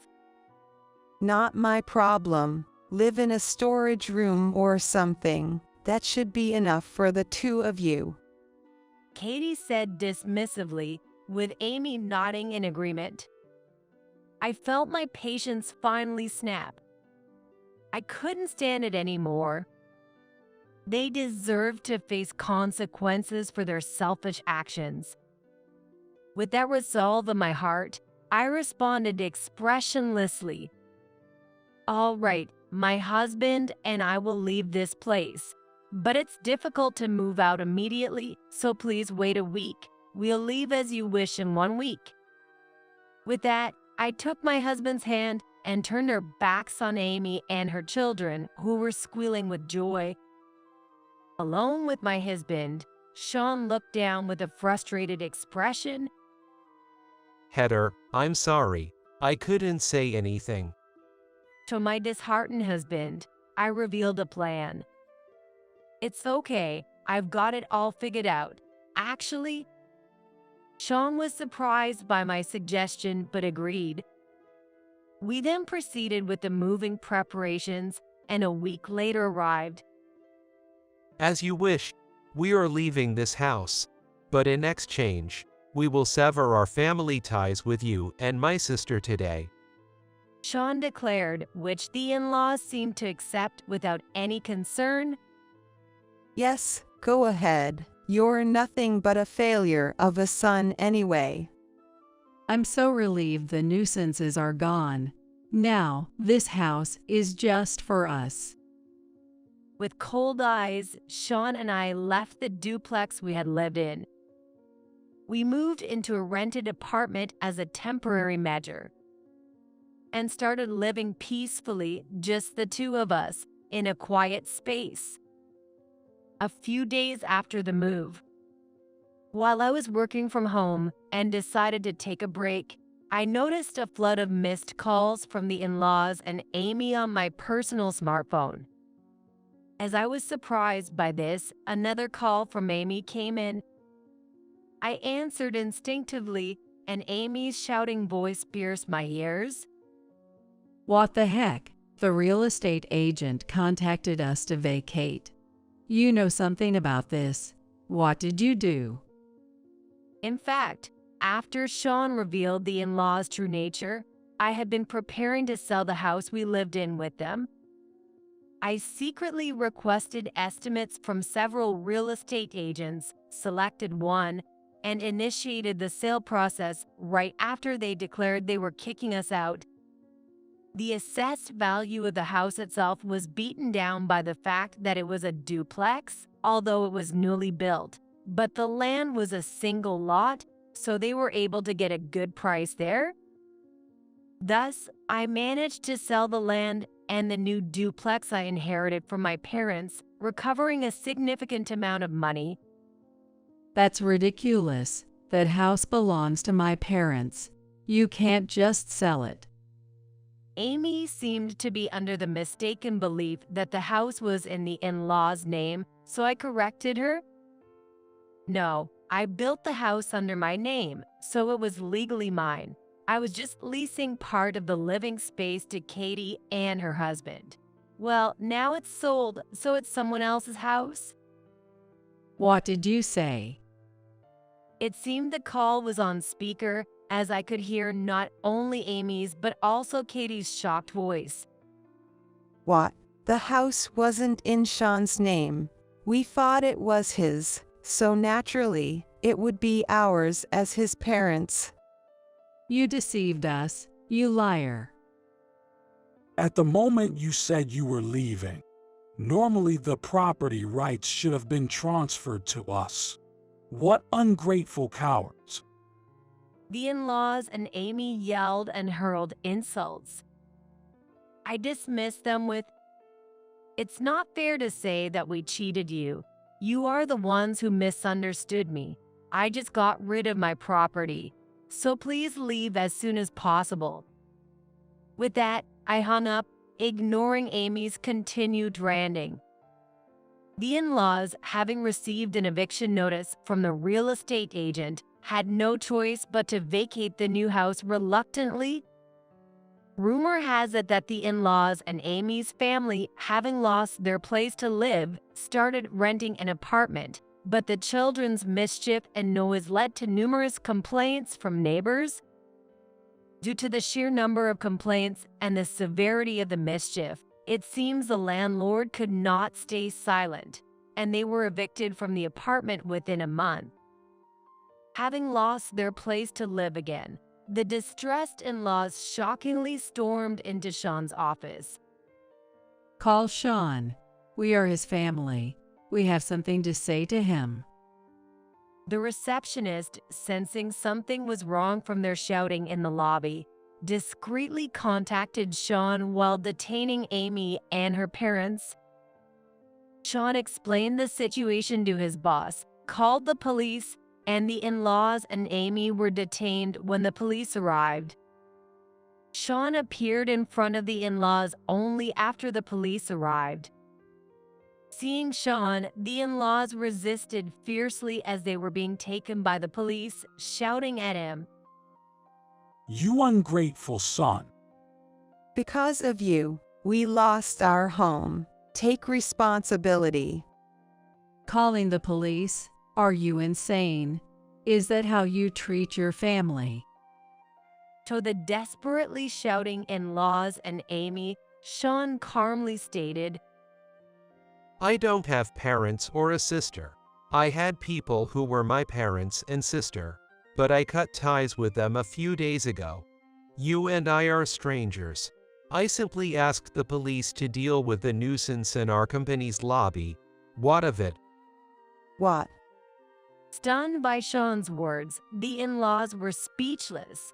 Not my problem. Live in a storage room or something. That should be enough for the 2 of you. Katie said dismissively, with Amy nodding in agreement. I felt my patience finally snap. I couldn't stand it anymore. They deserved to face consequences for their selfish actions. With that resolve in my heart, I responded expressionlessly. All right, my husband and I will leave this place. but it's difficult to move out immediately, so please wait a week. We'll leave as you wish in 1 week." With that, I took my husband's hand and turned our backs on Amy and her children, who were squealing with joy. Alone with my husband, Sean looked down with a frustrated expression. Heather, I'm sorry. I couldn't say anything. To my disheartened husband, I revealed a plan. "It's okay, I've got it all figured out. Actually," Sean was surprised by my suggestion but agreed. We then proceeded with the moving preparations, and a week later arrived. As you wish. We are leaving this house. But in exchange, we will sever our family ties with you and my sister today," Sean declared, which the in-laws seemed to accept without any concern. Yes, go ahead. You're nothing but a failure of a son anyway. I'm so relieved the nuisances are gone. Now, this house is just for us. With cold eyes, Sean and I left the duplex we had lived in. We moved into a rented apartment as a temporary measure and started living peacefully, just the two of us, in a quiet space. A few days after the move, while I was working from home and decided to take a break, I noticed a flood of missed calls from the in-laws and Amy on my personal smartphone. As I was surprised by this, another call from Amy came in. I answered instinctively, and Amy's shouting voice pierced my ears. What the heck? The real estate agent contacted us to vacate. You know something about this. What did you do? In fact, after Sean revealed the in-laws' true nature, I had been preparing to sell the house we lived in with them. I secretly requested estimates from several real estate agents, selected one, and initiated the sale process right after they declared they were kicking us out. The assessed value of the house itself was beaten down by the fact that it was a duplex, although it was newly built, but the land was a single lot, so they were able to get a good price there. Thus, I managed to sell the land and the new duplex I inherited from my parents, recovering a significant amount of money. That's ridiculous. That house belongs to my parents. You can't just sell it. Amy seemed to be under the mistaken belief that the house was in the in-laws' name, so I corrected her. No, I built the house under my name, so it was legally mine. I was just leasing part of the living space to Katie and her husband. Well, now it's sold, so it's someone else's house. What did you say? It seemed the call was on speaker, as I could hear not only Amy's but also Katie's shocked voice. What? The house wasn't in Sean's name. We thought it was his, so naturally, it would be ours as his parents. You deceived us, you liar. At the moment you said you were leaving, normally the property rights should have been transferred to us. What ungrateful cowards. The in-laws and Amy yelled and hurled insults. I dismissed them with, "It's not fair to say that we cheated you. You are the ones who misunderstood me. I just got rid of my property, so please leave as soon as possible." With that, I hung up, ignoring Amy's continued ranting. The in-laws, having received an eviction notice from the real estate agent, had no choice but to vacate the new house reluctantly. Rumor has it that the in-laws and Amy's family, having lost their place to live, started renting an apartment, but the children's mischief and noise led to numerous complaints from neighbors. Due to the sheer number of complaints and the severity of the mischief, it seems the landlord could not stay silent, and they were evicted from the apartment within a month. Having lost their place to live again, the distressed in-laws shockingly stormed into Sean's office. Call Sean. We are his family. We have something to say to him. The receptionist, sensing something was wrong from their shouting in the lobby, discreetly contacted Sean while detaining Amy and her parents. Sean explained the situation to his boss, called the police, and the in-laws and Amy were detained when the police arrived. Sean appeared in front of the in-laws only after the police arrived. Seeing Sean, the in-laws resisted fiercely as they were being taken by the police, shouting at him, "You ungrateful son. Because of you, we lost our home. Take responsibility." Calling the police? Are you insane? Is that how you treat your family? To the desperately shouting in-laws and Amy, Sean calmly stated, I don't have parents or a sister. I had people who were my parents and sister, but I cut ties with them a few days ago. You and I are strangers. I simply asked the police to deal with the nuisance in our company's lobby. What of it? What? Stunned by Sean's words, the in-laws were speechless.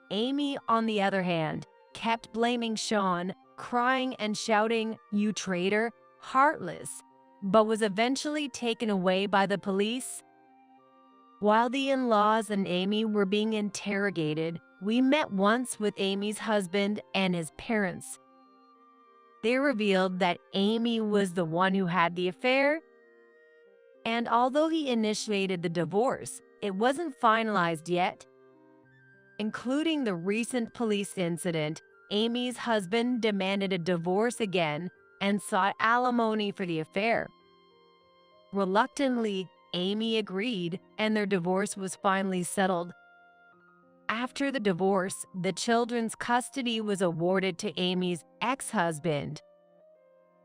Amy, on the other hand, kept blaming Sean, crying and shouting, "You traitor, heartless," but was eventually taken away by the police. While the in-laws and Amy were being interrogated, we met once with Amy's husband and his parents. They revealed that Amy was the one who had the affair, and although he initiated the divorce, it wasn't finalized yet. Including the recent police incident, Amy's husband demanded a divorce again and sought alimony for the affair. Reluctantly, Amy agreed, and their divorce was finally settled. After the divorce, the children's custody was awarded to Amy's ex-husband.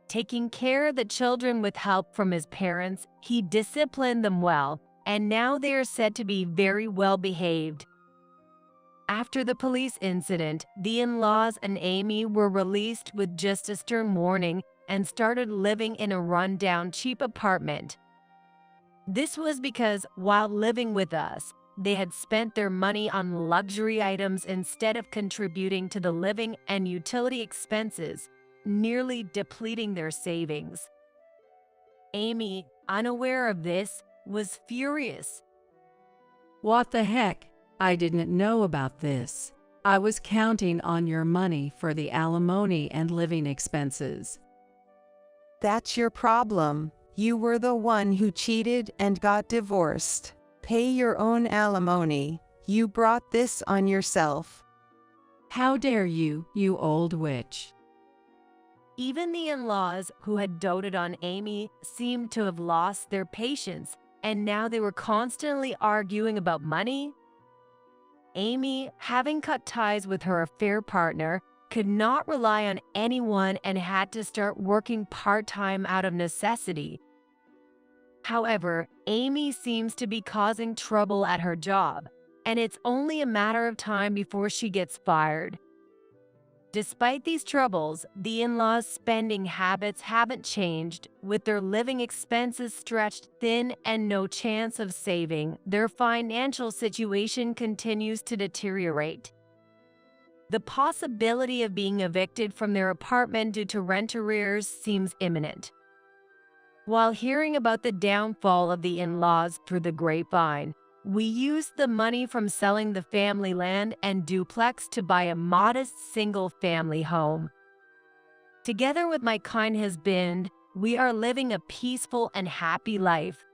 Taking care of the children with help from his parents, he disciplined them well, and now they are said to be very well behaved. After the police incident, the in-laws and Amy were released with just a stern warning and started living in a run-down cheap apartment. This was because while living with us, they had spent their money on luxury items instead of contributing to the living and utility expenses, nearly depleting their savings. Amy, unaware of this, was furious. What the heck? I didn't know about this. I was counting on your money for the alimony and living expenses. That's your problem. You were the one who cheated and got divorced. Pay your own alimony. You brought this on yourself. How dare you, you old witch? Even the in-laws, who had doted on Amy, seemed to have lost their patience, and now they were constantly arguing about money. Amy, having cut ties with her affair partner, could not rely on anyone and had to start working part-time out of necessity. However, Amy seems to be causing trouble at her job, and it's only a matter of time before she gets fired. Despite these troubles, the in-laws' spending habits haven't changed. With their living expenses stretched thin and no chance of saving, their financial situation continues to deteriorate. The possibility of being evicted from their apartment due to rent arrears seems imminent. While hearing about the downfall of the in-laws through the grapevine, we used the money from selling the family land and duplex to buy a modest single-family home. Together with my kind husband, we are living a peaceful and happy life.